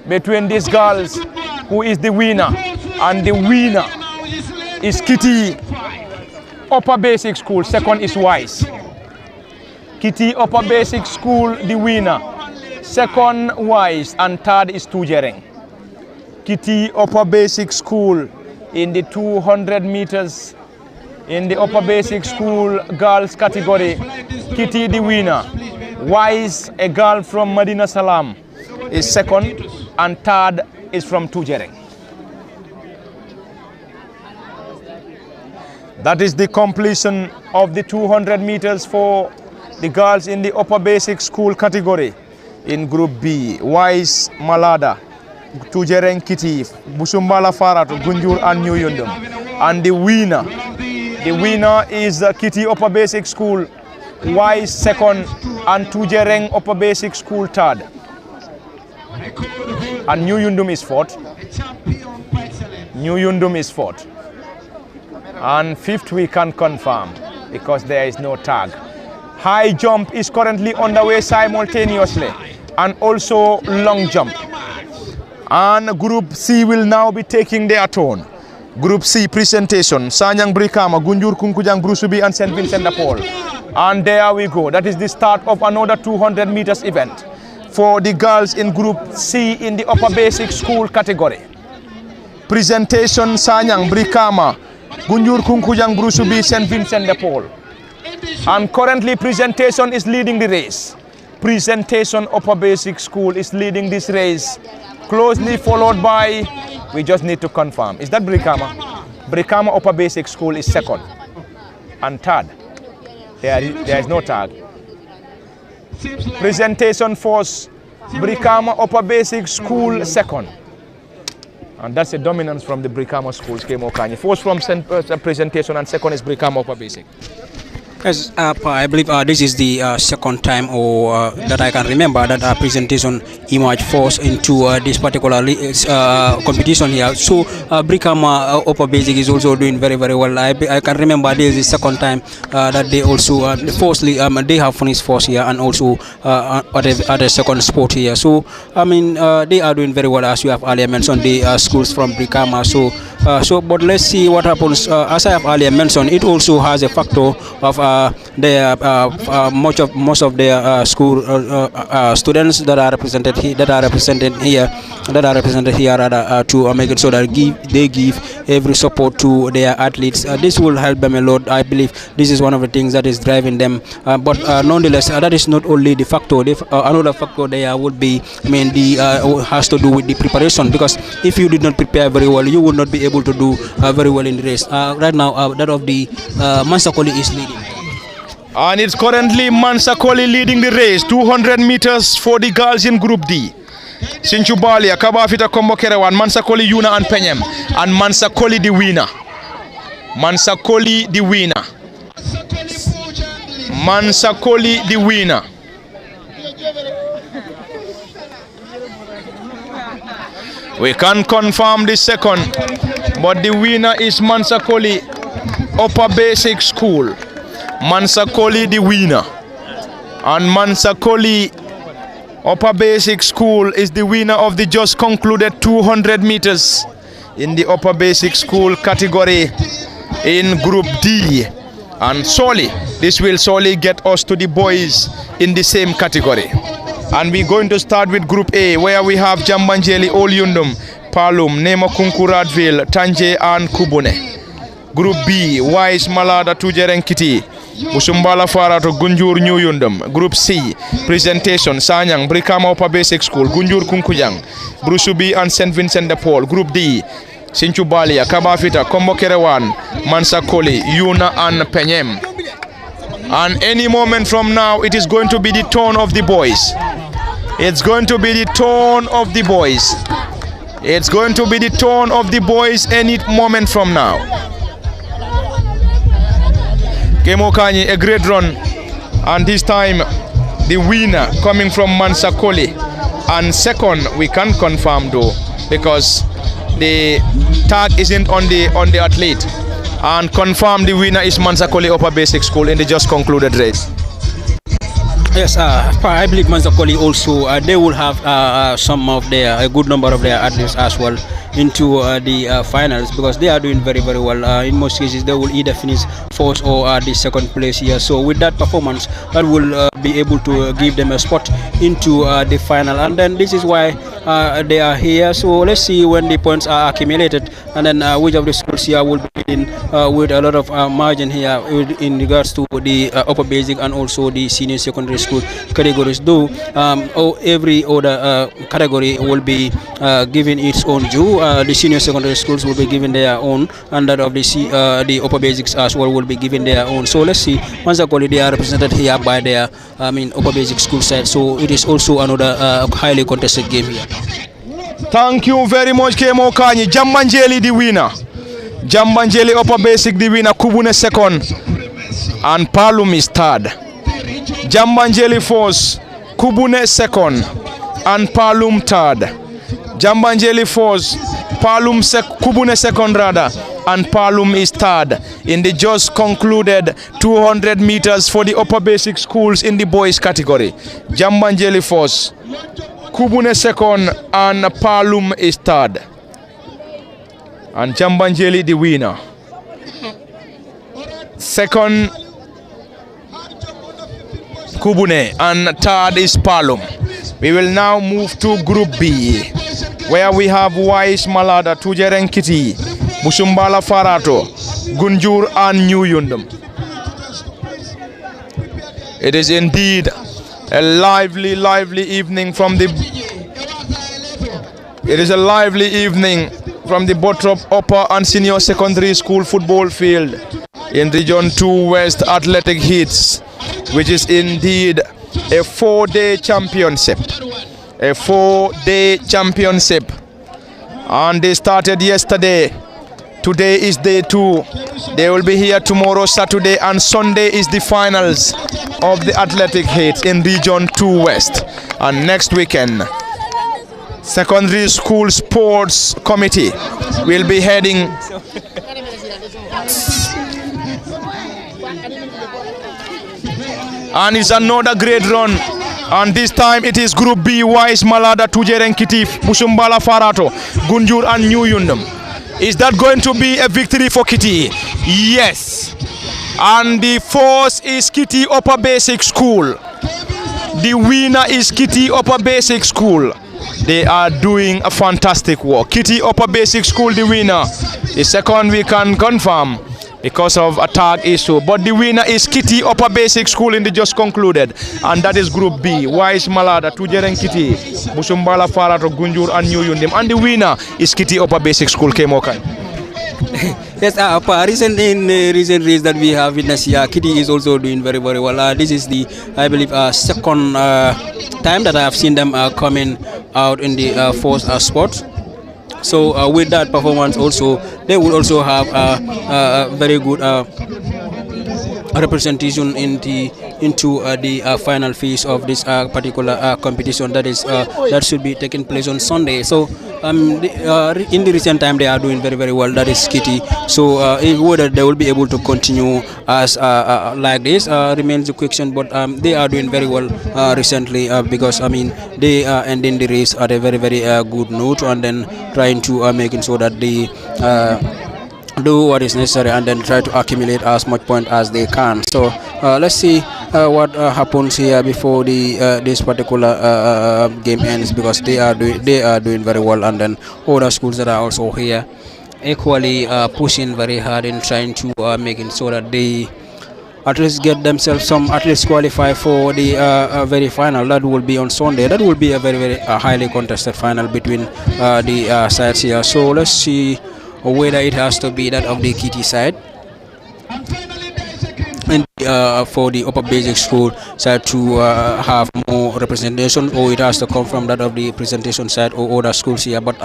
between these girls who is the winner. And the winner is Kitty Upper Basic School, second is Wise. Kitty Upper Basic School, the winner. Second Wise and third is Tujereng. Kitty Upper Basic School in the 200 meters in the Upper Basic School girls category. Kitty the winner. Wise, a girl from Medina Salam, is second and third is from Tujereng. That is the completion of the 200 meters for the girls in the Upper Basic School category in Group B. Wise Malada, Tujereng Kitty, Busumbala Farato, Gunjur and New Yundum. And the winner is Kitty Upper Basic School, Wise second and Tujereng Upper Basic School third. And New Yundum is fourth. New Yundum is fourth. And fifth we can confirm because there is no tag. High jump is currently underway simultaneously and also long jump. And Group C will now be taking their turn. Group C presentation, Sanyang Brikama, Gunjur Kunkujang Brusubi and St. Vincent de Paul. And there we go. That is the start of another 200 meters event for the girls in Group C in the Upper Basic School category. Presentation, Sanyang Brikama, Gunjur Kunkujang Brusubi, St. Vincent de Paul. And currently presentation is leading the race. Presentation Upper Basic School is leading this race. Closely followed by, we just need to confirm. Is that Brikama? Brikama Upper Basic School is second. And third, there is no tag. Presentation force, Brikama Upper Basic School second. And that's a dominance from the Brikama schools, Kemo Kanye. First from presentation and second is Brikama Upper Basic. Yes, I believe this is the second time or that I can remember that presentation emerged first into this particular competition here. So Brikama Upper Basic is also doing very well. I can remember this is the second time that they also firstly they have finished first here and also at the second spot here. So I mean they are doing very well, as you have earlier mentioned, the schools from Brikama. But let's see what happens. As I have earlier mentioned, it also has a factor of most of their school students that are represented here, to make it so that they give every support to their athletes. This will help them a lot. I believe this is one of the things that is driving them. But nonetheless, that is not only the factor. Another factor there would be, has to do with the preparation, because if you did not prepare very well, you would not be able to do very well in the race. Right now, that of the Mansakoli is leading. And it's currently Mansakoli leading the race, 200 meters for the girls in Group D. Sinchubalia, Kabafita Kombo Kerewan, Mansakoli Yuna and Penyem, and Mansakoli the winner. Mansakoli the winner. Mansakoli the winner. We can confirm the second, but the winner is Mansakoli Upper Basic School. Mansakoli the winner, and Mansakoli Upper Basic School is the winner of the just concluded 200 meters in the Upper Basic School category in Group D. And this will solely get us to the boys in the same category. And we're going to start with Group A, where we have Jambanjeli, Olyundum, Palum, Nemo Kunkuradville, Tanje and Kubune. Group B, Wise Malada Tujerenkiti, Musumbala Farato, Gunjur Nyuyundum. Group C, Presentation, Sanyang, Brikama Upper Basic School, Gunjur Kunkuyang, Brusubi and St. Vincent de Paul. Group D, Sinchubalia, Kabafita, Kombo Kerewan, Mansakoli, Yuna and Penyem. And any moment from now, it is going to be the turn of the boys. It's going to be the turn of the boys. It's going to be the turn of the boys any moment from now. Kemokani, a great run. And this time, the winner coming from Mansakoli. And second, we can't confirm though, because the tag isn't on the athlete. And confirm the winner is Mansakoli Upper Basic School in the just concluded race. Yes, I believe Mansakoli also they will have some of their a good number of their athletes as well into the finals, because they are doing very well. In most cases, they will either finish fourth or the second place here. So with that performance, that will be able to give them a spot into the final. And then this is why they are here. So let's see when the points are accumulated, and then which of the schools here will be in with a lot of margin here in regards to the upper basic and also the senior secondary school categories. Though every other category will be given its own due. The senior secondary schools will be given their own, and that of the upper basics as well will be given their own. So let's see. Mansakoli, they are represented here by their upper basic school side. So it is also another highly contested game here. Thank you very much, Kemo Kanyi. Jambanjeli the winner. Jambanjeli Upper Basic the winner. Kubune second. And Palum is third. Jambanjeli fourth. Kubune second. And Palum third. Jambanjeli fourth. Kubune second rather. And Palum is third in the just concluded 200 meters for the upper basic schools in the boys category. Jambanjeli fourth. Kubune second and Palum is third. And Jambanjeli the winner. Second Kubune and third is Palum. We will now move to Group B, where we have Wise Malada, Tujerenkiti, Musumbala Farato, Gunjur and Nyuyundum. It is indeed a lively evening from the Bottrop Upper and Senior Secondary School football field in Region 2 West Athletic Heats, which is indeed a 4-day championship. A 4-day championship. And they started yesterday. Today is day 2. They will be here tomorrow, Saturday, and Sunday is the finals of the Athletic Heats in Region 2 West. And next weekend, Secondary School Sports Committee will be heading and it's another great run. And this time it is Group B, Wise Malada, Tujerenkiti, Musumbala Farato, Gunjur and Nyuyundum. Is that going to be a victory for Kitty? Yes. And the fourth is Kitty Upper Basic School. The winner is Kitty Upper Basic School. They are doing a fantastic work. Kitty Upper Basic School, the winner. The second we can confirm because of a tag issue. But the winner is Kitty Upper Basic School in the just concluded. And that is Group B. Wise Malada, Tujerenkiti, Musumbala Farato, Gunjur and Nyuyundim. And the winner is Kitty Upper Basic School, Kemokai. Yes, in recent race that we have witnessed here, Kitty is also doing very well. This is the, I believe, second time that I have seen them coming out in the fourth spot. So with that performance also, they will also have a very good representation into the final phase of this particular competition that should be taking place on Sunday. So in the recent time they are doing very well. That is Kitty. So whether they will be able to continue as like this remains the question. But they are doing very well recently because they are ending the race at a very good note, and then trying to making sure that they do what is necessary and then try to accumulate as much point as they can. So let's see what happens here before the this particular game ends, because they are doing very well, and then other schools that are also here equally pushing very hard in trying to making sure that they at least get themselves at least qualify for the very final. That will be on Sunday. That will be a very highly contested final between the sides here. So let's see whether it has to be that of the Kitty side and for the upper basic school side to have more representation, or it has to come from that of the presentation side or other schools here. But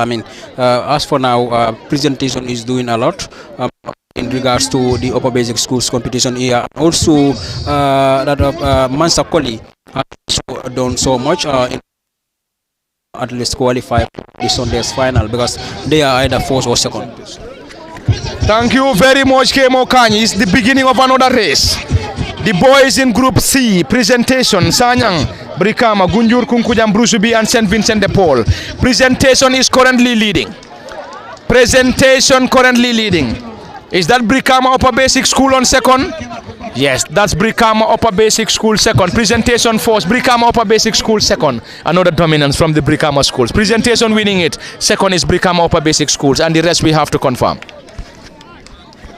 as for now, presentation is doing a lot in regards to the upper basic schools competition here. Also that of Mansakoli has also done so much in at least qualify for the Sunday's final, because they are either first or second. Thank you very much, Kemo Kanyi. It's the beginning of another race. The boys in Group C, presentation, Sanyang, Brikama, Gunjur, Kunkujam, Brusubi, and St. Vincent de Paul. Presentation is currently leading. Is that Brikama Upper Basic School on second? Yes, that's Brikama Upper Basic School second. Presentation first, Brikama Upper Basic School second. Another dominance from the Brikama schools. Presentation winning it. Second is Brikama Upper Basic Schools, and the rest we have to confirm.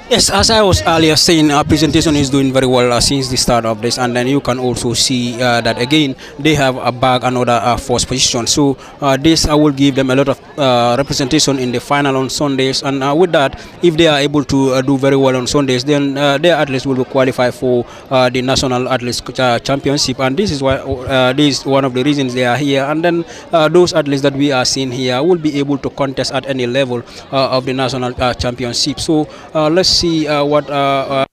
Yes, as I was earlier saying, our presentation is doing very well since the start of this, and then you can also see that again they have a bag another first position. So this will give them a lot of representation in the final on Sundays, and with that, if they are able to do very well on Sundays, then their athletes will qualify for the National Athletes Championship, and this is why this is one of the reasons they are here. And then those athletes that we are seeing here will be able to contest at any level of the National Championship. So let's see what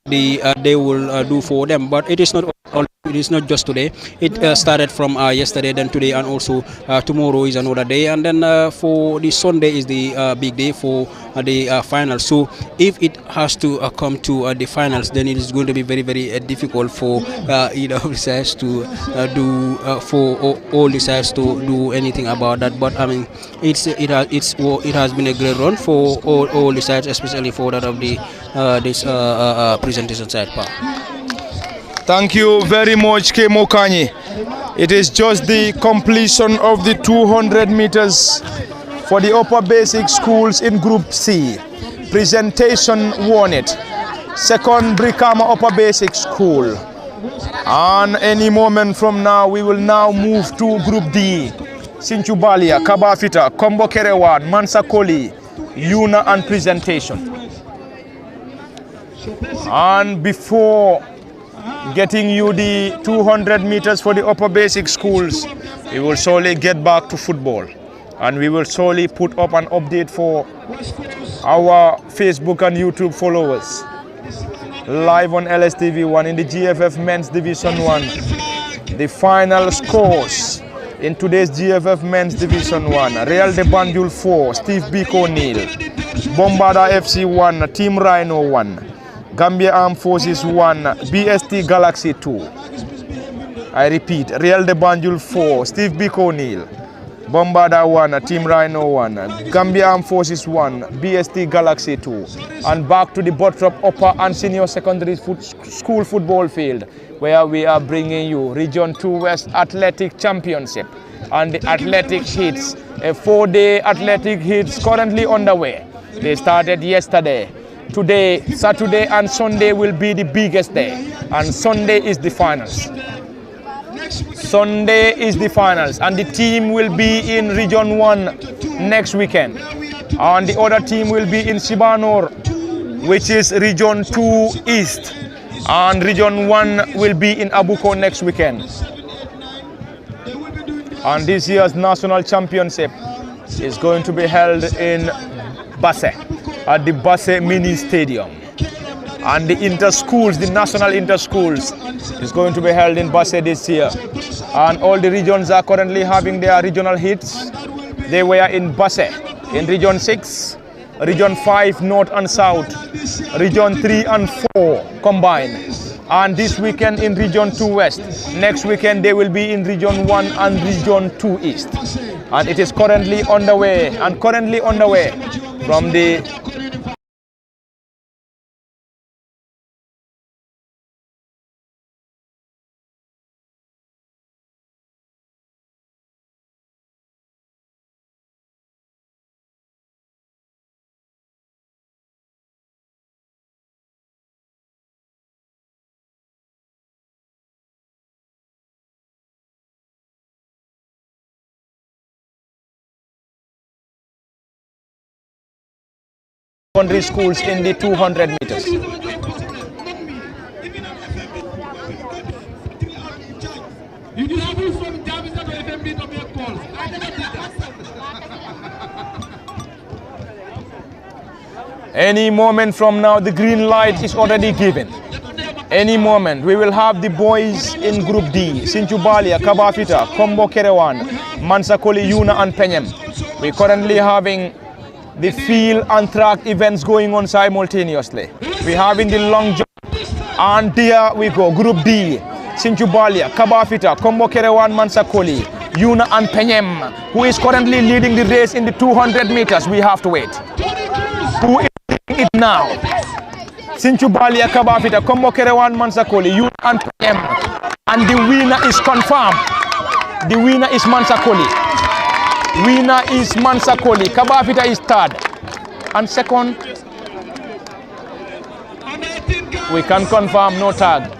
they will do for them. But it is not just today. It started from yesterday, then today, and also tomorrow is another day, and then for the Sunday is the big day for the finals. So if it has to come to the finals, then it is going to be very difficult for sides to do for all the sides to do anything about that. But it has been a great run for all the sides, especially for that of the this presentation side part. Thank you very much, Kemo Kanyi. It is just the completion of the 200 meters for the upper basic schools in Group C. Presentation won it. Second, Brikama Upper Basic School. And any moment from now, we will now move to Group D. Sinchubalia, Kabafita, Kombo Kerewan, Mansakoli, Yuna, and presentation. And before getting you the 200 meters for the upper basic schools, we will surely get back to football, and we will surely put up an update for our Facebook and YouTube followers live on LSTV1 in the GFF Men's Division 1. The final scores in today's GFF Men's Division 1: Real de Banjul 4, Steve Biko Neal; Bombarda FC 1, Team Rhino 1; Gambia Armed Forces 1, BST Galaxy 2. I repeat, Real de Banjul 4, Steve Biko Neal; Bombarda 1, Team Rhino 1, Gambia Armed Forces 1, BST Galaxy 2. And back to the Bottrop Upper and Senior Secondary School football field, where we are bringing you Region 2 West Athletic Championship and the Athletic Heats. A 4-day Athletic Heats currently underway. They started yesterday. Today, Saturday and Sunday will be the biggest day, and Sunday is the finals. Sunday is the finals, and the team will be in Region 1 next weekend, and the other team will be in Sibanor, which is Region 2 East, and Region 1 will be in Abuko next weekend. And this year's national championship is going to be held in Basse, at the Basse Mini Stadium. And the inter-schools, the national inter-schools, is going to be held in Basse this year. And all the regions are currently having their regional hits. They were in Basse, in Region 6, Region 5 North and South, Region 3 and 4 combined. And this weekend in Region 2 West. Next weekend they will be in Region 1 and Region 2 East. And it is currently underway from the secondary schools in the 200 meters. Any moment from now, the green light is already given. Any moment, we will have the boys in Group D, Sinchubalia, Kabafita, Kombo Kerewan, Mansakoli, Yuna and Penyem. We're currently having the field and track events going on simultaneously. We're having the long jump, and there we go. Group D, Sinchubalia, Kabafita, Kombo Kerewan, Mansakoli, Yuna and Penyem, who is currently leading the race in the 200 meters. We have to wait. Who is leading it now? Sinchubalia, Kabafita, Kombo Kerewan, Mansakoli, Yuna and Penyem. And the winner is confirmed. The winner is Mansakoli. Winner is Mansakoli. Kabafita is third. And second, we can confirm no tag.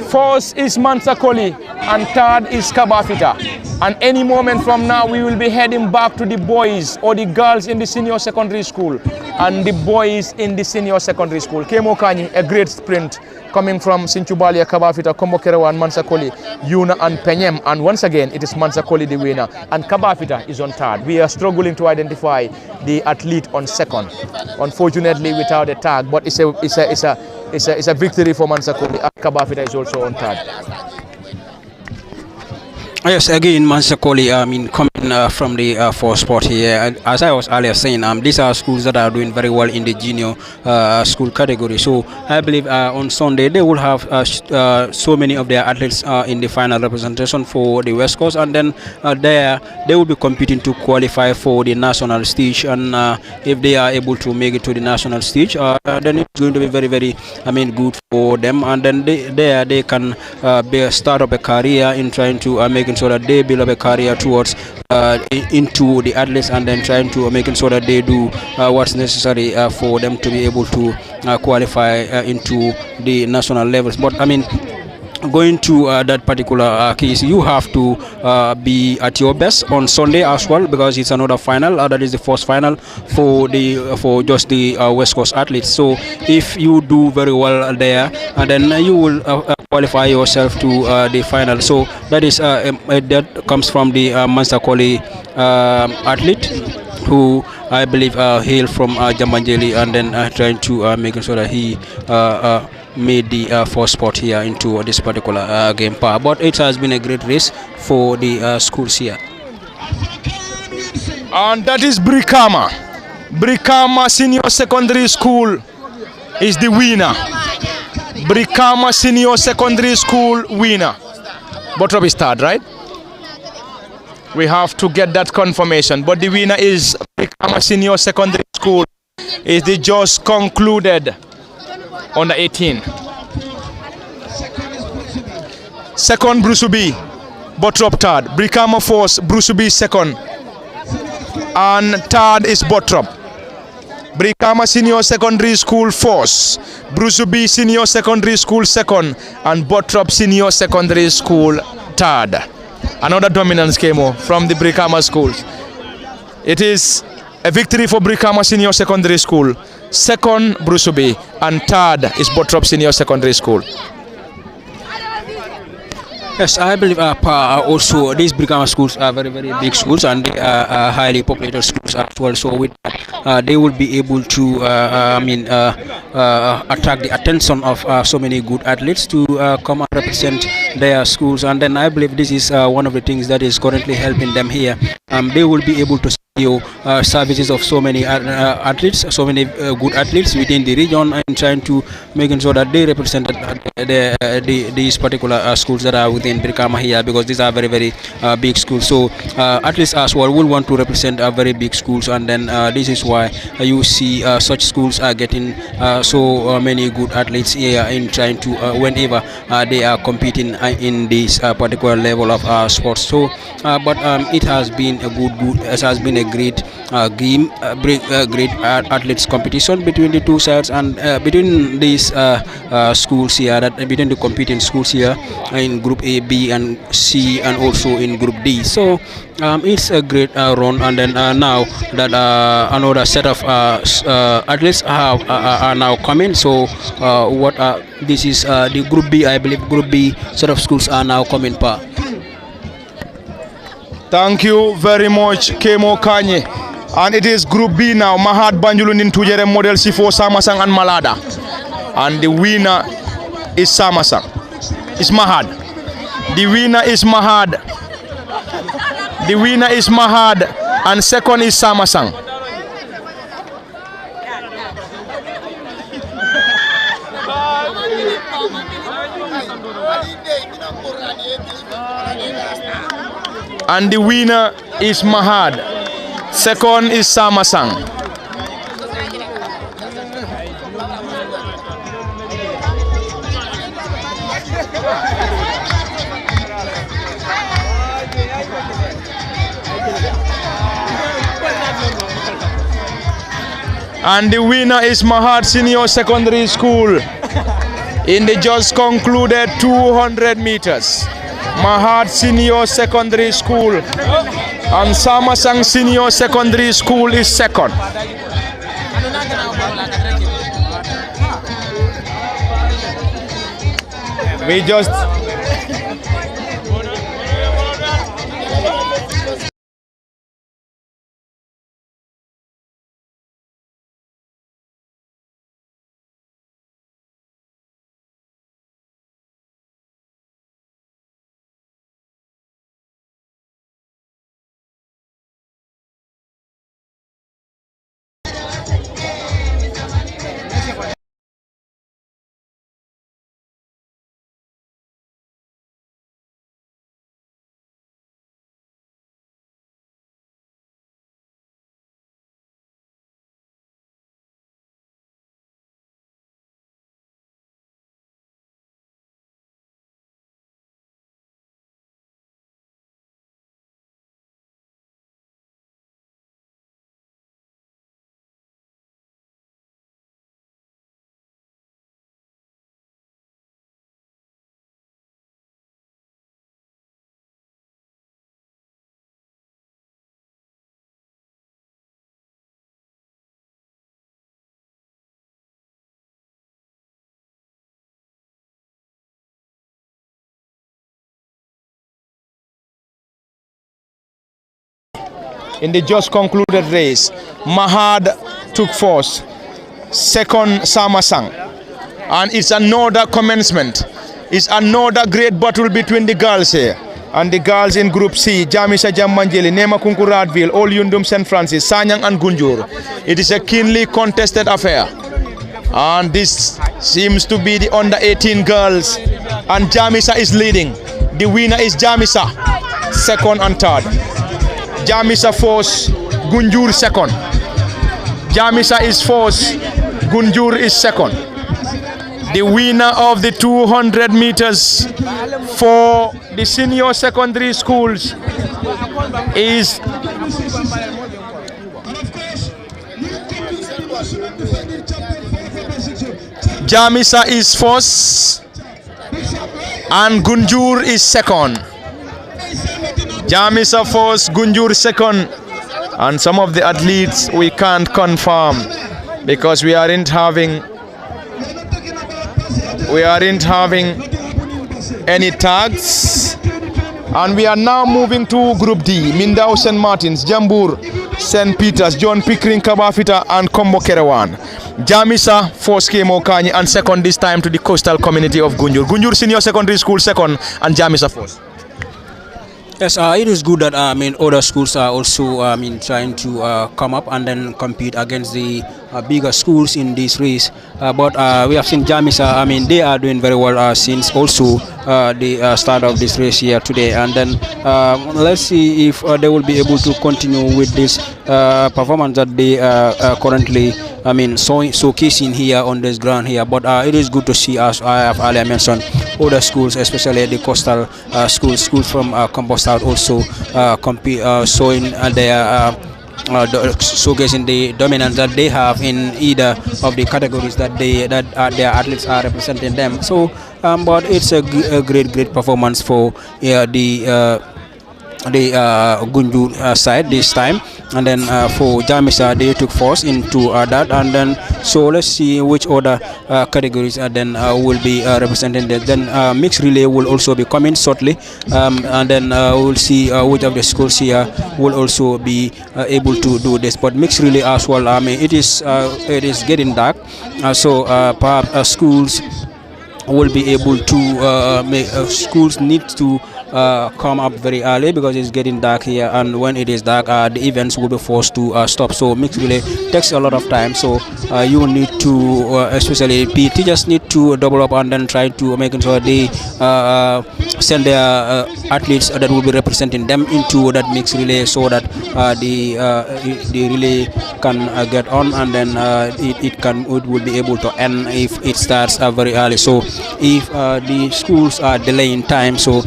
Fourth is Mansakoli and third is Kabafita. And any moment from now, we will be heading back to the boys or the girls in the senior secondary school and the boys in the senior secondary school. Kemo Kanyi, a great sprint coming from Sinchubalia, Kabafita, Komokerawa and Mansakoli, Yuna and Penyem. And once again, it is Mansakoli the winner and Kabafita is on third. We are struggling to identify the athlete on second, unfortunately without a tag, but it's a victory for Mansakoli. And Kabafita is also on third. Yes, again, Mansakoli, coming from the fourth spot here. As I was earlier saying, these are schools that are doing very well in the junior school category. So I believe on Sunday they will have so many of their athletes in the final representation for the West Coast, and then there they will be competing to qualify for the national stage. And if they are able to make it to the national stage, then it's going to be very, very, good for them. And then they can start up a career in trying to making sure that they build up a career towards into the athletes, and then trying to making sure that they do what's necessary for them to be able to qualify into the national levels. But going to that particular case, you have to be at your best on Sunday as well, because it's another final. That is the first final for just the West Coast athletes. So if you do very well there, and then you will qualify yourself to the final. So that is that comes from the Mansakoli athlete, who I believe hail from Jambanjeli, and then trying to making sure that he made the first spot here into this particular game par. But it has been a great race for the schools here. And that is Brikama. Brikama Senior Secondary School is the winner. Brikama Senior Secondary School winner. Bottrop is third, right? We have to get that confirmation. But the winner is Brikama Senior Secondary School. Is the just concluded under 18. Second, Brusubi. Bottrop third. Brikama fourth. Brusubi second. And third is Bottrop. Brikama Senior Secondary School fourth. Brusubi Senior Secondary School second. And Bottrop Senior Secondary School third. Another dominance came from the Brikama schools. It is a victory for Brikama Senior Secondary School. Second, Brusubi, and third is Bottrop Senior Secondary School. Yes, I believe also these Brikama schools are very, very big schools and they are highly populated schools as well. So with that, they will be able to, attract the attention of so many good athletes to come and represent their schools. And then I believe this is one of the things that is currently helping them here. They will be able to services of so many athletes, so many good athletes within the region, and trying to making sure that they represent these particular schools that are within Brikama here, because these are very, very big schools. So athletes as well will want to represent very big schools, and then this is why you see such schools are getting so many good athletes here in trying to whenever they are competing in this particular level of sports. So but it has been a it has been a great game, great athletes competition between the two sides, and between these schools here, that between the competing schools here in Group A, B, and C, and also in Group D. So it's a great run, and then now that another set of athletes are now coming. So what this is the Group B, I believe Group B set of schools are now coming. Thank you very much, Kemo Kanye. And it is Group B now. Mahad Banjulu Nintujere Model C4 Samasang and Malada. And the winner is Samasang. It's Mahad. The winner is Mahad. The winner is Mahad. And second is Samasang. And the winner is Mahad. Second is Samasang. And the winner is Mahad Senior Secondary School in the just concluded 200 meters. Mahad Senior Secondary School and Samasang Senior Secondary School is second. We just in the just concluded race, Mahad took first, second Samasang, and it's another commencement. It's another great battle between the girls here and the girls in Group C, Jamisa Jammanjeli, Nema Kunkuradville, Old Yundum St. Francis, Sanyang and Gunjur. It is a keenly contested affair, and this seems to be the under 18 girls, and Jamisa is leading. The winner is Jamisa, second and third. Jamisa first, Gunjur second. Jamisa is first, Gunjur is second. The winner of the 200 meters for the senior secondary schools is Jamisa is first and Gunjur is second. Jamisa first, Gunjur second, and some of the athletes we can't confirm because we aren't having any tags. And we are now moving to Group D. Mindao, St. Martins, Jambur, St. Peters, John Pickering, Kabafita, and Kombo Kerewan. Jamisa first came Okani and second this time to the coastal community of Gunjur. Gunjur Senior Secondary School second and Jamisa first. Yes, it is good that other schools are also trying to come up and then compete against the bigger schools in this race. But we have seen Jamisa. They are doing very well since also the start of this race here today. And then let's see if they will be able to continue with this performance that they currently showcasing here on this ground here. But it is good to see, as I have earlier mentioned, other schools, especially the coastal schools from Compost South, also showing their showcasing the dominance that they have in either of the categories that their athletes are representing them. So, but it's a great performance for the Gunjur side this time. And then for Jamisa, they took first into that. And then so let's see which other categories then will be represented. Then mixed relay will also be coming shortly, and then we'll see which of the schools here will also be able to do this. But mixed relay as well, it is getting dark, so perhaps schools will be able to schools need to come up very early because it's getting dark here, and when it is dark the events will be forced to stop. So mixed relay takes a lot of time, so you need to especially teachers need to double up and then try to make sure they send their athletes that will be representing them into that mixed relay, so that the relay can get on, and then it will be able to end if it starts very early. So if the schools are delaying time, so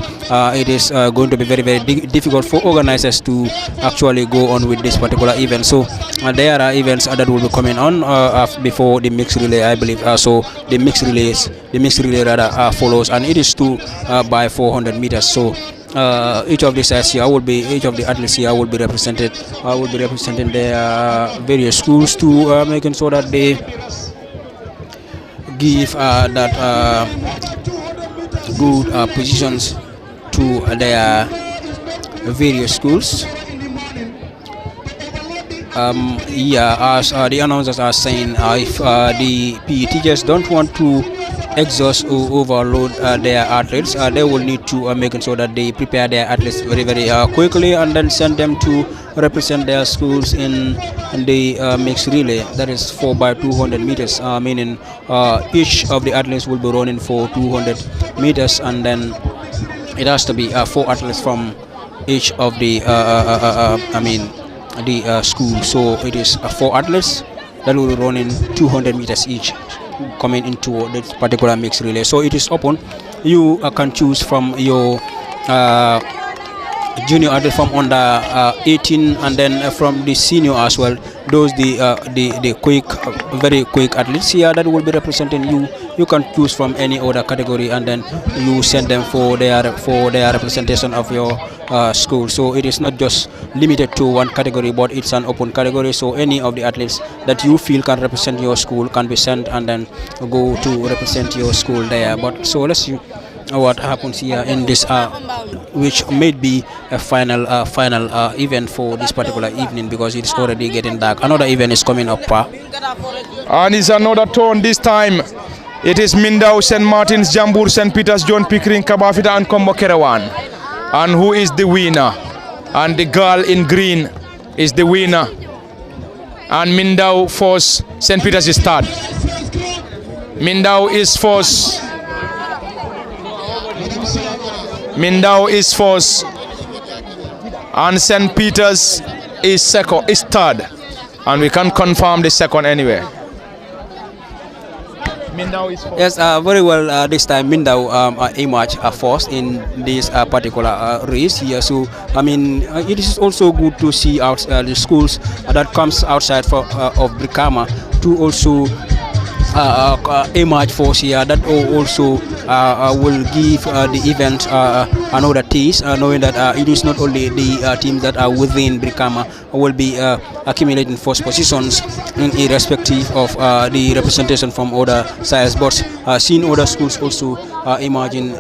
it is going to be very difficult for organizers to actually go on with this particular event. So there are events that will be coming on before the mixed relay, I believe. So the mixed relay rather follows, and it is 2 by 400 meters. So each of the sides here each of the athletes here will be represented. Will be representing their various schools to making sure that they give that good positions to their various schools. As the announcers are saying, if the PE teachers don't want to exhaust or overload their athletes, they will need to make sure that they prepare their athletes very quickly and then send them to represent their schools in the mixed relay. That is 4 by 200 meters, meaning each of the athletes will be running for 200 meters, and then it has to be 4 athletes from each of the school. So it is 4 athletes that will be running 200 meters each, coming into this particular mixed relay. So it is open. You can choose from your junior athlete from under 18, and then from the senior as well. Those the quick, very quick athletes here that will be representing you. You can choose from any other category, and then you send them for their representation of your school. So it is not just limited to one category, but it's an open category. So any of the athletes that you feel can represent your school can be sent and then go to represent your school there. But so let's see what happens here in this which may be a final event for this particular evening, because it's already getting dark. Another event is coming up, and it's another turn. This time it is Mindao, St. Martins, Jambur, St. Peters, John Pickering, Kabafita, and Kombo Kerewan. And who is the winner? And the girl in green is the winner. And Mindao first, St. Peters is third. Mindao is first. Mindao is first, and St. Peters is third, and we can confirm the second anyway. Mindao is first. Yes, very well. This time Mindao emerged first in this particular race here. So it is also good to see out the schools that comes outside of Brikama to also emerge force here. That also will give the event another taste, knowing that it is not only the teams that are within Brikama will be accumulating first positions irrespective of the representation from other sides, but seeing other schools also imagine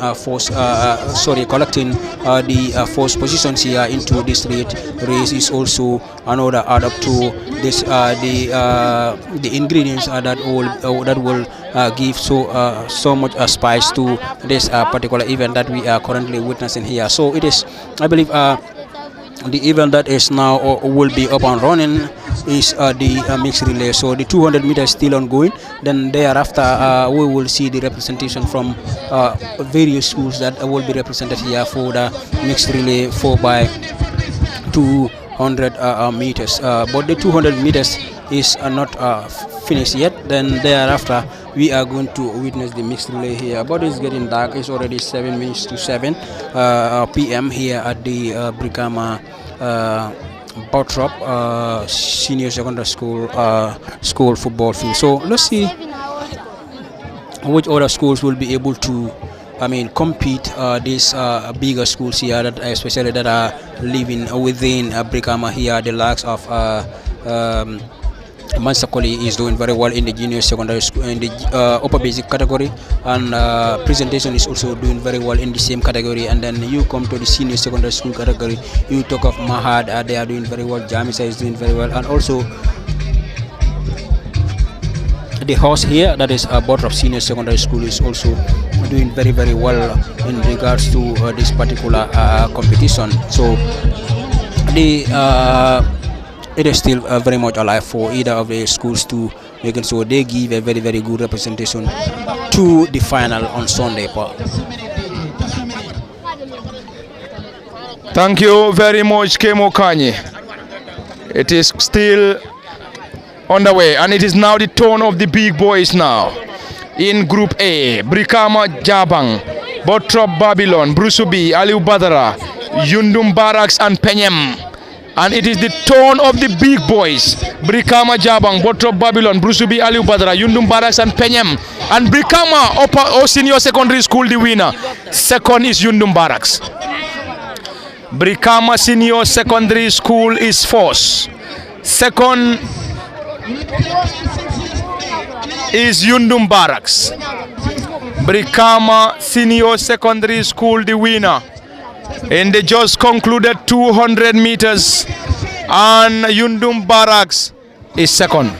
collecting the first positions here into this race is also another add up to this the ingredients that will give so much spice to this particular event that we are currently witnessing here. So it is, I believe, the event that is now or will be up and running is the mixed relay. So the 200 meters still ongoing. Then thereafter we will see the representation from various schools that will be represented here for the mixed relay 4 by 200 meters. But the 200 meters is not finished yet. Then thereafter we are going to witness the mixed relay here. But it's getting dark. It's already 7 minutes to 7 p.m. here at the Brikama Bottrop Senior Secondary School football field. So let's see which other schools will be able to compete these bigger schools here, that especially that are living within Brikama here. The likes of Mansakoli is doing very well in the junior secondary school in the upper basic category, and presentation is also doing very well in the same category. And then you come to the senior secondary school category, you talk of Mahad, they are doing very well. Jamisa is doing very well, and also the horse here, that is Bottrop Senior Secondary School, is also doing very well in regards to this particular competition. So it is still very much alive for either of the schools to make it so they give a very good representation to the final on Sunday. Thank you very much, Kemo Kanye. It is still on the way, and it is now the turn of the big boys now. In Group A, Brikama Jabang, Bottrop Babylon, Brusubi, Aliu Badara, Yundum Barracks and Penyem. And it is the turn of the big boys. Brikama Jabang, Bottrop Babylon, Brusubi, Aliu Badara, Yundum Barracks and Penyem. And Brikama Upper Senior Secondary School, the winner. Second is Yundum Barracks. Brikama Senior Secondary School is first. Second is Yundum Barracks. Brikama Senior Secondary School, the winner. And they just concluded 200 meters, and Yundum Barracks is second.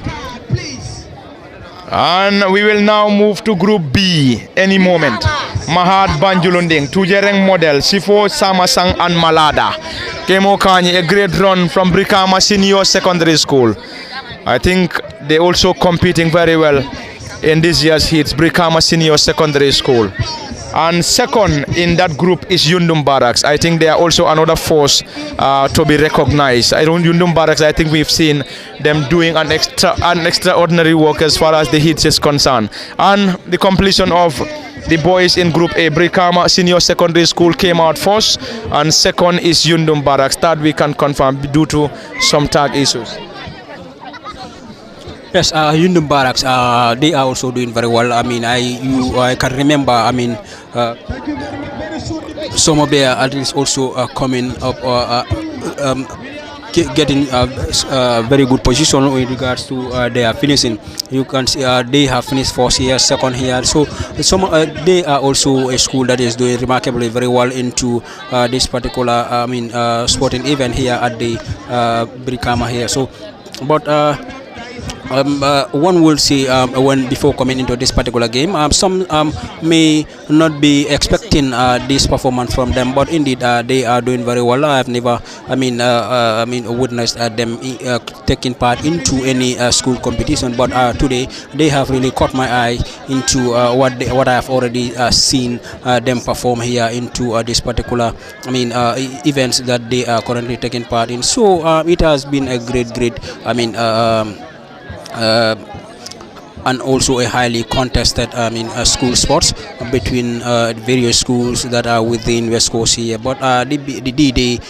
And we will now move to Group B any moment. Mahad Banjulunding, Tujereng Model, Sifo Samasang and Malada. Kemo Kanye, a great run from Brikama Senior Secondary School. I think they also competing very well in this year's hits, Brikama Senior Secondary School. And second in that group is Yundum Barracks. I think they are also another force to be recognized. Yundum Barracks, I think we've seen them doing an extraordinary work as far as the hits is concerned. And the completion of the boys in Group A, Brikama Senior Secondary School came out first, and second is Yundum Barracks. That we can confirm due to some tag issues. Yes, Yundum Barracks, they are also doing very well. I can remember, some of their athletes also coming up, getting very good position with regards to their finishing. You can see they have finished first here, second here. So they are also a school that is doing remarkably very well into this particular sporting event here at the Brikama here. So, but one will see when before coming into this particular game, some may not be expecting this performance from them, but indeed they are doing very well. I have never witnessed them taking part into any school competition, but today they have really caught my eye into what I have already seen them perform here into this particular events that they are currently taking part in. So it has been a great and also a highly contested school sports between various schools that are within West Coast here. But the D-Day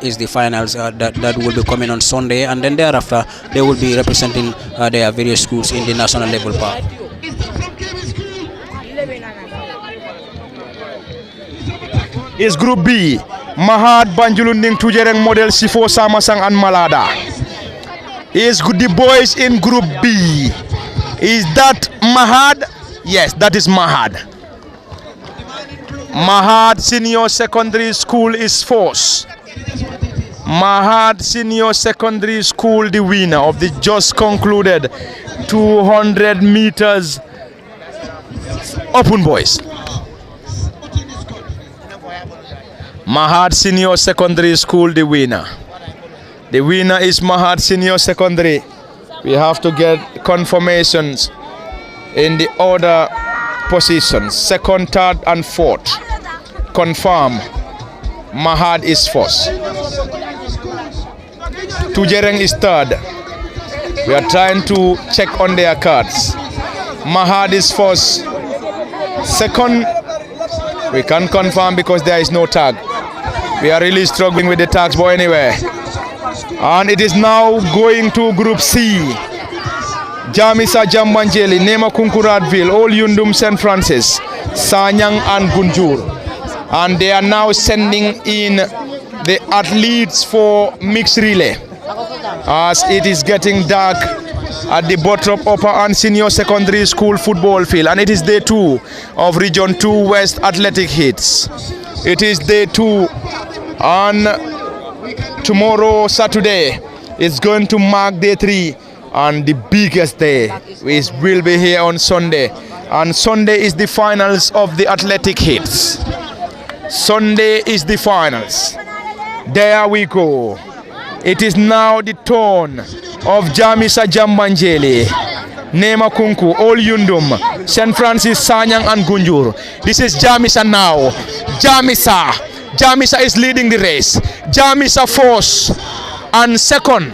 is the finals that will be coming on Sunday, and then thereafter they will be representing their various schools in the national level part. Is Group B, Mahad Banjulunding, Tujereng Model, Sifo Samasang and Malada. Is the boys in Group B. Is that Mahad? Yes, that is Mahad. Mahad Senior Secondary School is force. Mahad Senior Secondary School, the winner of the just concluded 200 meters open boys. Mahad Senior Secondary School, the winner. The winner is Mahad Senior Secondary. We have to get confirmations in the order positions. Second, third, and fourth. Confirm. Mahad is first. Tujereng is third. We are trying to check on their cards. Mahad is first. Second, we can't confirm because there is no tag. We are really struggling with the tags, but anyway. And it is now going to Group C. Jamisa Jambanjeli, Nema Kunkuradville, Old Yundum St. Francis, Sanyang and Gunjur. And they are now sending in the athletes for mixed relay. As it is getting dark at the Bottrop Upper and Senior Secondary School football field. And it is day 2 of Region 2 West Athletic Hits. It is day 2 and tomorrow, Saturday, is going to mark day 3 and the biggest day, which will be here on Sunday. And Sunday is the finals of the athletic hits. Sunday is the finals. There we go. It is now the turn of Jamisa Jambanjeli, Nema Kunku, Old Yundum, St. Francis, Sanyang and Gunjur. This is Jamisa now. Jamisa is leading the race. Jamisa first and second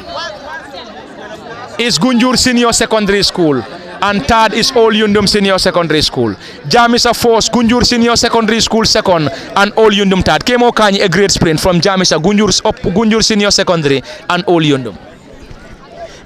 is Gunjur Senior Secondary School and third is Old Yundum Senior Secondary School. Jamisa first, Gunjur Senior Secondary School second and Old Yundum third. Kemo Kanye a great sprint from Jamisa, Gunjur Senior Secondary and Old Yundum.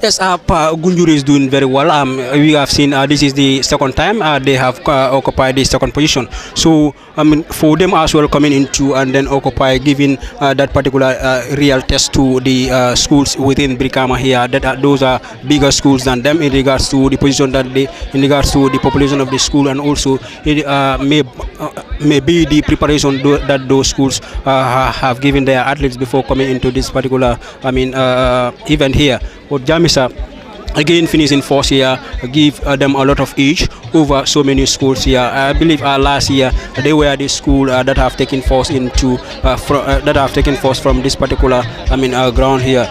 Yes, Gunjur is doing very well. We have seen this is the second time they have occupied the second position. So I mean, for them as well coming into and then occupy, giving that particular real test to the schools within Brikama here. That those are bigger schools than them in regards to the position that they, in regards to the population of the school, and also it may be the preparation that those schools have given their athletes before coming into this particular event here. But Jamisa again finishing fourth here, give them a lot of edge over so many schools here. I believe last year they were the school that have taken force into from this particular ground here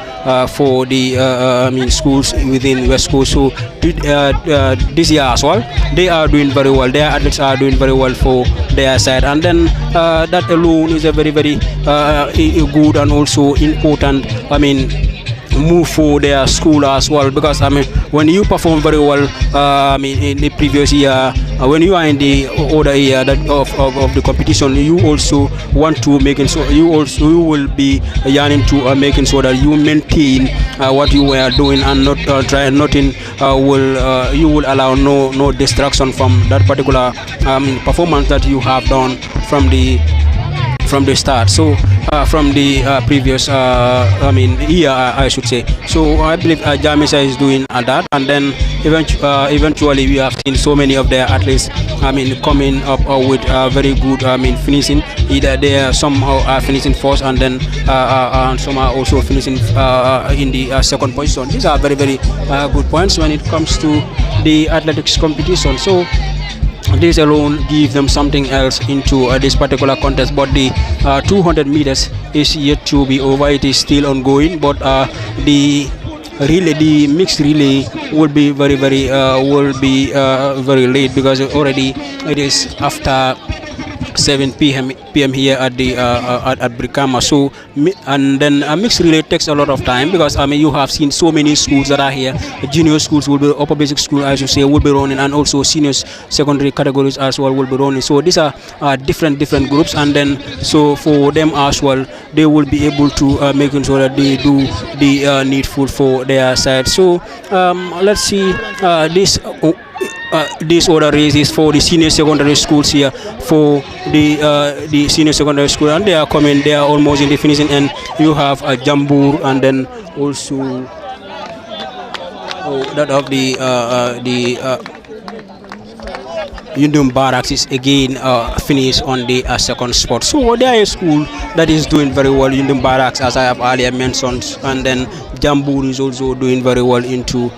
for the schools within West Coast. So this year as well they are doing very well. Their athletes are doing very well for their side, and then that alone is a very good and also important move for their school as well, because when you perform very well in the previous year, when you are in the other year that of the competition, you also want to make it so you will be yearning to making sure that you maintain what you were doing and not try nothing you will allow no distraction from that particular performance that you have done from the start. So from the previous year, I should say. So I believe Jamisa is doing that, and then eventually we have seen so many of their athletes coming up with very good finishing. Either they are somehow finishing first, and then some are also finishing in the second position. These are very good points when it comes to the athletics competition. So this alone give them something else into this particular contest. But the 200 meters is yet to be over. It is still ongoing, but the mixed relay will be very late, because already it is after 7 p.m. here at the at Brikama. So and then a mixed relay takes a lot of time, because you have seen so many schools that are here. Junior schools will be, upper basic school I should say, will be running, and also seniors secondary categories as well will be running. So these are different groups, and then so for them as well they will be able to making sure that they do the needful for their side. So let's see this order races for the senior secondary schools here, for the senior secondary school, and they are coming. They are almost in the finishing end. You have a Jambur, and then also that of Yundum Barracks is again finished on the second spot. So there is a school that is doing very well. Yundum Barracks, as I have earlier mentioned, and then Jambur is also doing very well into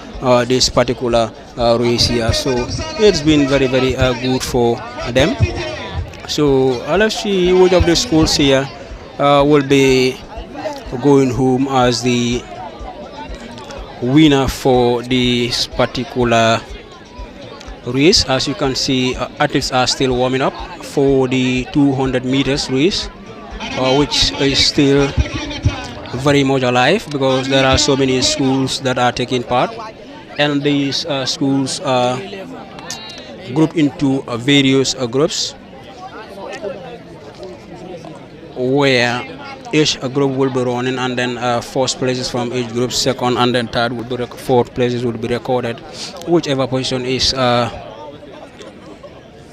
this particular race here. So it's been very good for them. So let's see which of the schools here will be going home as the winner for this particular race. As you can see, athletes are still warming up for the 200 meters race, which is still very much alive because there are so many schools that are taking part, and these schools are grouped into various groups where each group will be running, and then first places from each group, second and then third will be fourth places will be recorded. Whichever position is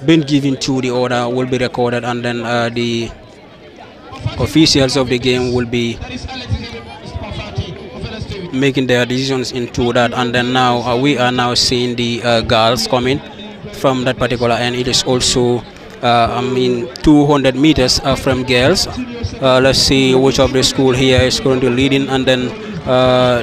been given to the order will be recorded, and then the officials of the game will be making their decisions into that. And then now we are now seeing the girls coming from that particular end. It is also 200 meters from girls. Let's see which of the school here is currently leading, and then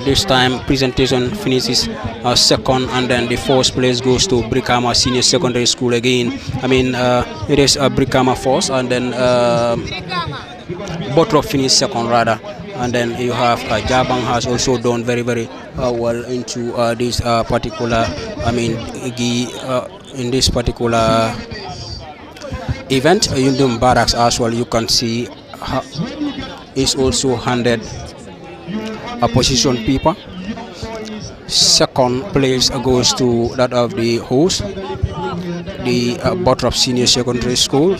this time presentation finishes second, and then the first place goes to Brikama Senior Secondary School again. It is Brikama first, and then Bottrop finished second rather, and then you have Jabang has also done very well into this particular in this particular event. Yundum Barracks as well, you can see is also handed a position paper. Second place goes to that of the host, the Bottrop Senior Secondary School.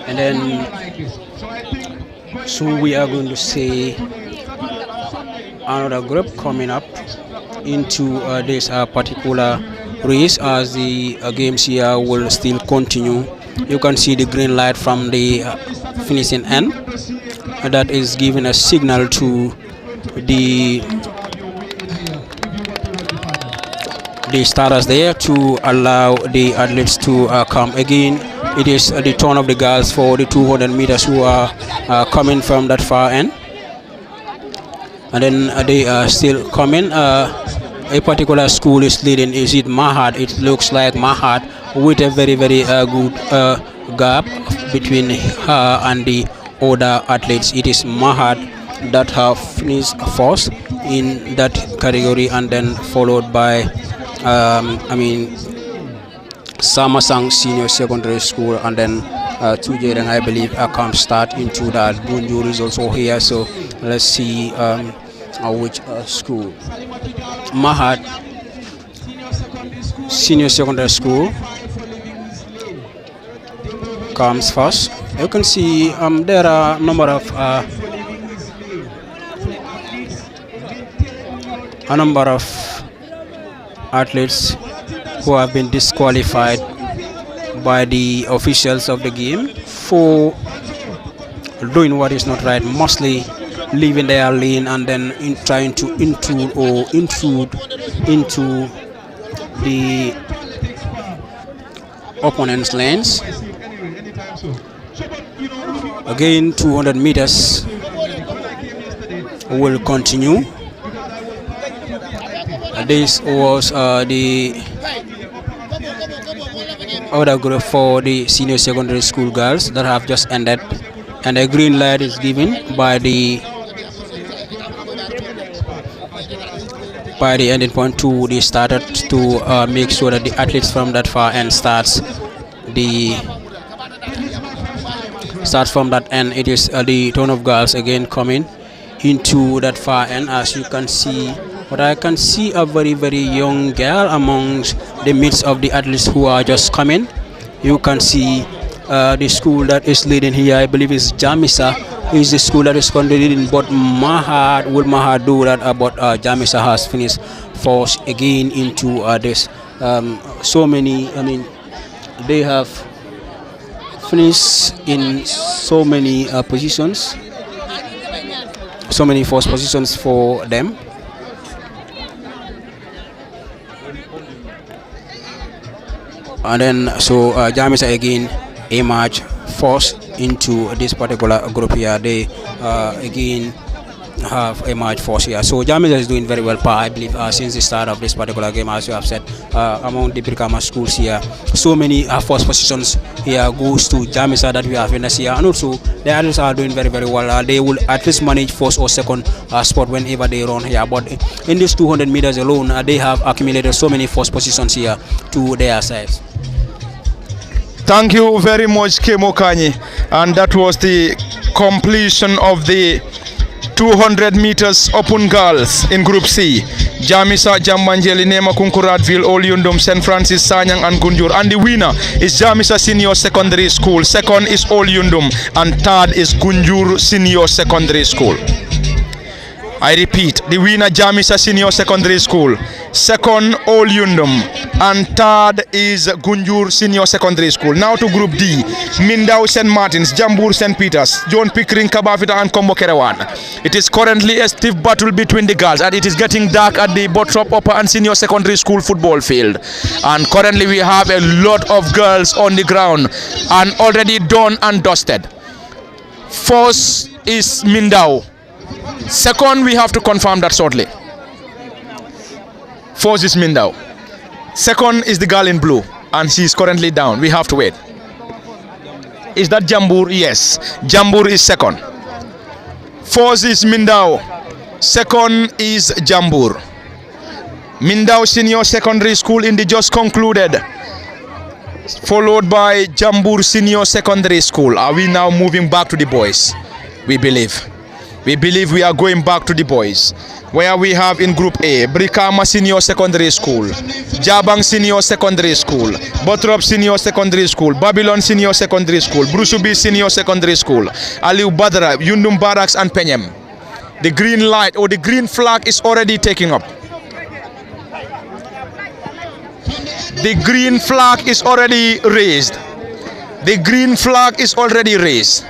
And then so we are going to see another group coming up into this particular race as the games here will still continue. You can see the green light from the finishing end. That is giving a signal to the starters there to allow the athletes to come again. It is the turn of the girls for the 200 meters who are coming from that far end, and then they are still coming. A particular school is leading. Is it Mahad? It looks like Mahad, with a very good gap between her and the other athletes. It is Mahad that have finished first in that category, and then followed by Samasang Senior Secondary School, and then Tujereng, I believe, comes start into that. Bunjur is also here, so let's see which school. Mahad Senior Secondary School comes first. You can see there are a number of athletes who have been disqualified by the officials of the game for doing what is not right, mostly leaving their lane and then trying to intrude into the opponent's lanes. Again, 200 meters will continue. This was the other group for the senior secondary school girls that have just ended, and a green light is given by the ending point to the starter to make sure that the athletes from that far end starts from that end. It is the turn of girls again coming into that far end. As you can see, but I can see a very young girl amongst the midst of the athletes who are just coming. You can see the school that is leading here, I believe is Jamisa, is the school that is currently leading, but Mahad do that, but Jamisa has finished first again into this. So many, they have finished in so many positions. so many first positions for them. And then so Jamisa again emerge first into this particular group here. They again have emerged first here. So Jamisa is doing very well, I believe, since the start of this particular game, as you have said, among the Brikama schools here. So many first positions here goes to Jamisa that we have in this year, and also the others are doing very, very well. They will at least manage first or second spot whenever they run here. But in these 200 meters alone, they have accumulated so many first positions here to their sides. Thank you very much, Kemo Kanyi. And that was the completion of the 200 meters open girls in Group C. Jamisa, Jambanjeli, Nema Kunkuradville, Olyundum, St. Francis, Sanyang and Gunjur. And the winner is Jamisa Senior Secondary School. Second is Olyundum. And third is Gunjur Senior Secondary School. I repeat, the winner Jamisa Senior Secondary School, second Olyundum, and third is Gunjur Senior Secondary School. Now to Group D, Mindau St. Martins, Jambur St. Peters, John Pickering, Kabafita and Kombo Kerewan. It is currently a stiff battle between the girls, and it is getting dark at the Bottrop Upper and Senior Secondary School football field. And currently we have a lot of girls on the ground and already done and dusted. First is Mindau. Second, we have to confirm that shortly. First is Mindau. Second is the girl in blue, and she is currently down. We have to wait. Is that Jambur? Yes. Jambur is second. First is Mindau. Second is Jambur. Mindau Senior Secondary School in the just concluded, followed by Jambur Senior Secondary School. Are we now moving back to the boys? We believe. We believe we are going back to the boys, where we have in Group A, Brikama Senior Secondary School, Jabang Senior Secondary School, Bottrop Senior Secondary School, Babylon Senior Secondary School, Brusubi Senior Secondary School, Aliu Badra, Yundum Barracks and Penyem. The green light or the green flag is already taking up. The green flag is already raised. The green flag is already raised.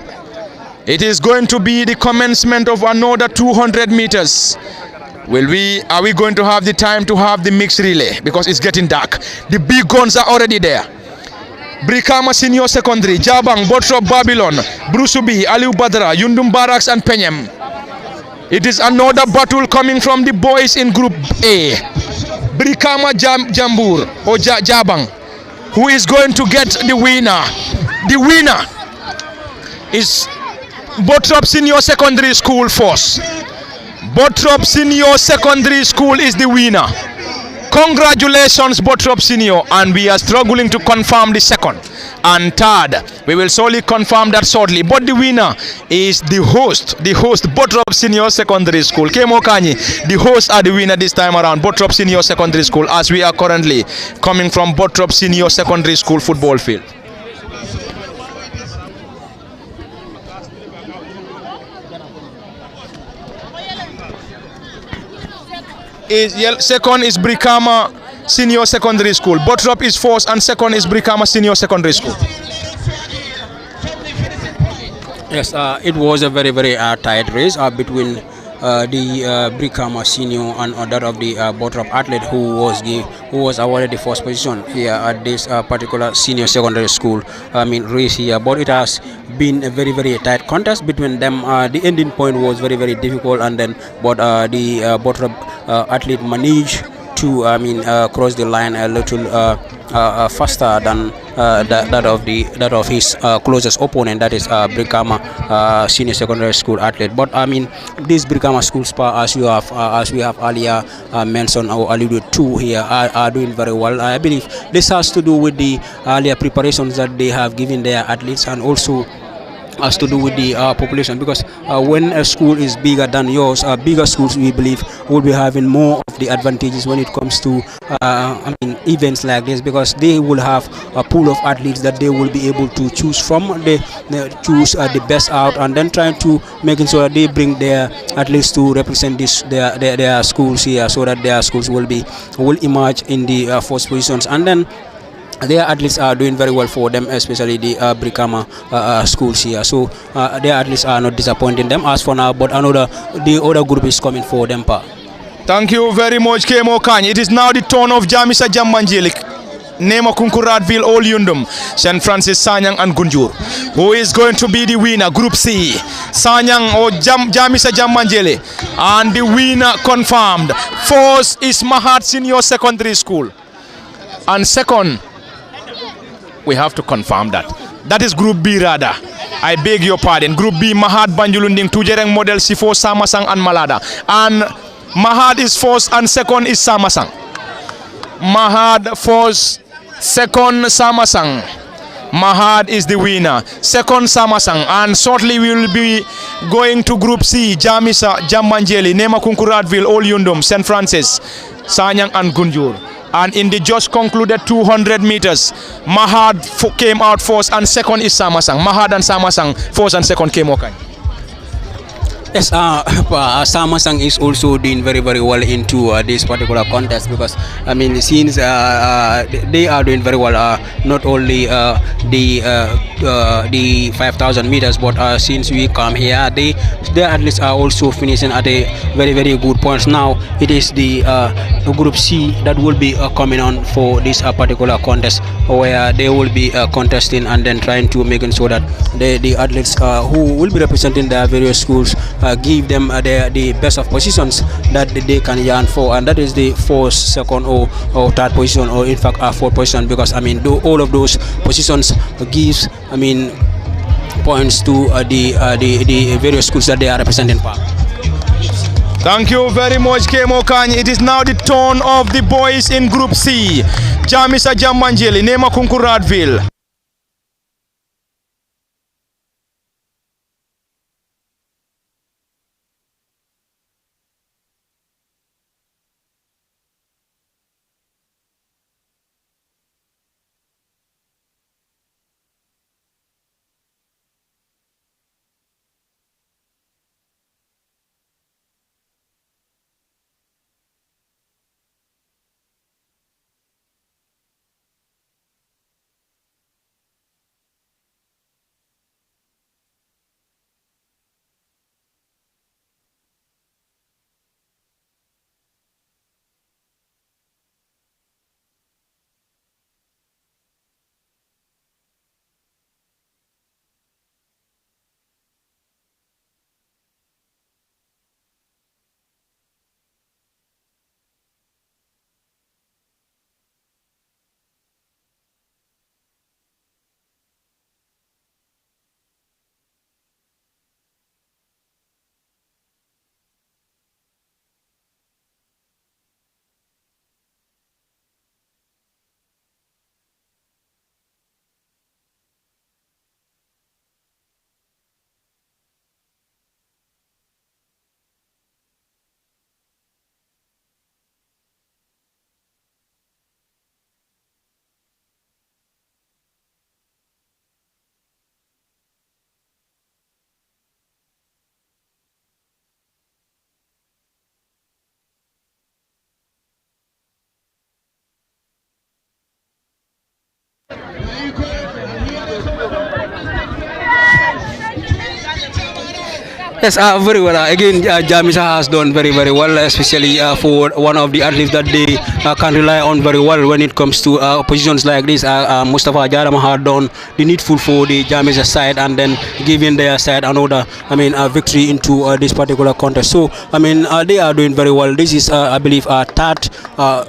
It is going to be the commencement of another 200 meters. Are we going to have the time to have the mixed relay? Because it's getting dark. The big guns are already there. Brikama Senior Secondary, Jabang, Bottrop, Babylon, Brusubi, Aliu Badra, Yundum Barracks and Penyem. It is another battle coming from the boys in Group A. Brikama Jambur or Jabang. Who is going to get the winner? The winner is Bottrop Senior Secondary School first. Bottrop Senior Secondary School is the winner. Congratulations, Bottrop Senior, and we are struggling to confirm the second and third. We will solely confirm that shortly, but the winner is the host, Bottrop Senior Secondary School. Kemo Kanyi, the hosts are the winner this time around, Bottrop Senior Secondary School, as we are currently coming from Bottrop Senior Secondary School football field. Second is Brikama Senior Secondary School. Bottrop is first and second is Brikama Senior Secondary School. Yes, it was a very, very tight race between the Brikama Senior and that of the Bottrop athlete who was awarded the first position here at this particular Senior Secondary School race here. But it has been a very, very tight contest between them. The ending point was very, very difficult, and then the Bottrop athlete managed to cross the line a little faster than that of his closest opponent, that is Brikama Senior Secondary School athlete. But these Brikama schools, as we have earlier mentioned or alluded to here, are doing very well. I believe this has to do with the earlier preparations that they have given their athletes, and also has to do with the population, because when a school is bigger than yours, bigger schools, we believe, will be having more of the advantages when it comes to events like this, because they will have a pool of athletes that they will be able to choose from. They choose the best out, and then trying to making sure that they bring their athletes to represent their schools here, so that their schools will emerge in the first positions. And then their athletes are doing very well for them, especially the Brikama schools here. So their athletes are not disappointing them as for now, but the other group is coming for them. Pa. Thank you very much, Kemo Kany. It is now the turn of Jamisa Jambanjelik, Nema Kunkuradville, All Yundum, St. Francis, Sanyang and Gunjur. Who is going to be the winner? Group C, Sanyang or Jamisa Jambanjele. And the winner confirmed. First is Mahat Senior Secondary School. And second, we have to confirm that. That is Group B rather. I beg your pardon. Group B, Mahat Banjulunding, Tujereng Model C4, Samasang and Malada. And Mahat is first and second is Samasang. Mahat first, second Samasang. Mahat is the winner. Second Samasang. And shortly we will be going to Group C, Jamisa, Jambanjeli, Nema Kunkuradville, All Yundum, St. Francis, Sanyang and Gunjur. And in the just concluded 200 meters, Mahat came out first and second is Samasang. Mahat and Samasang, first and second came okay. Yes, Samasang is also doing very well into this particular contest, because I mean since they are doing very well, not only the 5,000 meters, but since we come here, their athletes are also finishing at a very good points. Now it is the Group C that will be coming on for this particular contest, where they will be contesting and then trying to make sure that the athletes who will be representing their various schools give them the best of positions that they can yearn for, and that is the first, second or third position, or in fact fourth position, because I mean all of those positions gives points to the various schools that they are representing. Thank you very much, Kemo Kany. It is now the turn of the boys in Group C, Jamisa Jambanjeli, Nema Kunkuradville. Yes, very well. Again, Jamisa has done very well, especially for one of the athletes that they can rely on very well when it comes to positions like this. Mustafa Jarama had done the needful for the Jamisa side, and then giving their side another, victory into this particular contest. So, they are doing very well. This is, I believe, third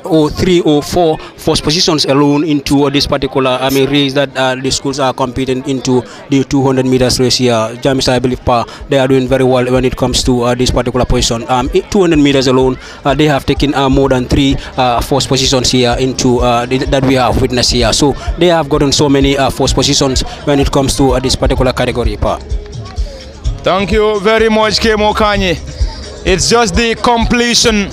or three or four first positions alone into this particular race that the schools are competing into the 200 meters race here. Jamisa, I believe, they are doing very well when it comes to this particular position. 200 meters alone, they have taken more than three first positions here into that we have witnessed here. So they have gotten so many first positions when it comes to this particular category. Thank you very much, Kemo Kany. It's just the completion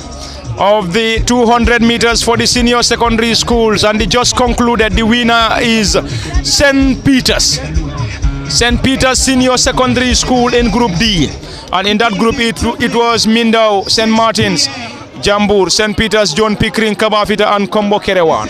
of the 200 meters for the senior secondary schools, and they just concluded. The winner is St. Peter's Senior Secondary School in Group D, and in that group it was Mindao, St. Martin's, Jambur, St. Peter's, John Pickering, Kabafita and Kombo Kerewan.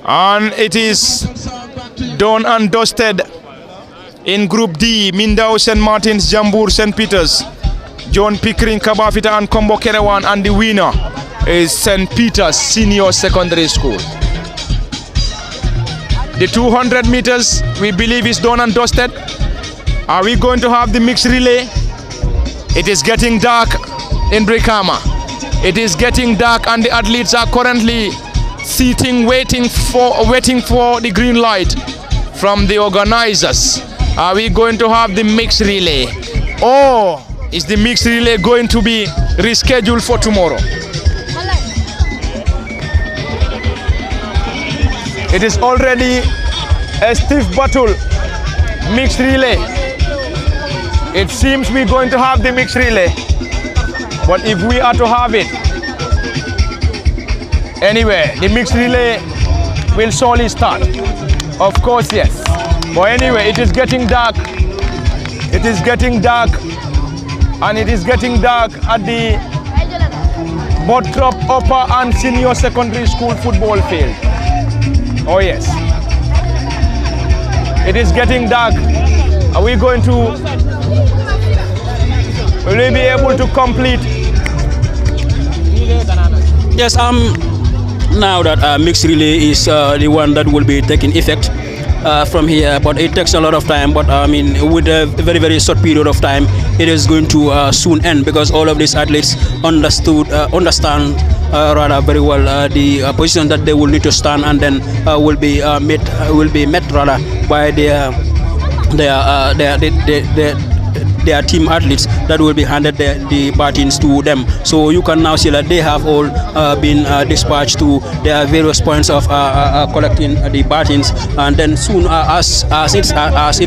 And it is done and dusted in Group D. Mindao, St. Martin's, Jambur, St. Peter's, John Pickering, Kabafita and Kombo Kerewan, and the winner is St. Peter's Senior Secondary School. The 200 meters we believe is done and dusted. Are we going to have the mixed relay? It is getting dark in Brikama. It is getting dark and the athletes are currently sitting waiting for the green light from the organizers. Are we going to have the mixed relay, or is the mixed relay going to be rescheduled for tomorrow? It is already a stiff battle. Mixed relay. It seems we're going to have the mixed relay, but if we are to have it, anyway, the mixed relay will surely start. Of course, yes. But anyway, it is getting dark. It is getting dark, and it is getting dark at the Bottrop Upper and Senior Secondary School football field. Oh yes. It is getting dark. Are we going to, will we be able to complete? Yes, now that mixed relay is the one that will be taking effect from here, but it takes a lot of time. But I mean, with a very, very short period of time, it is going to soon end, because all of these athletes understand rather very well the position that they will need to stand, and then will be met rather by their team athletes that will be handed the batons to them. So you can now see that they have all been dispatched to their various points of collecting the batons, and then soon as it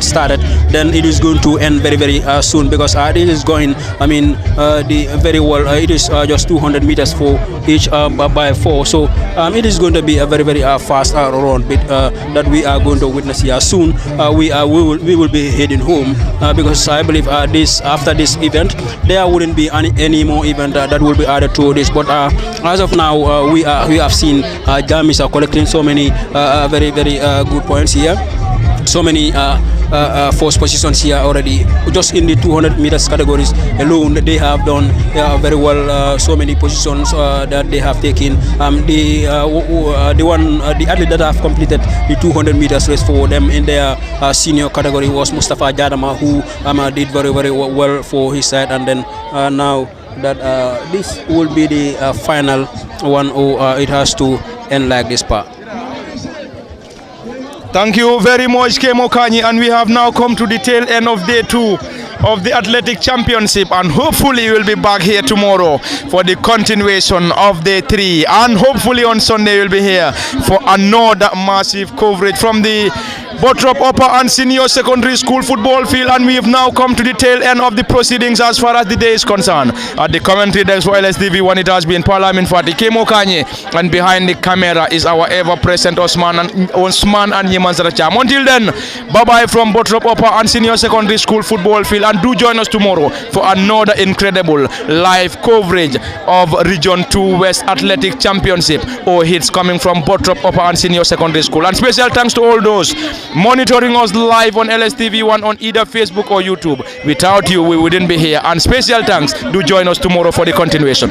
started, then it is going to end very, very soon, because it is going, I mean, it is just 200 meters for each by 4. So it is going to be a very, very fast run bit that we are going to witness here soon. We will be heading home, because I believe after this event there wouldn't be any more event that will be added to this. But as of now, we have seen Jamis are collecting so many very, very good points here, so many first positions here already. Just in the 200 meters categories alone, they have done very well. So many positions that they have taken. The athlete that have completed the 200 meters race for them in their senior category was Mustafa Jadama, who did very, very well for his side. And then now that this will be the final one, it has to end like this part. Thank you very much, Kemo Kanyi, and we have now come to the tail end of day 2 of the athletic championship, and hopefully we'll be back here tomorrow for the continuation of day 3, and hopefully on Sunday we'll be here for another massive coverage from the Bottrop Upper and Senior Secondary School football field. And we have now come to the tail end of the proceedings as far as the day is concerned. At the commentary desk for LSTV1, it has been Parliament Fati Kemo Kanye, and behind the camera is our ever-present Osman and Yeman Saracham. Until then, bye-bye from Bottrop Upper and Senior Secondary School football field, and do join us tomorrow for another incredible live coverage of Region 2 West Athletic Championship, or hits coming from Bottrop Upper and Senior Secondary School. And special thanks to all those monitoring us live on LSTV1 on either Facebook or YouTube. Without you, we wouldn't be here. And special thanks. Do join us tomorrow for the continuation.